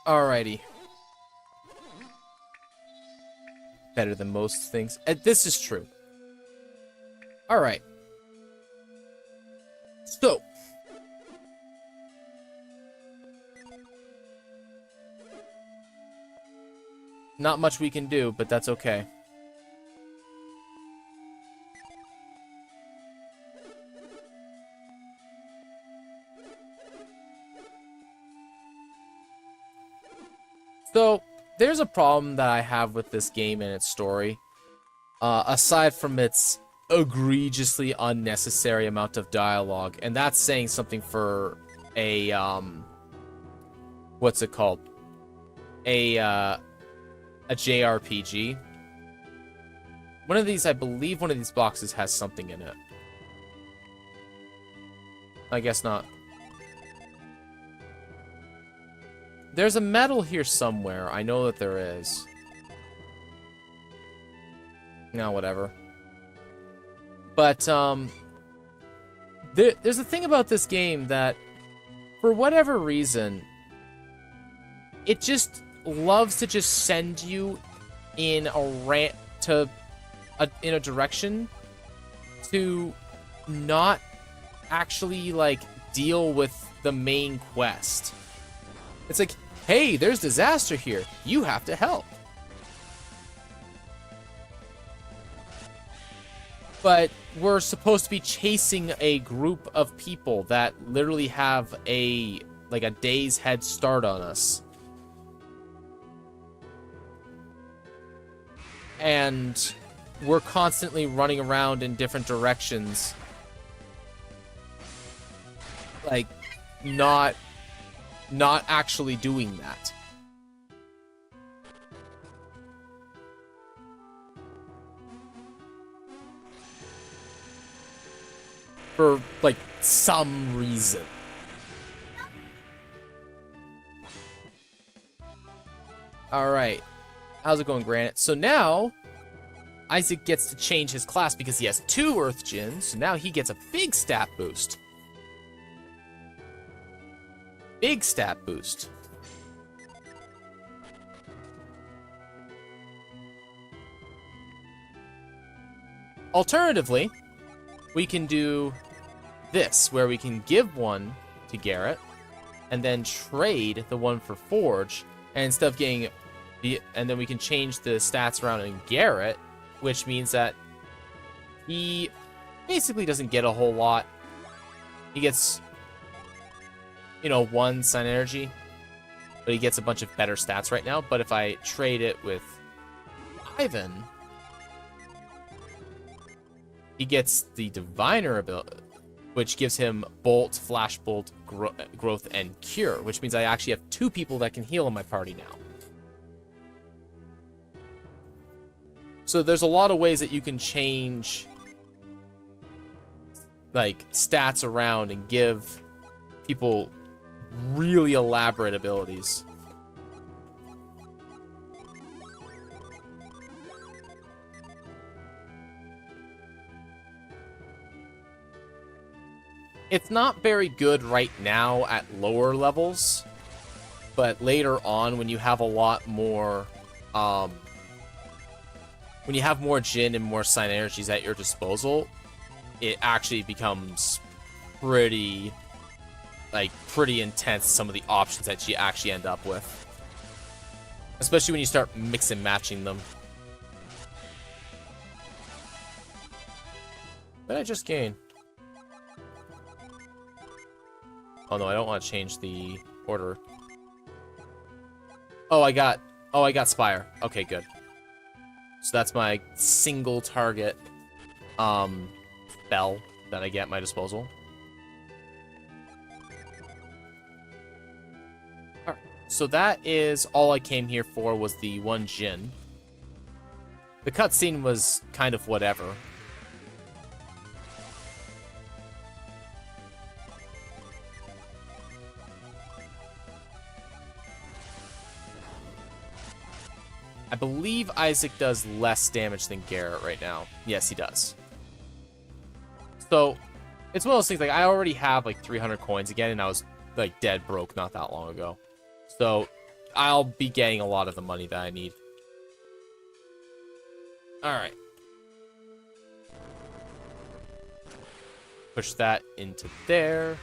Alrighty. Better than most things. This is true. Alright. So. Not much we can do, but that's okay. So, there's a problem that I have with this game and its story. Aside from its egregiously unnecessary amount of dialogue, and that's saying something for a, what's it called? A JRPG. I believe one of these boxes has something in it. I guess not. There's a medal here somewhere. I know that there is. No, whatever. But, there's a thing about this game that, for whatever reason, it just loves to just send you in a in a direction to not actually, like, deal with the main quest. It's like, hey, there's disaster here. You have to help. But we're supposed to be chasing a group of people that literally have a day's head start on us. And we're constantly running around in different directions. Like, not actually doing that. For, like, some reason. Alright. How's it going, Granite? So now, Isaac gets to change his class because he has 2 Earth Djinns, so now he gets a big stat boost. Big stat boost. Alternatively, we can do this, where we can give one to Garrett, and then trade the one for Forge, and instead of getting and then we can change the stats around in Garrett, which means that he basically doesn't get a whole lot. He gets, 1 Sun Energy, but he gets a bunch of better stats right now. But if I trade it with Ivan, he gets the Diviner ability, which gives him Bolt, Flash Bolt, Growth, and Cure, which means I actually have 2 people that can heal in my party now. So there's a lot of ways that you can change, like, stats around and give people really elaborate abilities. It's not very good right now at lower levels, but later on, when you have a lot more, when you have more Djinn and more Sign Energies at your disposal, it actually becomes pretty intense, some of the options that you actually end up with. Especially when you start mix and matching them. What did I just gain? Oh no, I don't want to change the order. Oh, I got Spire. Okay, good. So that's my single target spell that I get at my disposal. Alright, so that is all I came here for, was the 1 Djinn. The cutscene was kind of whatever. I believe Isaac does less damage than Garrett right now. Yes, he does. So, it's one of those things, like, I already have, like, 300 coins again, and I was, like, dead broke not that long ago. So, I'll be getting a lot of the money that I need. Alright. Push that into there.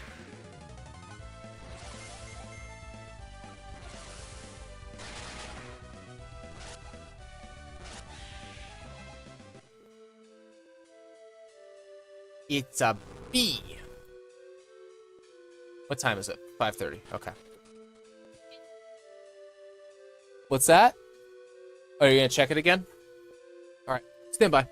It's a B. What time is it? 5:30. Okay. What's that? Oh, you're gonna check it again? Alright. Stand by.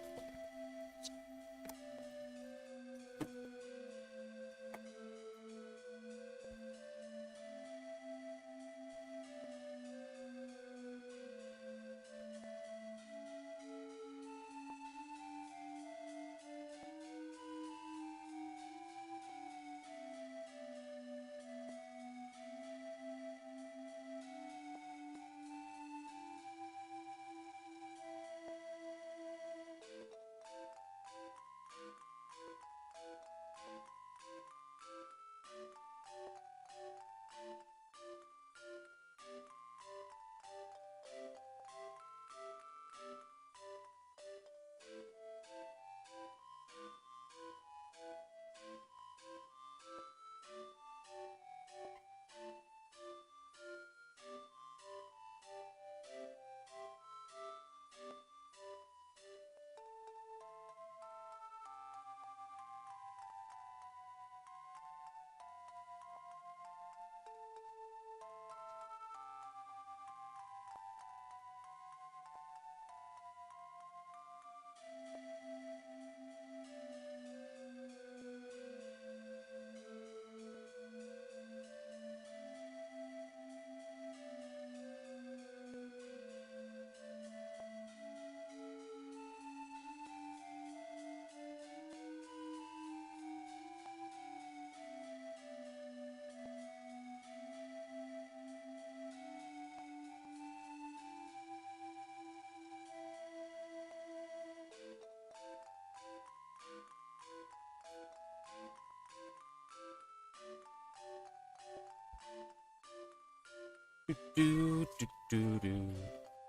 Do do do do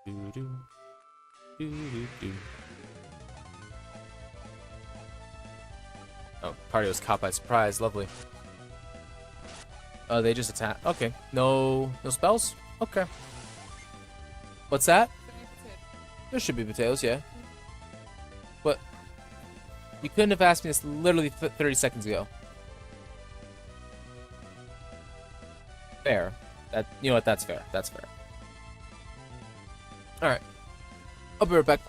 do do do do. Oh, party was caught by surprise. Lovely. Oh, they just attack. Okay. No spells? Okay. What's that? There should be potatoes, yeah. But you couldn't have asked me this literally 30 seconds ago. Fair. You know what? That's fair. That's fair. All right. I'll be right back.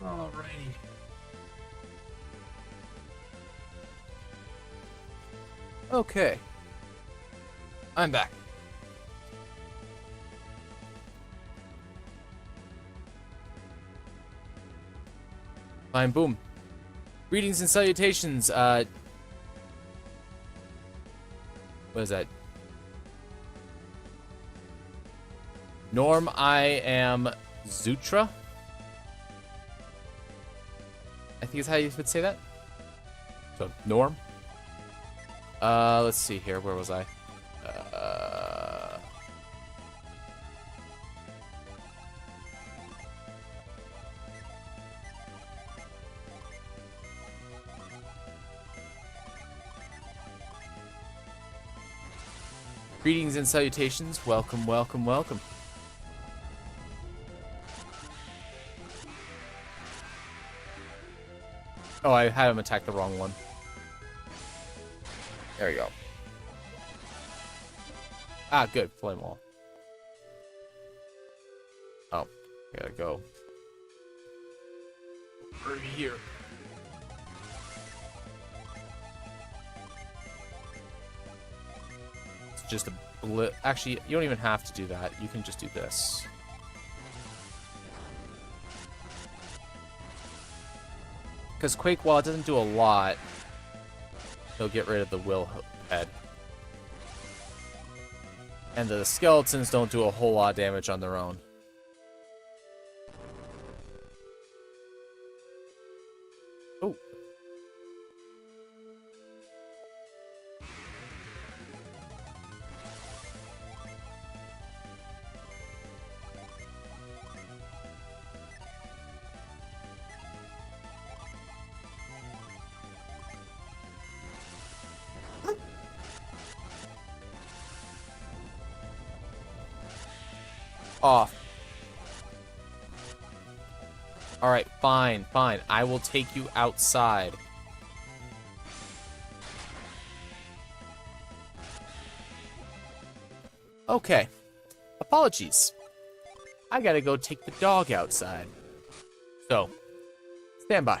Alrighty. Okay. I'm back. Fine, boom. Greetings and salutations. What is that? Norm, I am Zutra. I think is how you would say that. So, Norm. Let's see here. Where was I? Greetings and salutations. Welcome, welcome, welcome. Oh, I had him attack the wrong one. There we go. Ah, good. Flame wall. Oh, I gotta go. Over here. It's just a blip. Actually, you don't even have to do that. You can just do this. Because Quake, while it doesn't do a lot, he'll get rid of the will head. And the skeletons don't do a whole lot of damage on their own. Oh. Off. Alright, fine, fine. I will take you outside. Okay. Apologies. I gotta go take the dog outside. So, stand by.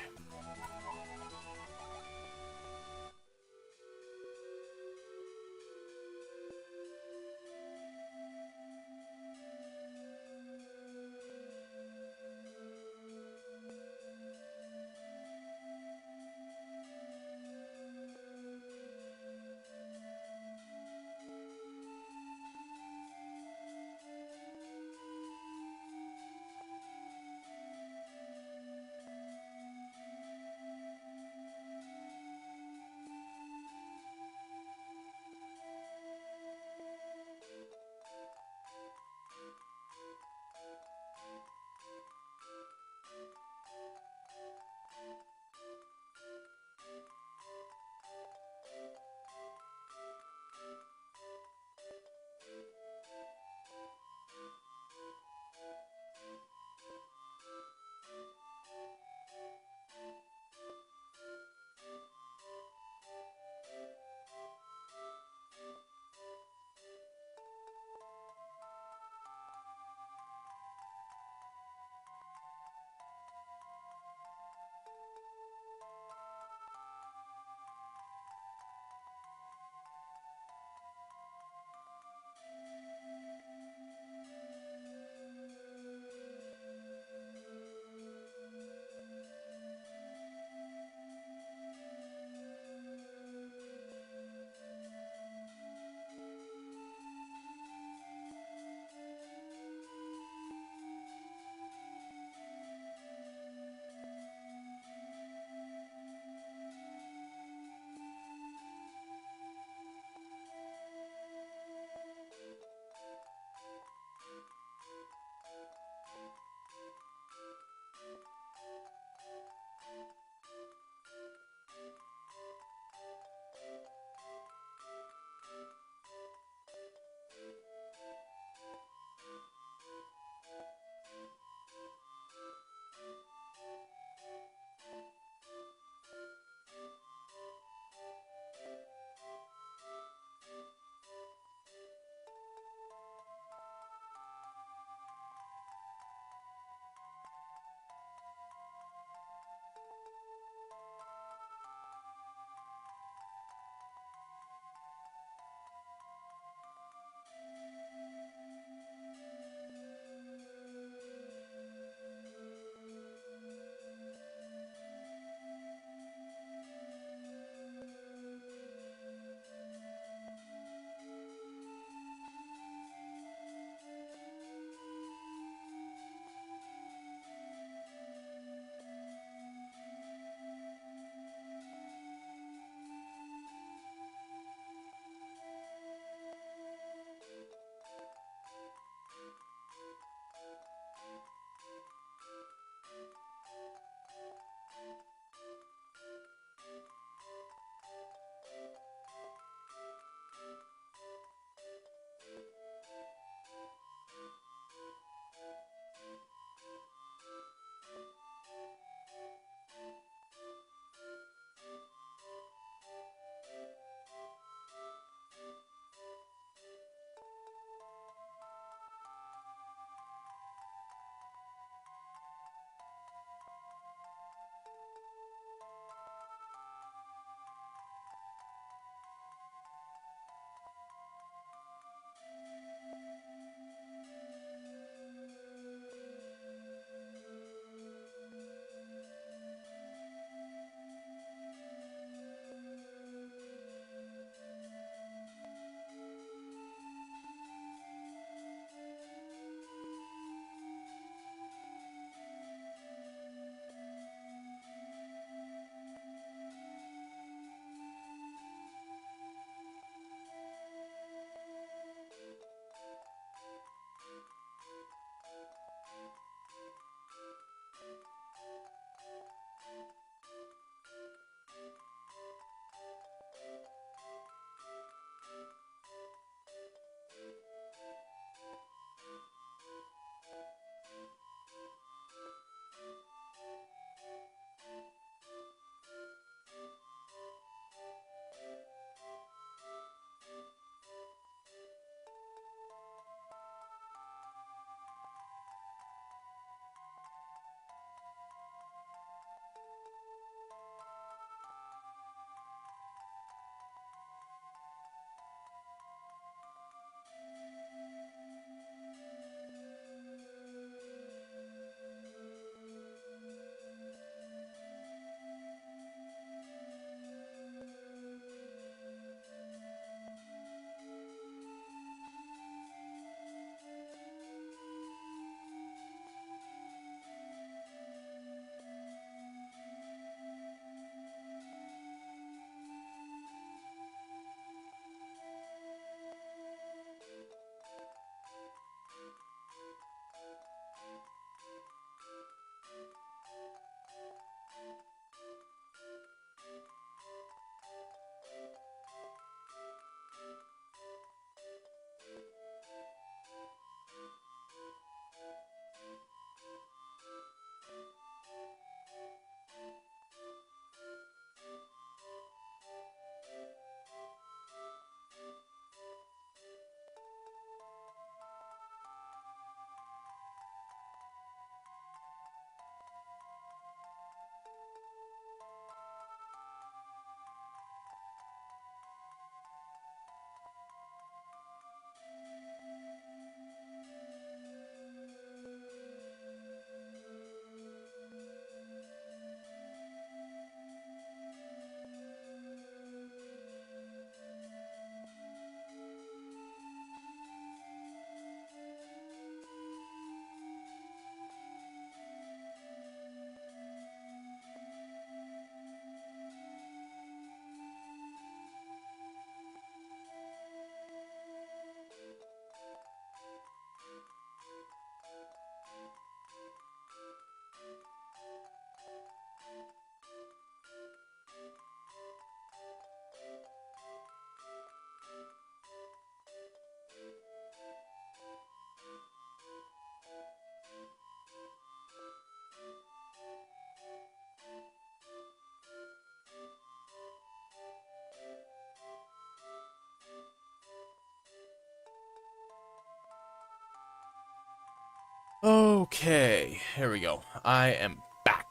Okay, here we go. I am back.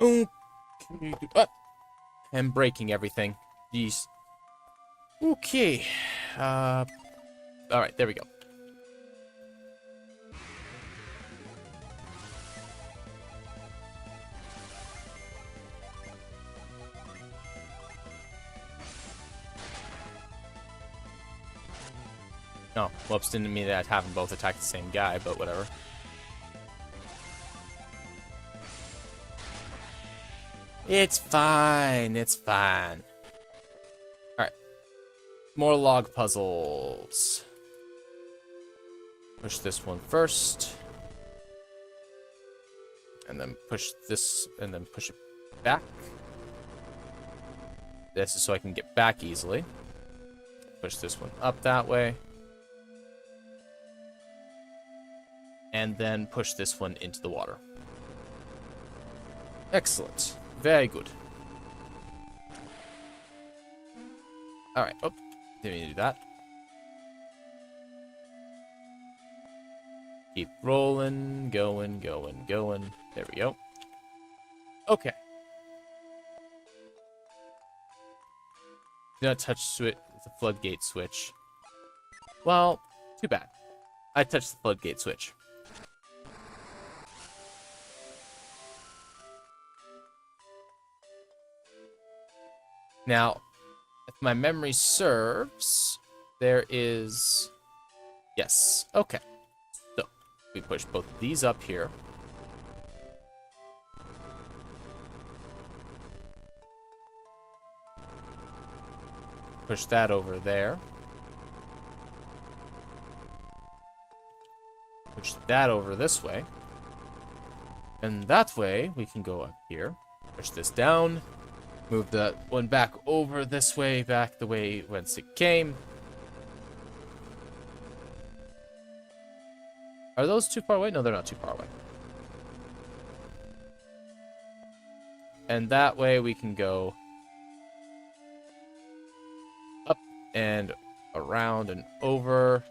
Okay. I'm breaking everything. Jeez. Okay. Alright, there we go. Oh, whoops, didn't mean that have them both attack the same guy, but whatever. It's fine, it's fine. Alright. More log puzzles. Push this one first. And then push this, and then push it back. This is so I can get back easily. Push this one up that way. And then push this one into the water. Excellent. Very good. Alright. Oh, didn't mean to do that. Keep rolling. Going, going, going. There we go. Okay. Do not touch the floodgate switch. Well, too bad. I touched the floodgate switch. Now, if my memory serves, there is... Yes, okay. So, we push both of these up here. Push that over there. Push that over this way. And that way, we can go up here. Push this down. Move that one back over this way, back the way whence it came. Are those too far away? No, they're not too far away. And that way we can go up and around and over.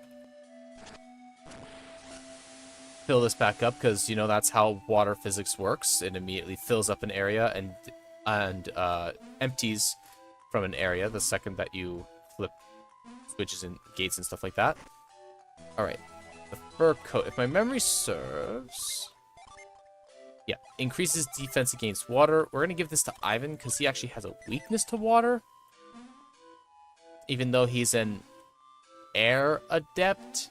Fill this back up because, you know, that's how water physics works. It immediately fills up an area and empties from an area the second that you flip switches and gates and stuff like that. All right. The fur coat, if my memory serves, yeah, increases defense against water. We're gonna give this to Ivan because he actually has a weakness to water, even though he's an air adept.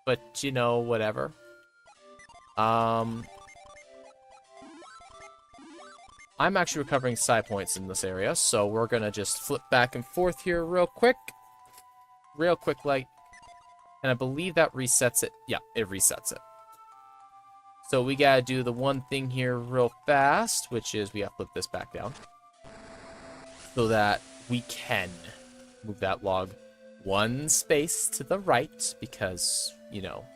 But you know, whatever. I'm actually recovering psi points in this area, so we're gonna just flip back and forth here real quick like. And I believe that resets it. Yeah, it resets it. So we gotta do the one thing here real fast, which is we gotta flip this back down. So that we can move that log one space to the right, because, you know,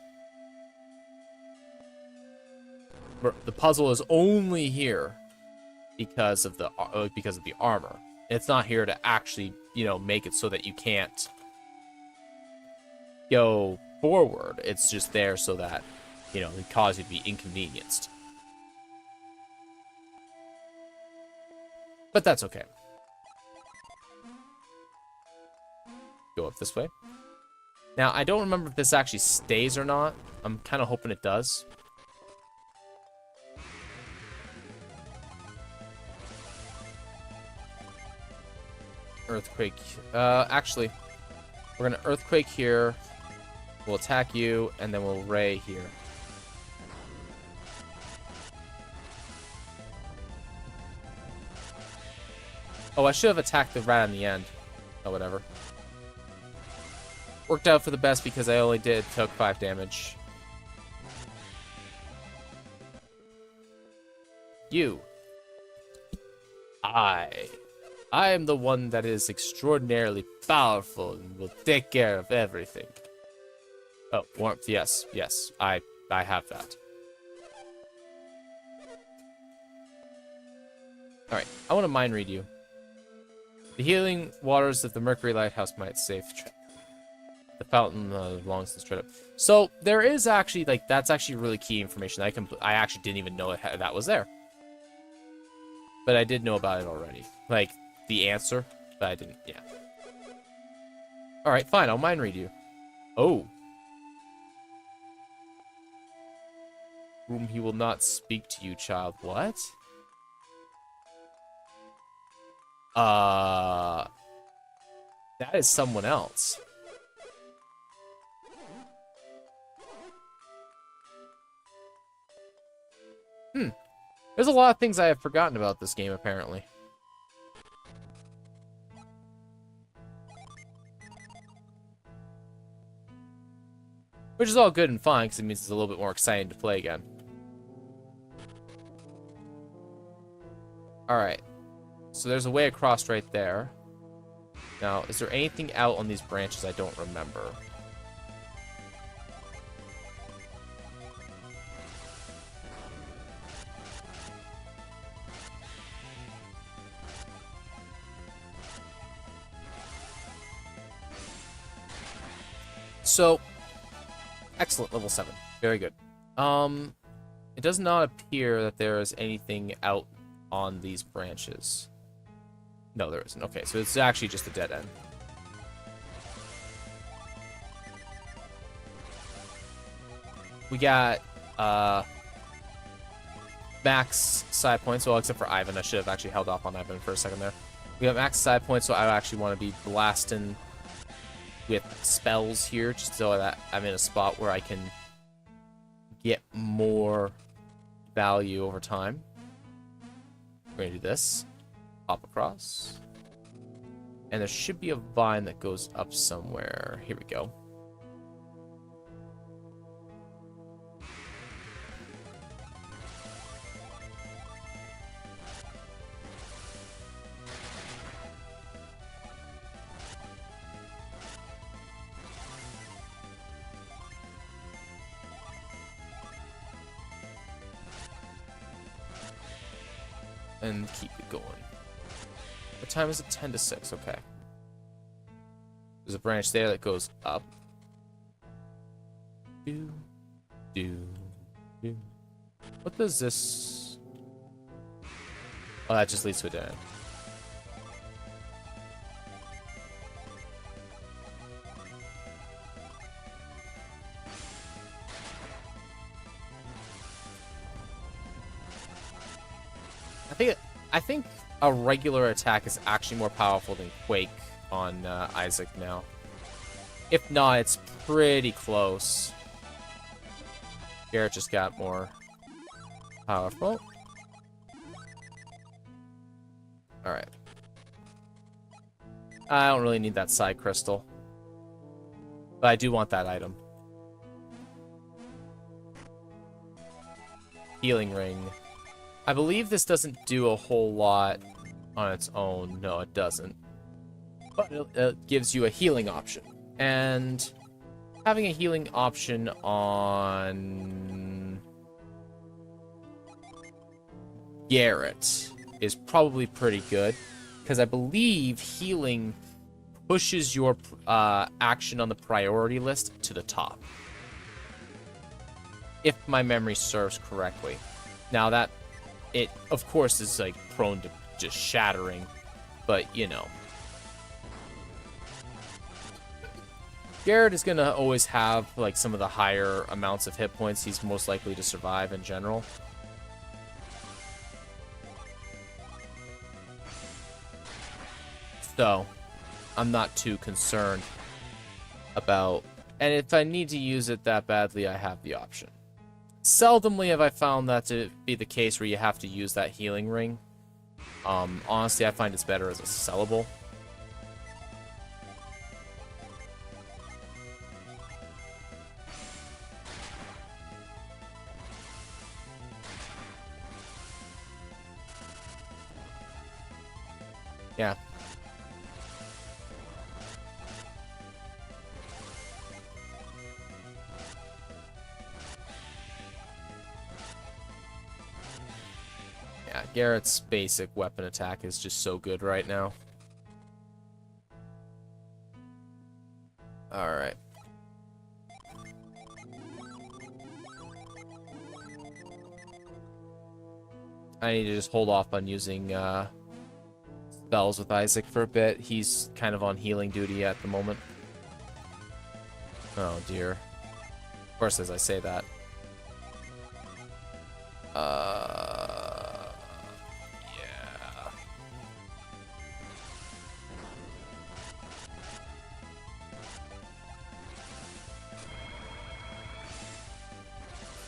the puzzle is only here because of the armor. It's not here to actually, you know, make it so that you can't go forward. It's just there so that, you know, it cause you to be inconvenienced. But that's okay. Go up this way. Now, I don't remember if this actually stays or not. I'm kind of hoping it does. Earthquake. Actually, we're gonna earthquake here. We'll attack you, and then we'll ray here. Oh, I should have attacked the rat in the end. Oh, whatever. Worked out for the best because I only took 5 damage. You. I am the one that is extraordinarily powerful and will take care of everything. Oh, warmth, yes, I have that. Alright, I want to mind read you. The healing waters of the Mercury Lighthouse might save the fountain long since dried up. So, there is actually, like, that's actually really key information. I actually didn't even know that was there. But I did know about it already. Like, the answer, but I didn't, yeah. Alright, fine, I'll mind read you. Oh. Whom he will not speak to you, child. What? That is someone else. There's a lot of things I have forgotten about this game, apparently. Which is all good and fine, because it means it's a little bit more exciting to play again. Alright. So there's a way across right there. Now, is there anything out on these branches I don't remember? So, excellent, level 7. Very good. It does not appear that there is anything out on these branches. No, there isn't. Okay, so it's actually just a dead end. We got, max side points, well, except for Ivan. I should have actually held off on Ivan for a second there. We got max side points, so I actually want to be blasting with spells here, just so that I'm in a spot where I can get more value over time. We're gonna do this. Hop across. And there should be a vine that goes up somewhere. Here we go. and keep it going. What time is it? 10 to 6. Okay. There's a branch there that goes up. Do, do, do. What does this... Oh, that just leads to a dead end. I think a regular attack is actually more powerful than Quake on Isaac now. If not, it's pretty close. Garrett just got more powerful. Alright. I don't really need that side crystal. But I do want that item. Healing ring. I believe this doesn't do a whole lot on its own. No, it doesn't. But it gives you a healing option. And having a healing option on Garrett is probably pretty good. Because I believe healing pushes your action on the priority list to the top. If my memory serves correctly. Now that it, of course, is like prone to just shattering, but you know. Garrett is gonna always have like some of the higher amounts of hit points. He's most likely to survive in general. So, I'm not too concerned about, and if I need to use it that badly, I have the option. Seldomly have I found that to be the case where you have to use that healing ring. Honestly, I find it's better as a sellable. Yeah. Yeah, Garrett's basic weapon attack is just so good right now. Alright. I need to just hold off on using spells with Isaac for a bit. He's kind of on healing duty at the moment. Oh dear. Of course, as I say that.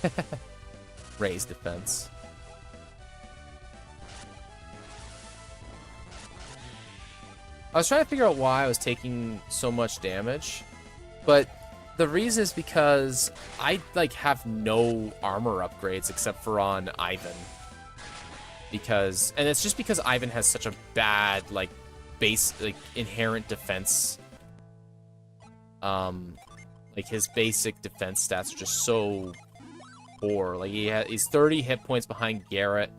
Yeah. Raise defense. I was trying to figure out why I was taking so much damage, but the reason is because I like have no armor upgrades except for on Ivan. And it's just because Ivan has such a bad like base like inherent defense. Like his basic defense stats are just so poor. Like he's 30 hit points behind Garrett.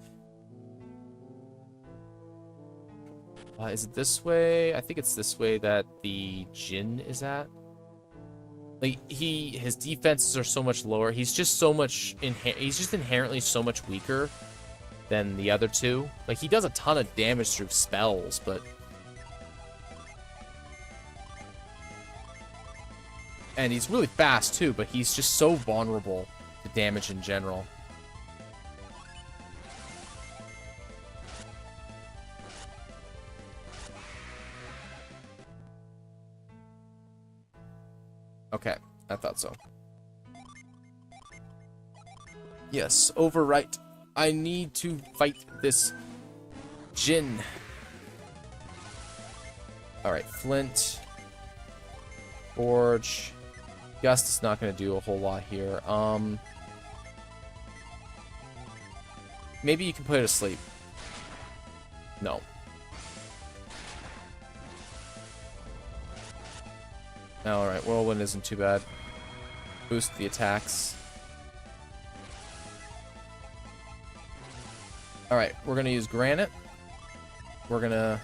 Is it this way? I think it's this way that the Jin is at. Like his defenses are so much lower. He's just so much he's just inherently so much weaker than the other two. Like he does a ton of damage through spells, but and he's really fast too, but he's just so vulnerable to damage in general. Okay, I thought so. Yes, overwrite. I need to fight this Jin. Alright, Flint. Forge. Gust is not going to do a whole lot here. Maybe you can put it to sleep. No. Alright, Whirlwind isn't too bad. Boost the attacks. Alright, we're gonna use Granite. We're gonna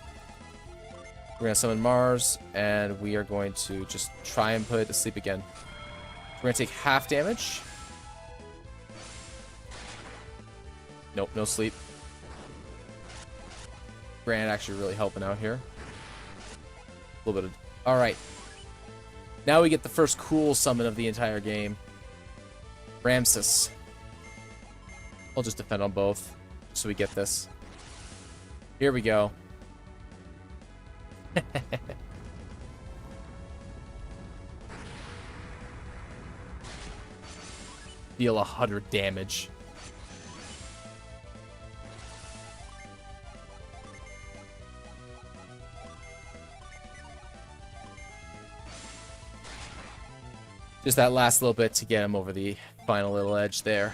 summon Mars, and we are going to just try and put it to sleep again. We're gonna take half damage. Nope, no sleep. Granite actually really helping out here. A little bit of... Alright. Now we get the first cool summon of the entire game. Ramses. I'll just defend on both, so we get this. Here we go. Deal 100 damage. Just that last little bit to get him over the final little edge there.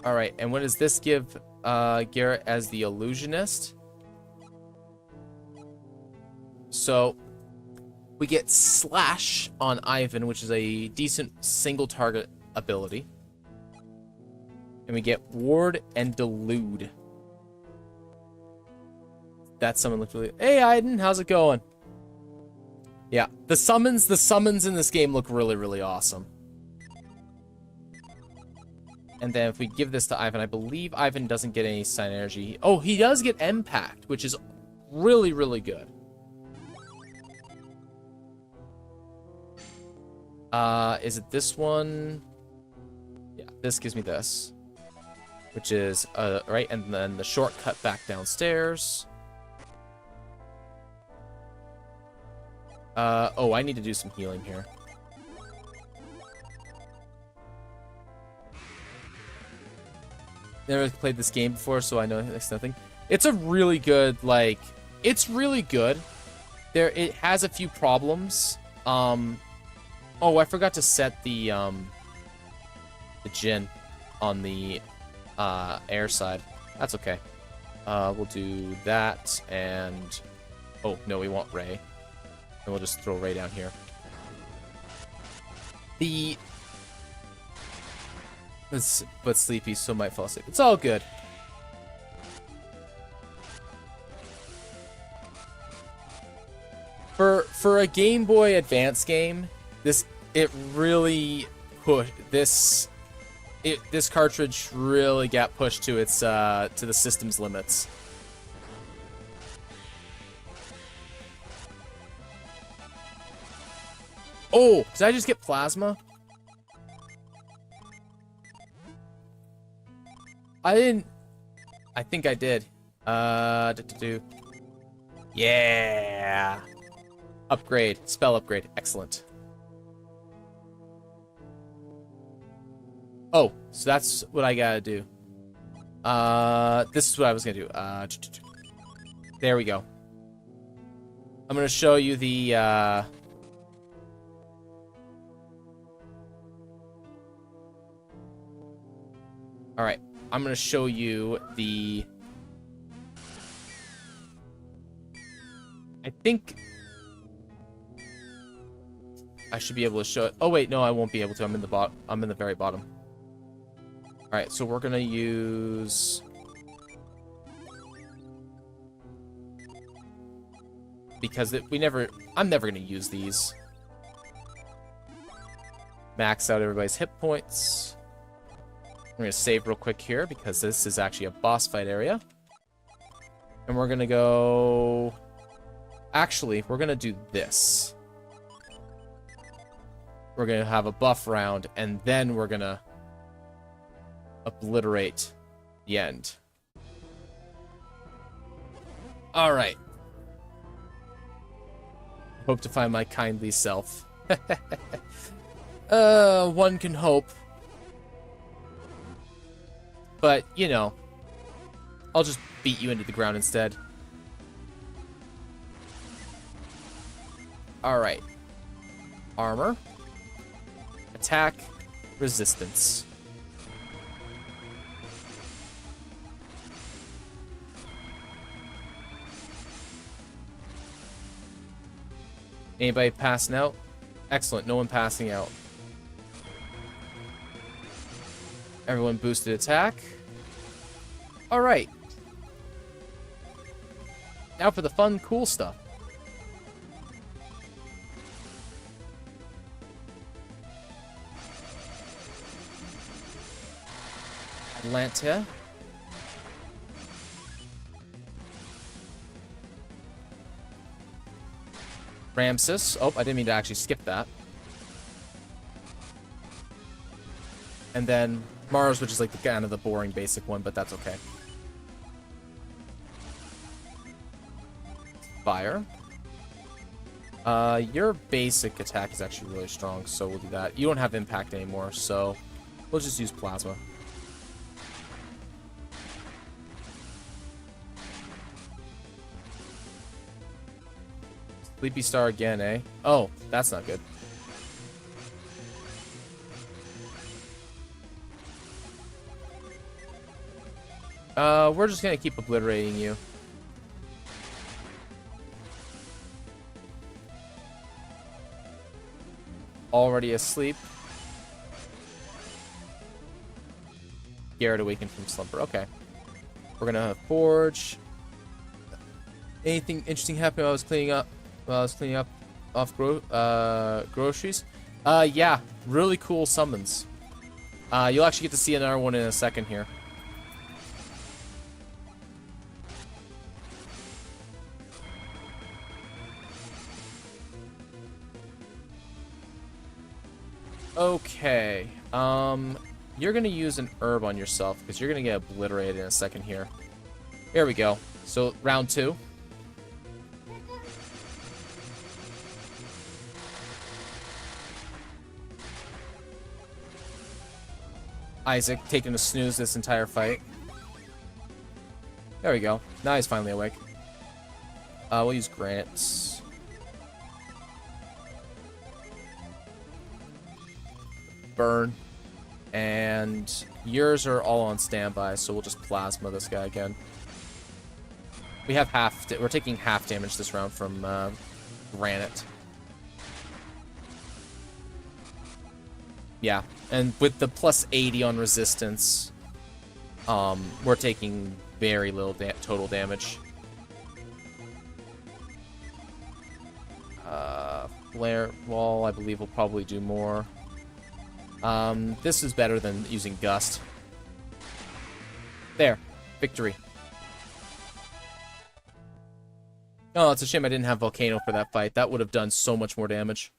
Alright, and what does this give Garrett as the illusionist? So, we get Slash on Ivan, which is a decent single target ability. And we get Ward and Delude. That summon looked really... Hey, Aiden, how's it going? Yeah, the summons in this game look really, really awesome. And then if we give this to Ivan, I believe Ivan doesn't get any Sign Energy. Oh, he does get Impact, which is really, really good. Is it this one? Yeah, this gives me this. Which is, right, and then the shortcut back downstairs. Oh, I need to do some healing here. Never played this game before, so I know it's nothing. It's a really good, like, it's really good. It has a few problems. Oh, I forgot to set the Jhin on the air side. That's okay. We'll do that, and oh no, we want Ray. And we'll just throw Ray down here. But sleepy, so might fall asleep. It's all good. For a Game Boy Advance game, this cartridge really got pushed to its to the system's limits. Oh, did I just get plasma? I didn't. I think I did. Yeah. Upgrade. Spell upgrade. Excellent. Oh, so that's what I gotta do. This is what I was gonna do. There we go. I'm gonna show you the, Alright. I'm gonna show you the... I think... I should be able to show it. Oh wait, no, I won't be able to. I'm in the very bottom. Alright, so we're gonna use... Because I'm never gonna use these. Max out everybody's hit points. We're going to save real quick here because this is actually a boss fight area. And we're going to go... Actually, we're going to do this. We're going to have a buff round, and then we're going to obliterate the end. Alright. Hope to find my kindly self. One can hope. But, you know, I'll just beat you into the ground instead. Alright. Armor. Attack. Resistance. Anybody passing out? Excellent, no one passing out. Everyone boosted attack. Alright. Now for the fun, cool stuff. Atlantia. Ramses. Oh, I didn't mean to actually skip that. And then Mars, which is like the kind of the boring basic one, but that's okay. Fire. Your basic attack is actually really strong, so we'll do that. You don't have impact anymore, so we'll just use plasma. Sleepy Star again, eh? Oh, that's not good. We're just gonna keep obliterating you. Already asleep. Garrett awakened from slumber. Okay. We're gonna forge. Anything interesting happened while I was cleaning up? Off groceries. Yeah, really cool summons. You'll actually get to see another one in a second here. Okay. You're gonna use an herb on yourself because you're gonna get obliterated in a second here. Here we go. So round 2. Isaac taking a snooze this entire fight. There we go. Now he's finally awake. We'll use Grants. Burn. And yours are all on standby, so we'll just plasma this guy again. We have we're taking half damage this round from Granite. Yeah, and with the plus 80 on resistance, we're taking very little total damage. Flare Wall, I believe, will probably do more. This is better than using Gust. There. Victory. Oh, it's a shame I didn't have Volcano for that fight. That would have done so much more damage.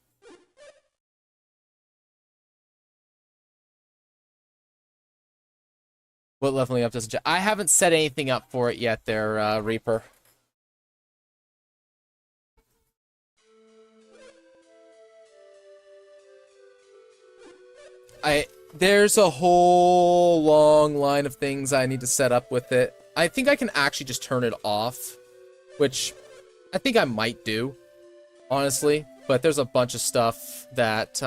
What leveling up does it? I haven't set anything up for it yet there, Reaper. There's a whole long line of things I need to set up with it. I think I can actually just turn it off, which I think I might do, honestly. But there's a bunch of stuff that,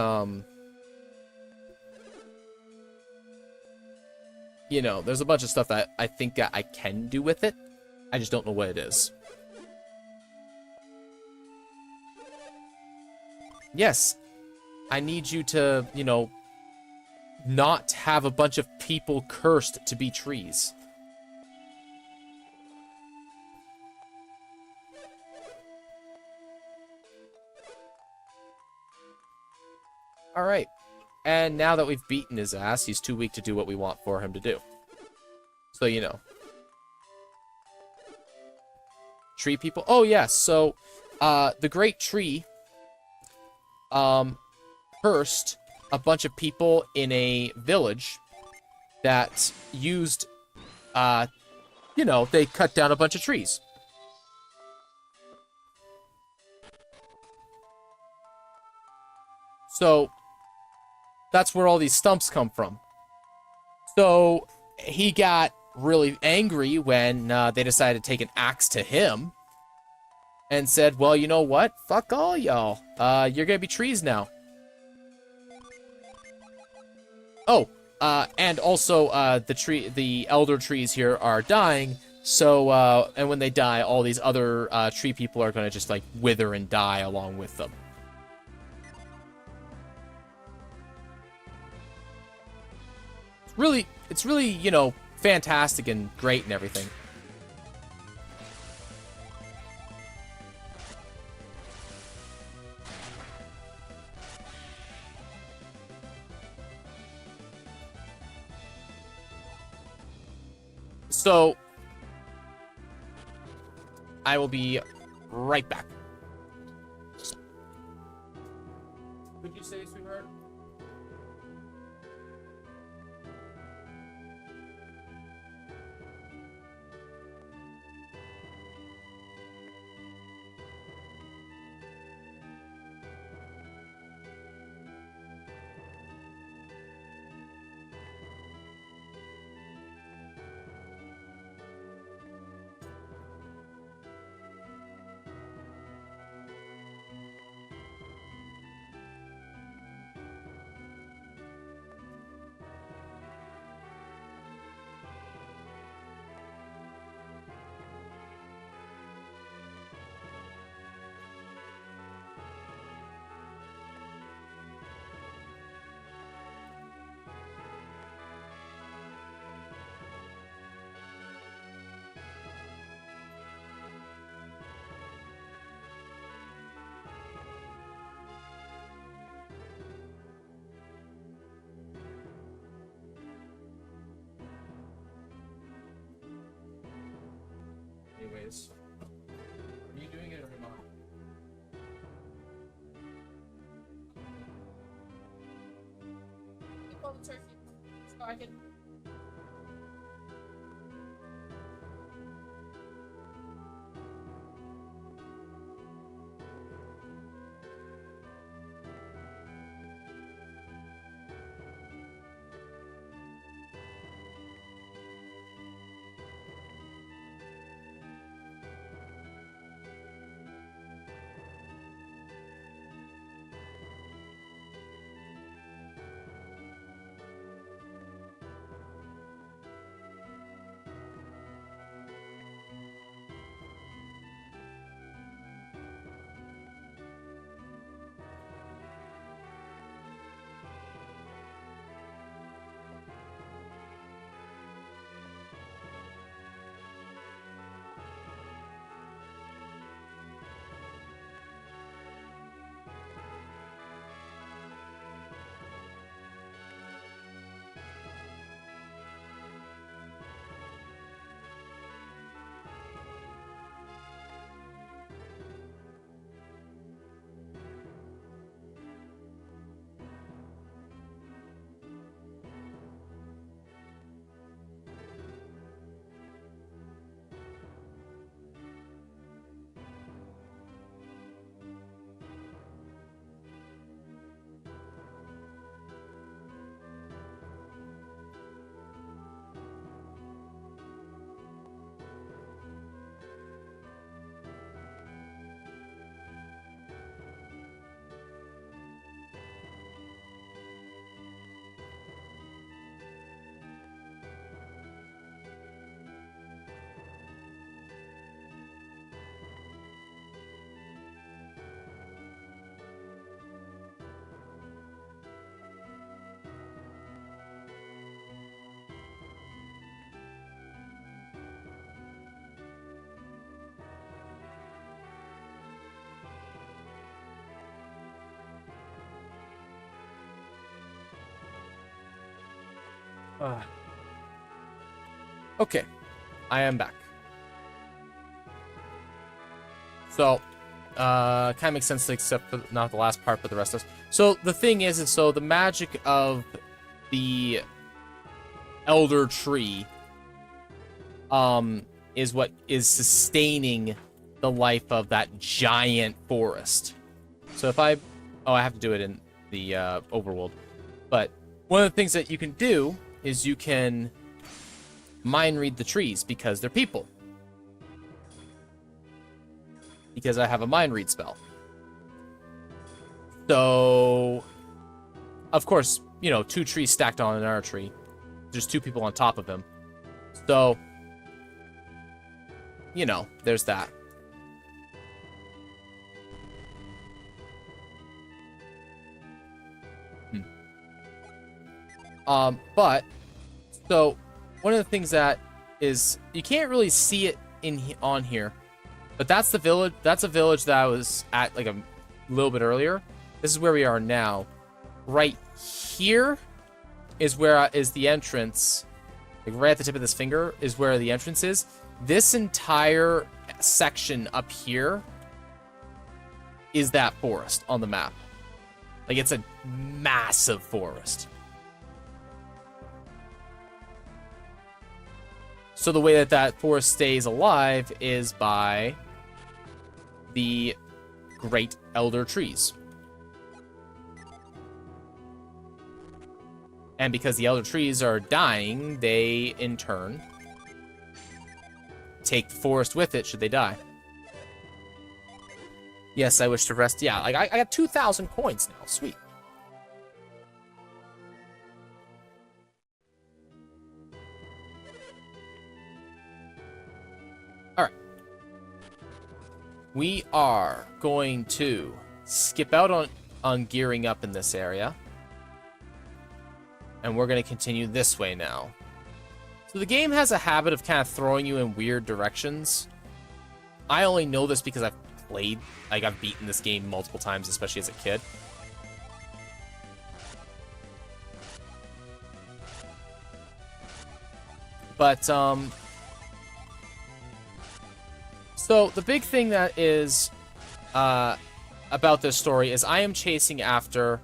you know, there's a bunch of stuff that I think I can do with it. I just don't know what it is. Yes, I need you to, you know, not have a bunch of people cursed to be trees. Alright. And now that we've beaten his ass, he's too weak to do what we want for him to do. So, you know. Tree people. Oh, yes. So, the Great Tree, cursed a bunch of people in a village that used, you know, they cut down a bunch of trees. So, that's where all these stumps come from. So, he got really angry when they decided to take an axe to him and said, well, you know what? Fuck all y'all. You're gonna be trees now. Oh, and also, the elder trees here are dying, so, and when they die, all these other, tree people are gonna just, like, wither and die along with them. it's really, you know, fantastic and great and everything. So, I will be right back. Would you say, sweetheart? Anyways, are you doing it or am I? Pull the turkey so I can. Okay, I am back. So, kind of makes sense except for not the last part, but the rest does. So the thing is so the magic of the Elder Tree, is what is sustaining the life of that giant forest. So if I have to do it in the overworld, but one of the things that you can do is you can mind read the trees because they're people. Because I have a mind read spell. So, of course, you know, 2 trees stacked on another tree. There's 2 people on top of him. So, you know, there's that. But So, one of the things that is, you can't really see it on here, but that's the village. That's a village that I was at like a little bit earlier. This is where we are now. Right here is where is the entrance. Like right at the tip of this finger is where the entrance is. This entire section up here is that forest on the map. Like, it's a massive forest. So the way that that forest stays alive is by the great elder trees. And because the elder trees are dying, they, in turn, take the forest with it should they die. Yes, I wish to rest. Yeah, like I got 2,000 coins now. Sweet. All right. We are going to skip out on gearing up in this area. And we're going to continue this way now. So the game has a habit of kind of throwing you in weird directions. I only know this because I've played, like I've beaten this game multiple times, especially as a kid. But, so the big thing that is, about this story is I am chasing after,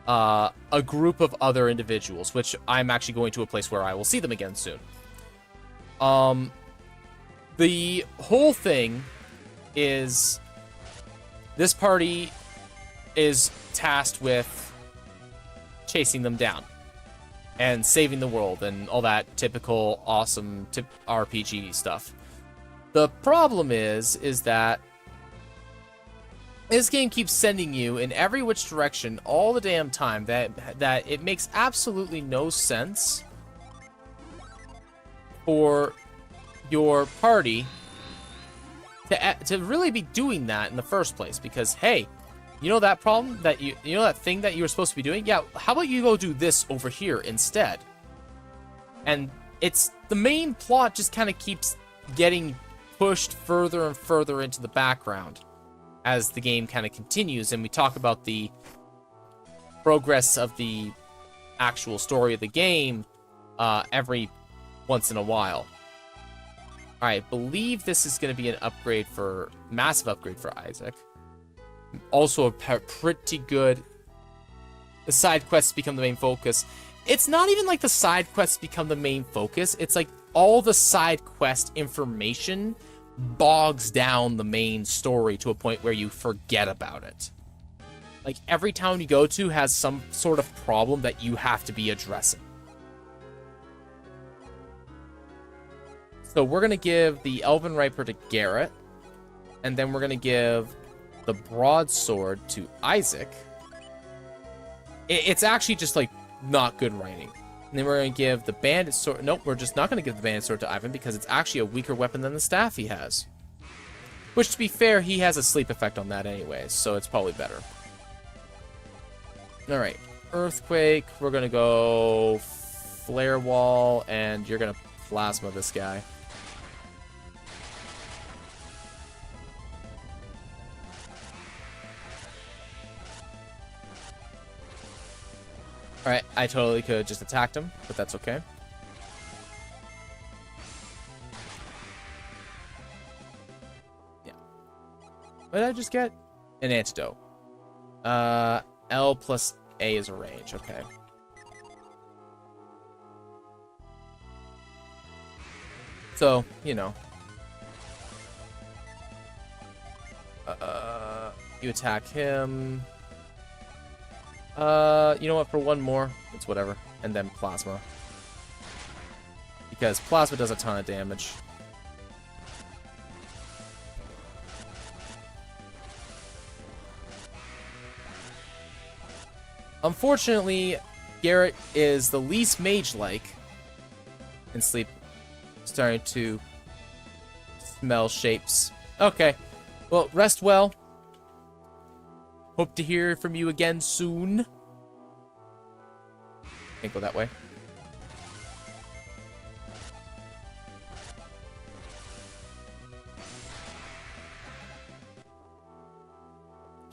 a group of other individuals, which I'm actually going to a place where I will see them again soon. The whole thing is this party is tasked with chasing them down and saving the world and all that typical awesome RPG stuff. The problem is that this game keeps sending you in every which direction all the damn time that it makes absolutely no sense for your party to really be doing that in the first place. Because, hey, you know that problem that you know that thing that you were supposed to be doing? Yeah, how about you go do this over here instead? And it's the main plot just kind of keeps getting pushed further and further into the background as the game kind of continues, and we talk about the progress of the actual story of the game every once in a while. Alright, I believe this is going to be an upgrade for, massive upgrade for Isaac. Also a pretty good, the side quests become the main focus. It's not even like the side quests become the main focus, it's like all the side quest information bogs down the main story to a point where you forget about it. Like, every town you go to has some sort of problem that you have to be addressing. So we're going to give the Elven Riper to Garrett, and then we're going to give the Broadsword to Isaac. It's actually just, like, not good writing. And then we're going to give the Bandit Sword... Nope, we're just not going to give the Bandit Sword to Ivan because it's actually a weaker weapon than the staff he has. Which, to be fair, he has a sleep effect on that anyway, so it's probably better. Alright, Earthquake, we're going to go Flare Wall, and you're going to Plasma this guy. Alright, I totally could have just attacked him, but that's okay. Yeah. What did I just get? An antidote. L plus A is a range, okay. So, you know. You attack him. You know what, for one more, it's whatever. And then Plasma. Because Plasma does a ton of damage. Unfortunately, Garrett is the least mage-like. And Sleep starting to smell shapes. Okay. Well, rest well. Hope to hear from you again soon. Can't go that way.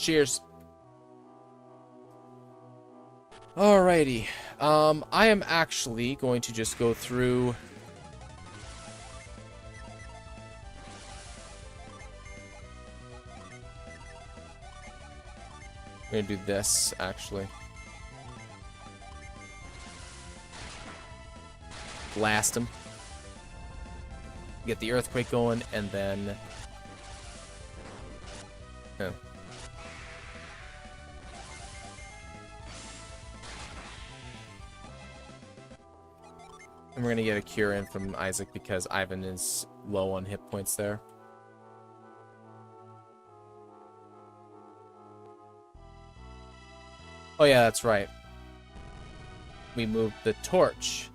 Cheers. Alrighty. I am actually going to just go through... I'm gonna do this, actually. Blast him. Get the earthquake going, and then... Oh. And we're gonna get a cure in from Isaac because Ivan is low on hit points there. Oh yeah, that's right. We moved the torch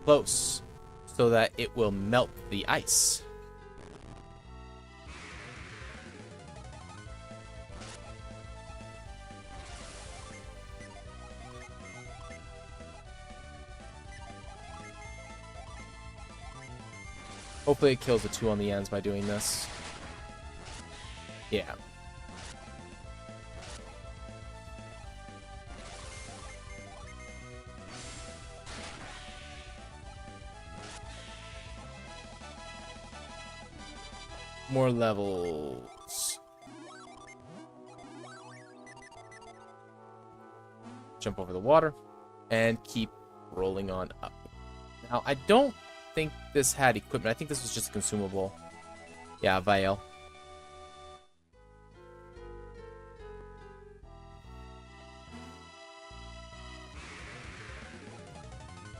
close so that it will melt the ice. Hopefully it kills the 2 on the ends by doing this. Yeah. More levels. Jump over the water and keep rolling on up. Now, I don't think this had equipment. I think this was just a consumable. Yeah, vial.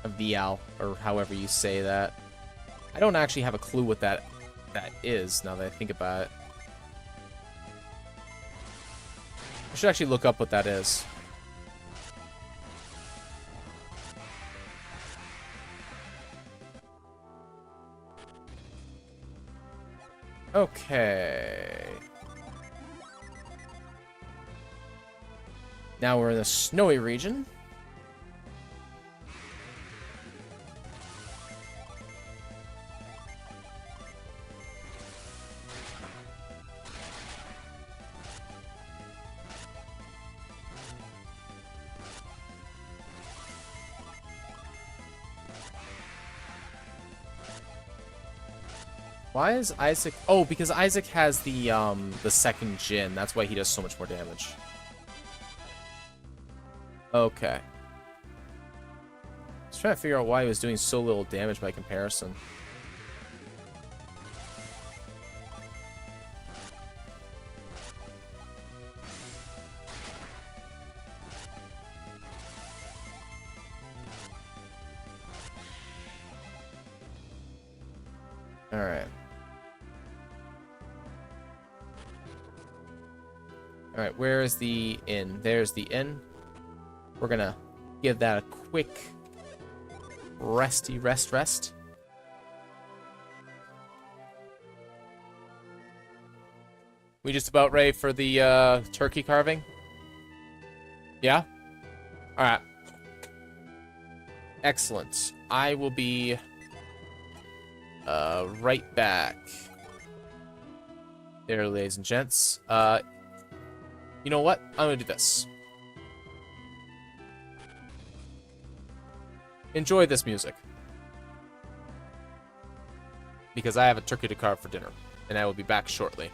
A vial, or however you say that. I don't actually have a clue what that is, now that I think about it. I should actually look up what that is. Okay. Now we're in the snowy region. Why is Isaac... Oh, because Isaac has the second Jin. That's why he does so much more damage. Okay. I was trying to figure out why he was doing so little damage by comparison. Alright. Alright, where is the inn? There's the inn. We're gonna give that a quick rest. We just about ready for the turkey carving? Yeah? Alright. Excellent. I will be right back. There, ladies and gents. You know what? I'm gonna do this. Enjoy this music. Because I have a turkey to carve for dinner. And I will be back shortly.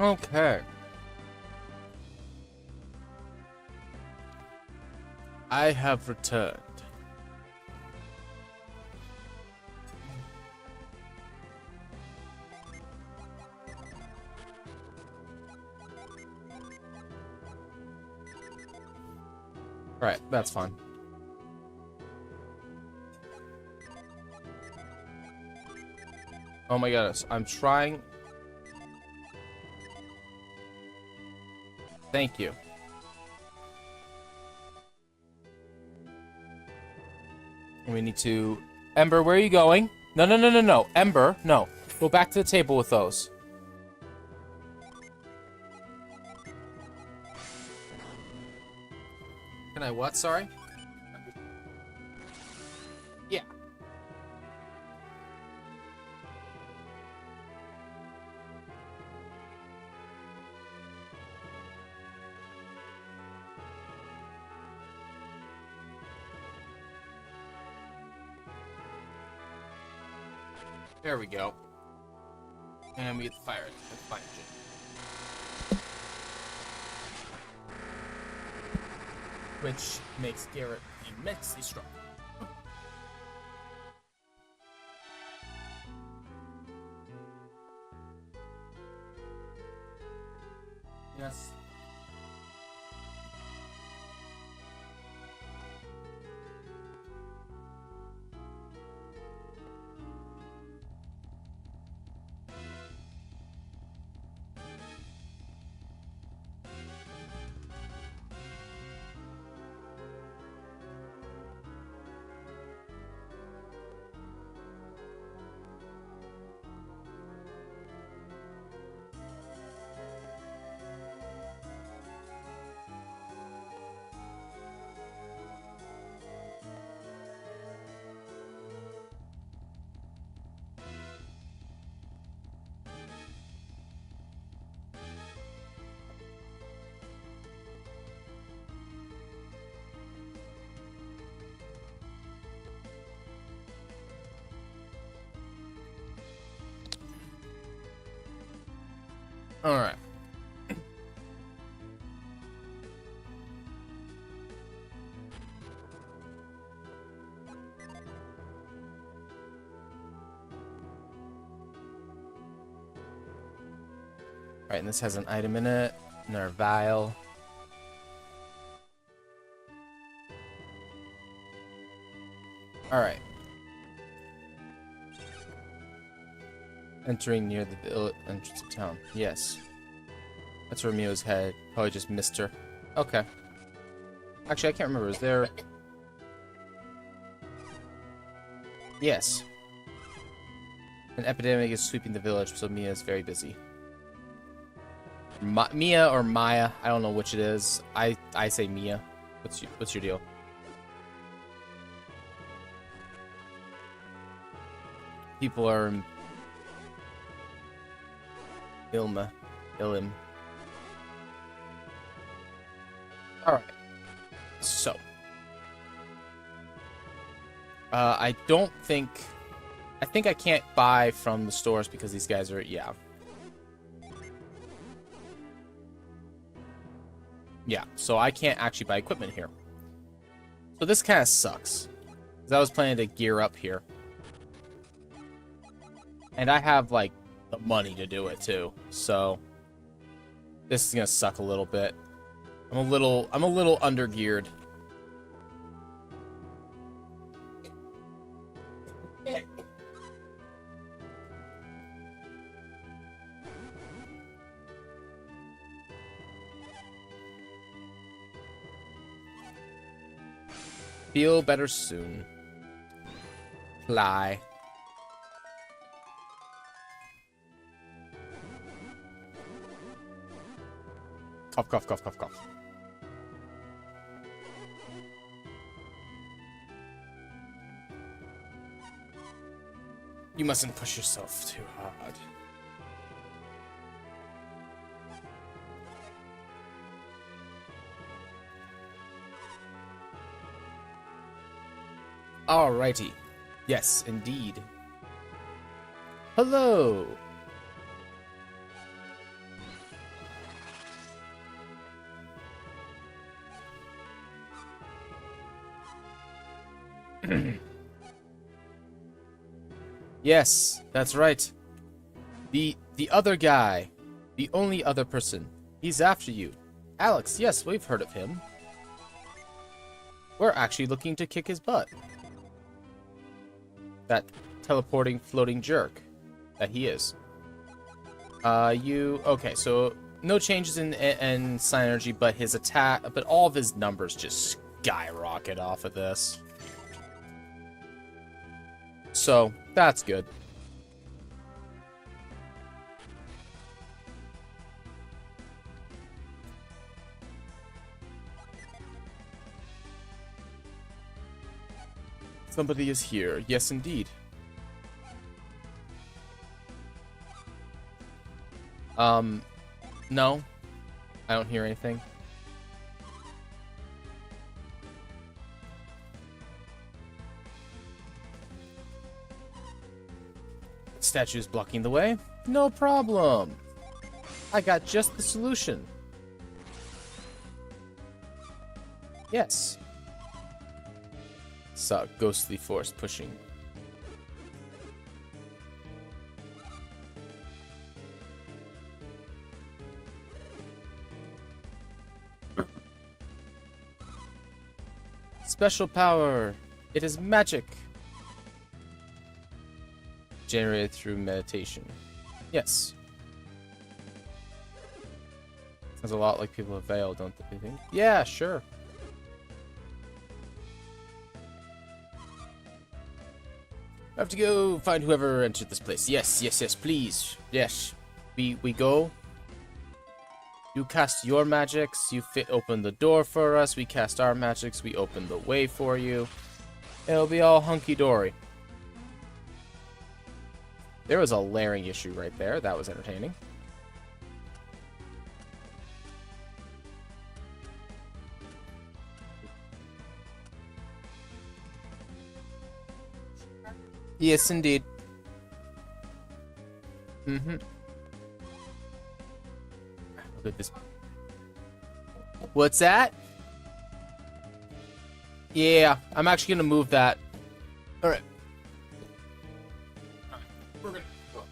Okay. I have returned. Alright, that's fine. Oh my goodness, I'm trying. Thank you. We need to... Ember, where are you going? No, no, no, no, no. Ember, no. Go back to the table with those. Can I what? Sorry? Yeah. There we go. And we get the fire engine. Which makes Garrett immensely strong. Yes. All right. Alright, and this has an item in it. Another vial. Alright. Entering near the entrance of town. Yes. That's where Mio's head. Probably just missed her. Okay. Actually, I can't remember. Is there... Yes. An epidemic is sweeping the village, so Mia is very busy. Mia or Maya, I don't know which it is. I say Mia. What's your deal? People are Ilim. All right. So, I don't think. I think I can't buy from the stores because these guys are Yeah, so I can't actually buy equipment here. So this kind of sucks. Because I was planning to gear up here. And I have, like, the money to do it, too. So, this is going to suck a little bit. I'm a little under-geared. Feel better soon. Fly. Cough, cough, cough, cough, cough. You mustn't push yourself too hard. Alrighty. Yes, indeed. Yes, that's right. The other guy. The only other person. He's after you. Alex, yes, we've heard of him. We're actually looking to kick his butt. That teleporting, floating jerk that he is. Okay, so no changes in synergy, but his attack, but all of his numbers just skyrocket off of this. So, that's good. Somebody is here. Yes, indeed. No. I don't hear anything. Statue is blocking the way? No problem. I got just the solution. Yes. Saw a ghostly force pushing. Special power. It is magic. Generated through meditation. Yes. Sounds a lot like people of Vale, don't they think? Yeah, sure. I have to go find whoever entered this place. Yes, yes, yes, please. Yes. We go. You cast your magics, you open the door for us, we cast our magics, we open the way for you. It'll be all hunky-dory. There was a layering issue right there. That was entertaining. Yes, indeed. Mm-hmm. Look at this. What's that? Yeah, I'm actually gonna move that. All right. We're gonna go.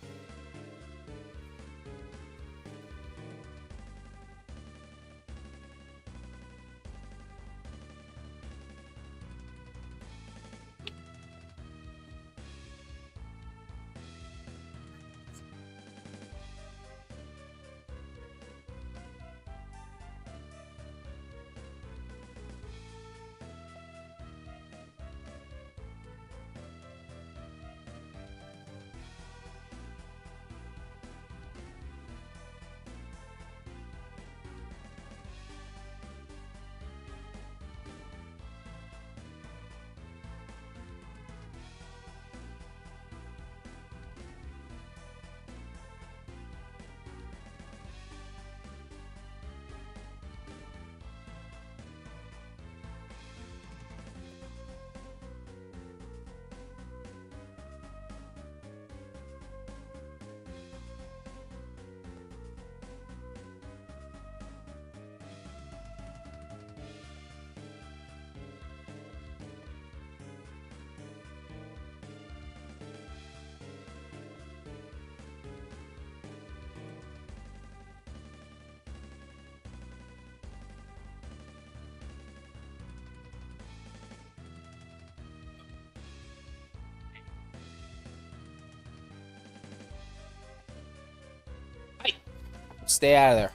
Stay out of there.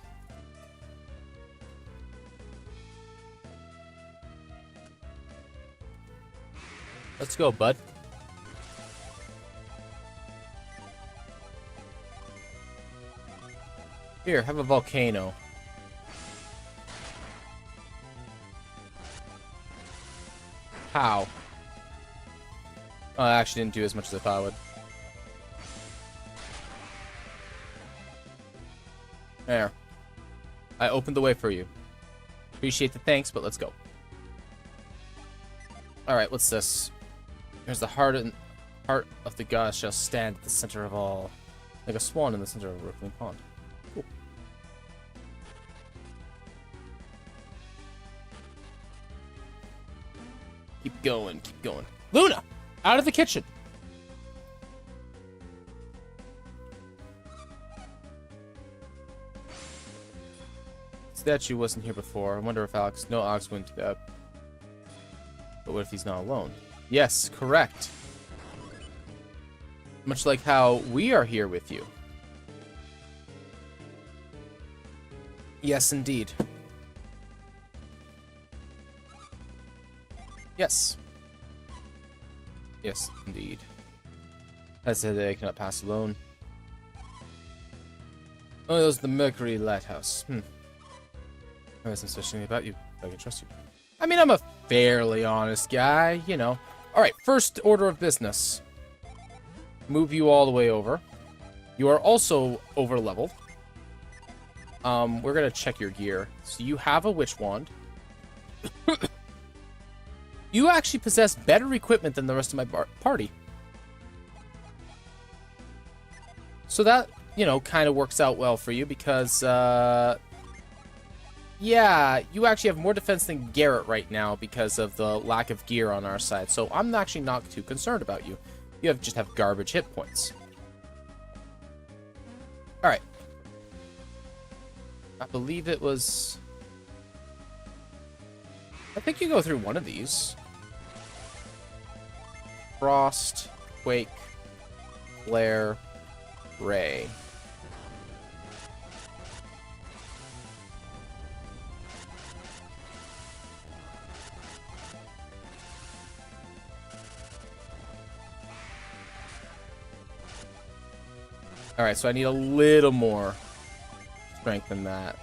Let's go, bud. Here, have a volcano. How? Oh, I actually didn't do as much as I thought I would. There. I opened the way for you. Appreciate the thanks, but let's go. Alright, what's this? Here's the heart of the gods shall stand at the center of all. Like a swan in the center of a rippling pond. Cool. Keep going, keep going. Luna, out of the kitchen. Statue wasn't here before. I wonder if Alex... No, Alex went to that. But what if he's not alone? Yes, correct. Much like how we are here with you. Yes, indeed. Yes. Yes, indeed. I said I cannot pass alone. Oh, it was the Mercury Lighthouse. There isn't such thing about you. I can trust you. I mean, I'm a fairly honest guy, you know. Alright, first order of business. Move you all the way over. You are also over leveled. We're gonna check your gear. So you have a witch wand. You actually possess better equipment than the rest of my party. So that, you know, kind of works out well for you because, yeah, you actually have more defense than Garrett right now because of the lack of gear on our side. So I'm actually not too concerned about you. You just have garbage hit points. Alright. I believe it was... I think you go through one of these. Frost, Quake, Flare, Ray. Alright, so I need a little more strength than that.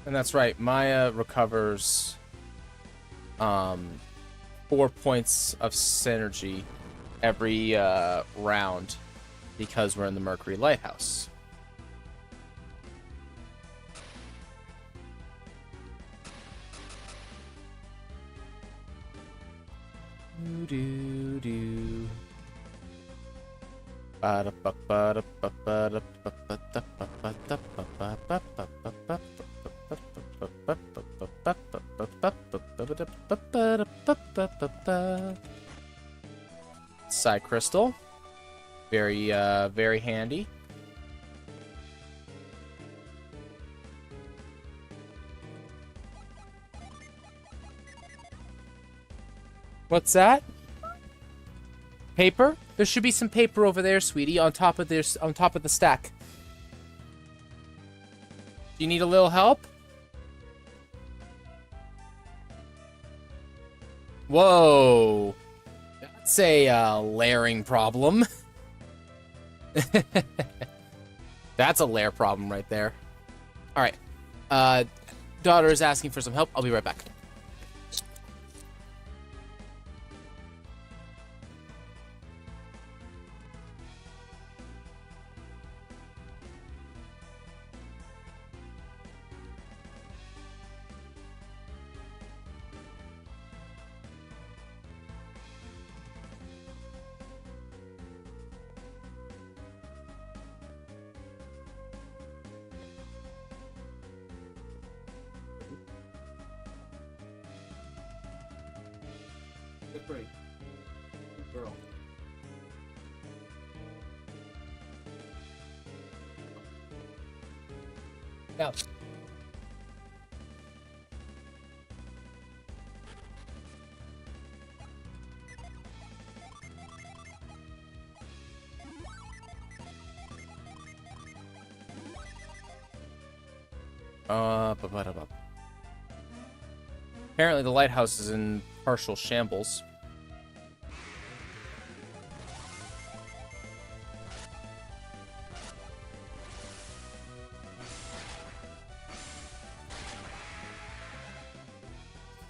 And that's right, Maya recovers 4 points of synergy every round because we're in the Mercury Lighthouse. Do. Side crystal, very handy. What's that? Paper? There should be some paper over there, sweetie, on top of this, on top of the stack. Do you need a little help? Whoa. That's a layering problem. That's a lair problem right there. Alright. Daughter is asking for some help. I'll be right back. Good girl. Now. Apparently the lighthouse is in partial shambles.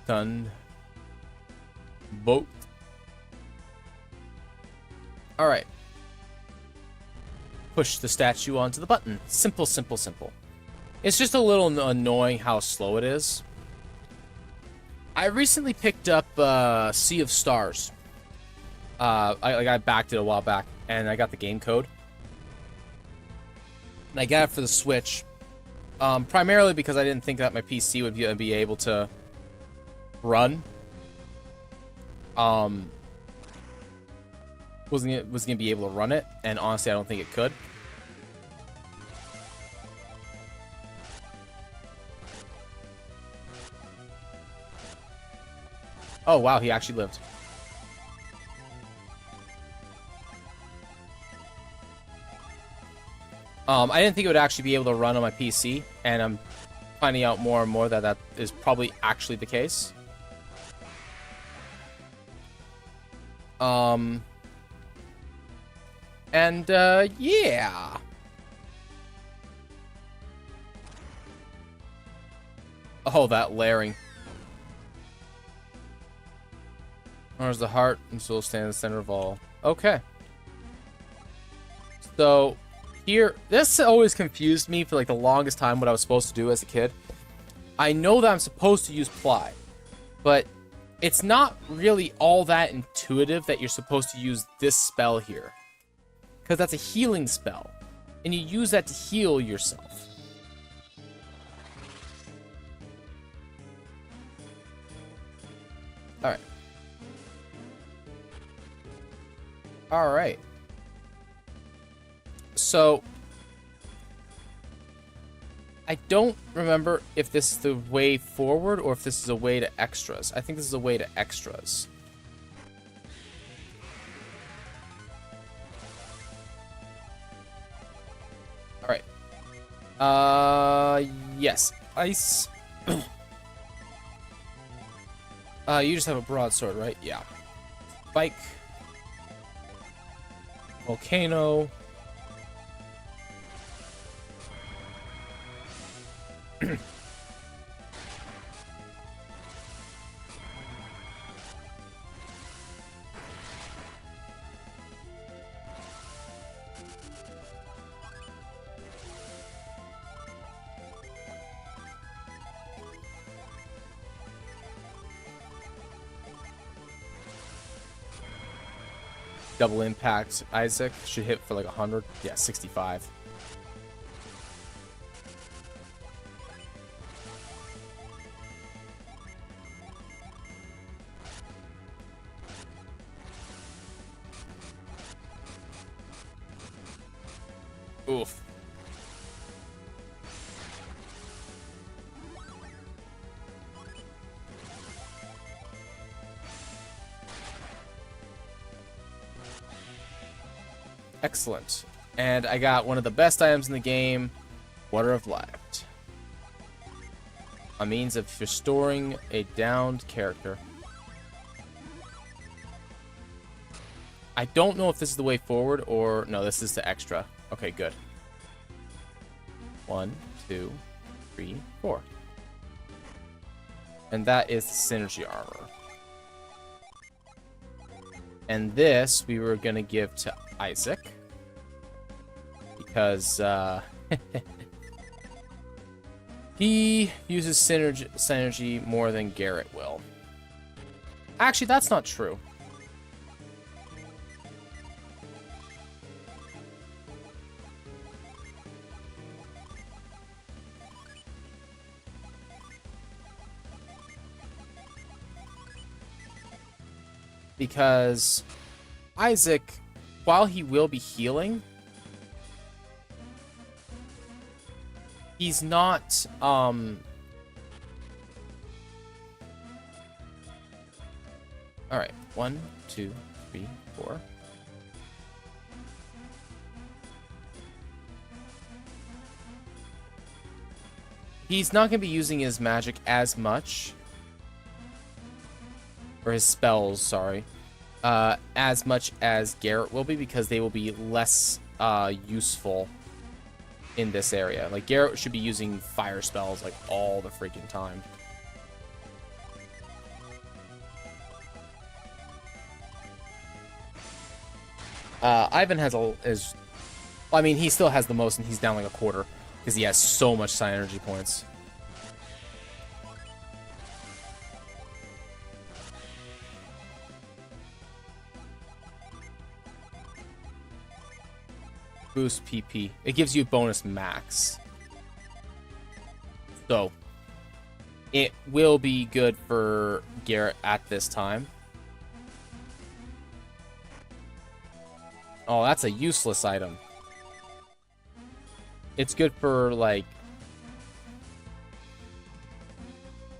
Done. Boat. Alright. Push the statue onto the button. Simple, simple, simple. It's just a little annoying how slow it is. I recently picked up Sea of Stars. I backed it a while back, and I got the game code. And I got it for the Switch. Primarily because I didn't think that my PC would be able to run. Was gonna be able to run it, and honestly, I don't think it could. Oh wow, he actually lived. I didn't think it would actually be able to run on my PC, and I'm finding out more and more that that is probably actually the case. Yeah. Oh, that layering. Honors the heart and soul stand in the center of all. Okay. So, here, this always confused me for like the longest time what I was supposed to do as a kid. I know that I'm supposed to use ply, but it's not really all that intuitive that you're supposed to use this spell here. Because that's a healing spell, and you use that to heal yourself. Alright. Alright. So, I don't remember if this is the way forward or if this is a way to extras. I think this is a way to extras. Alright. Yes. Ice. You just have a broadsword, right? Yeah. Spike. Volcano. Double impact. Isaac should hit for like 100. Yeah, 65. Oof. Excellent. And I got one of the best items in the game, Water of Light. A means of restoring a downed character. I don't know if this is the way forward or... No, this is the extra. Okay, good. 1, 2, 3, 4. And that is the synergy armor. And this we were going to give to Isaac. Because he uses synergy more than Garrett will. Actually, that's not true. Because Isaac, while he will be healing, he's not, Alright, 1, 2, 3, 4. He's not going to be using his magic as much. Or his spells, sorry. As much as Garrett will be, because they will be less useful in this area. Like, Garrett should be using fire spells, like, all the freaking time. Ivan has I mean, he still has the most, and he's down like a quarter, because he has so much synergy points. Boost PP. It gives you bonus max. So, it will be good for Garrett at this time. Oh, that's a useless item. It's good for, like...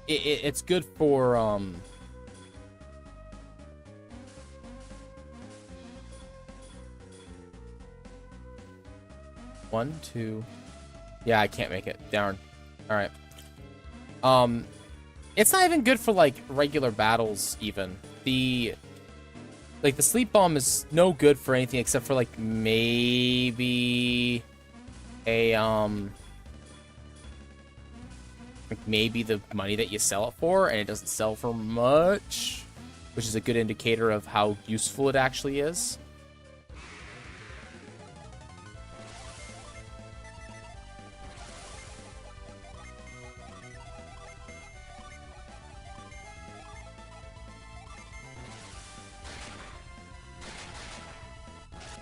It's good for, 1, 2... Yeah, I can't make it. Darn. Alright. It's not even good for, like, regular battles, even. The sleep bomb is no good for anything except for, like, maybe maybe the money that you sell it for, and it doesn't sell for much, which is a good indicator of how useful it actually is.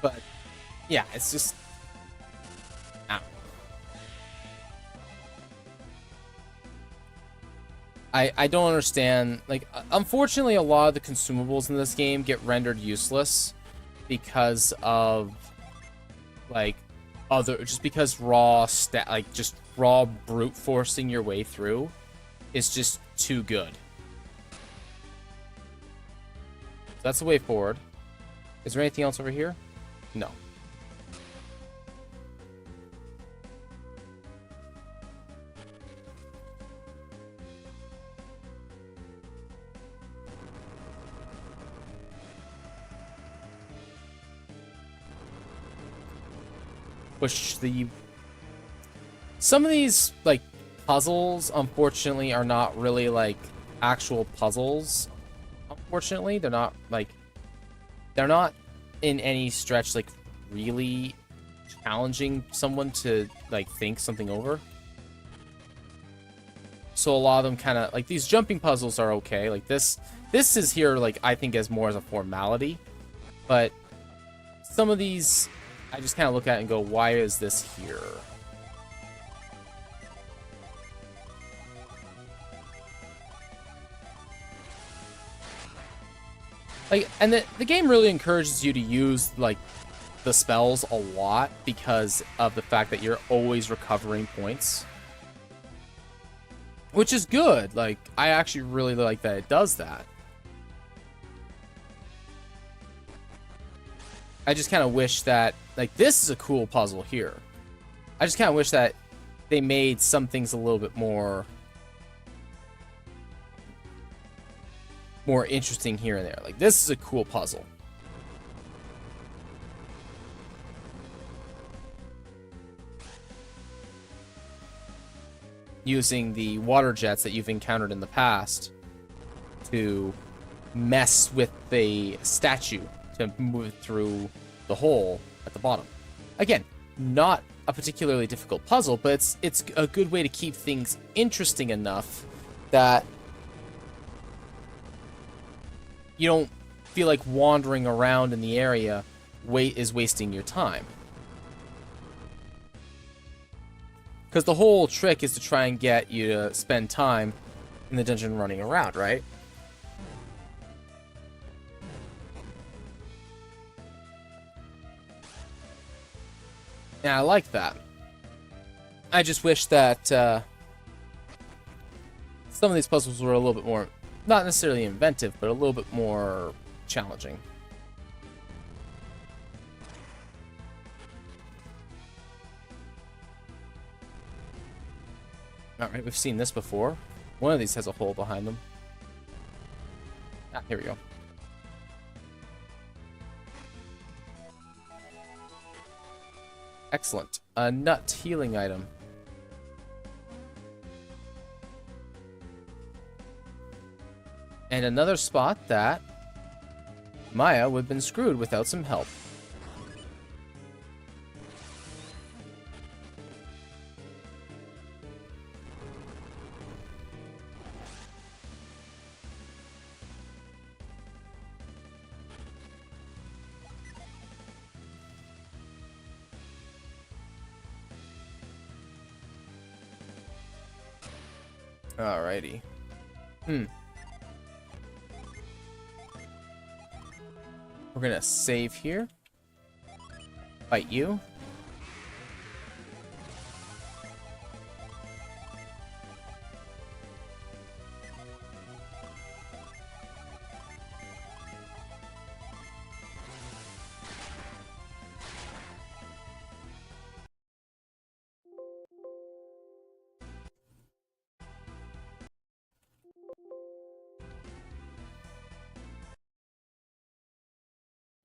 But yeah, it's just I don't understand. Like, unfortunately, a lot of the consumables in this game get rendered useless because of, like, just because just raw brute forcing your way through is just too good. That's the way forward. Is there anything else over here? No. Some of these, like, puzzles, unfortunately, are not really, like, actual puzzles. Unfortunately, they're not in any stretch, like, really challenging someone to, like, think something over. So a lot of them kind of, like, these jumping puzzles are okay. Like, this is here, like, I think as more as a formality. But some of these, I just kind of look at it and go, why is this here? Like, and the game really encourages you to use, like, the spells a lot because of the fact that you're always recovering points. Which is good. Like, I actually really like that it does that. I just kind of wish that, like, this is a cool puzzle here. I just kind of wish that they made some things a little bit more interesting here and there. Like, this is a cool puzzle. Using the water jets that you've encountered in the past to mess with the statue to move it through the hole at the bottom. Again, not a particularly difficult puzzle, but it's a good way to keep things interesting enough that you don't feel like wandering around in the area is wasting your time. Because the whole trick is to try and get you to spend time in the dungeon running around, right? Yeah, I like that. I just wish that some of these puzzles were a little bit more, not necessarily inventive, but a little bit more challenging. Alright, we've seen this before. One of these has a hole behind them. Ah, here we go. Excellent. A nut healing item. And another spot that Maya would have been screwed without some help. Alrighty. We're gonna save here. Fight you.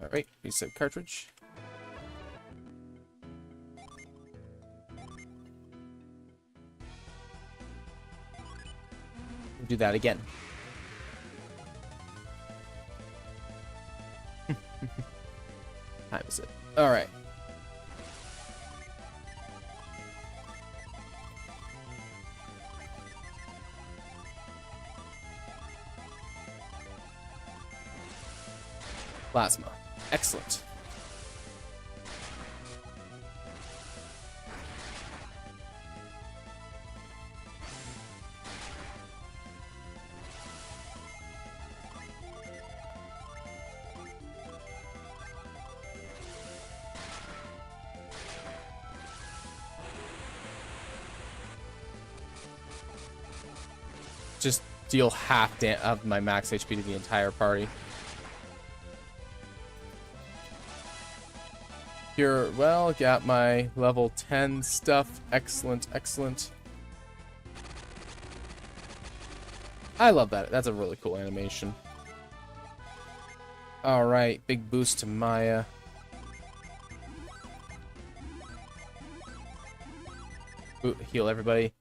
Alright, reset cartridge. Do that again. Time is it? Alright. Plasma. Excellent. Just deal half of my max HP to the entire party. Here, well, got my level 10 stuff. Excellent, excellent. I love that. That's a really cool animation. Alright, big boost to Maya. Heal everybody.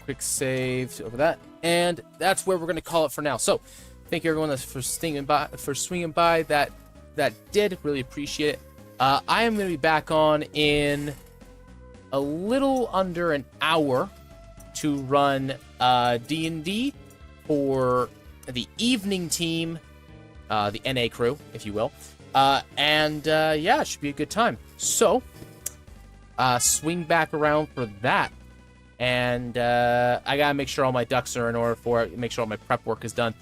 Quick save over that. And that's where we're going to call it for now. So, thank you everyone for swinging by. That did really appreciate it. I am going to be back on in a little under an hour to run D&D for the evening team, the NA crew, if you will. Yeah, it should be a good time. So, swing back around for that. And I gotta make sure all my ducks are in order for it, make sure all my prep work is done.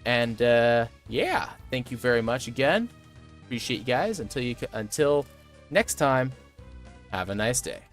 And yeah, thank you very much again. Appreciate you guys. Until next time, have a nice day.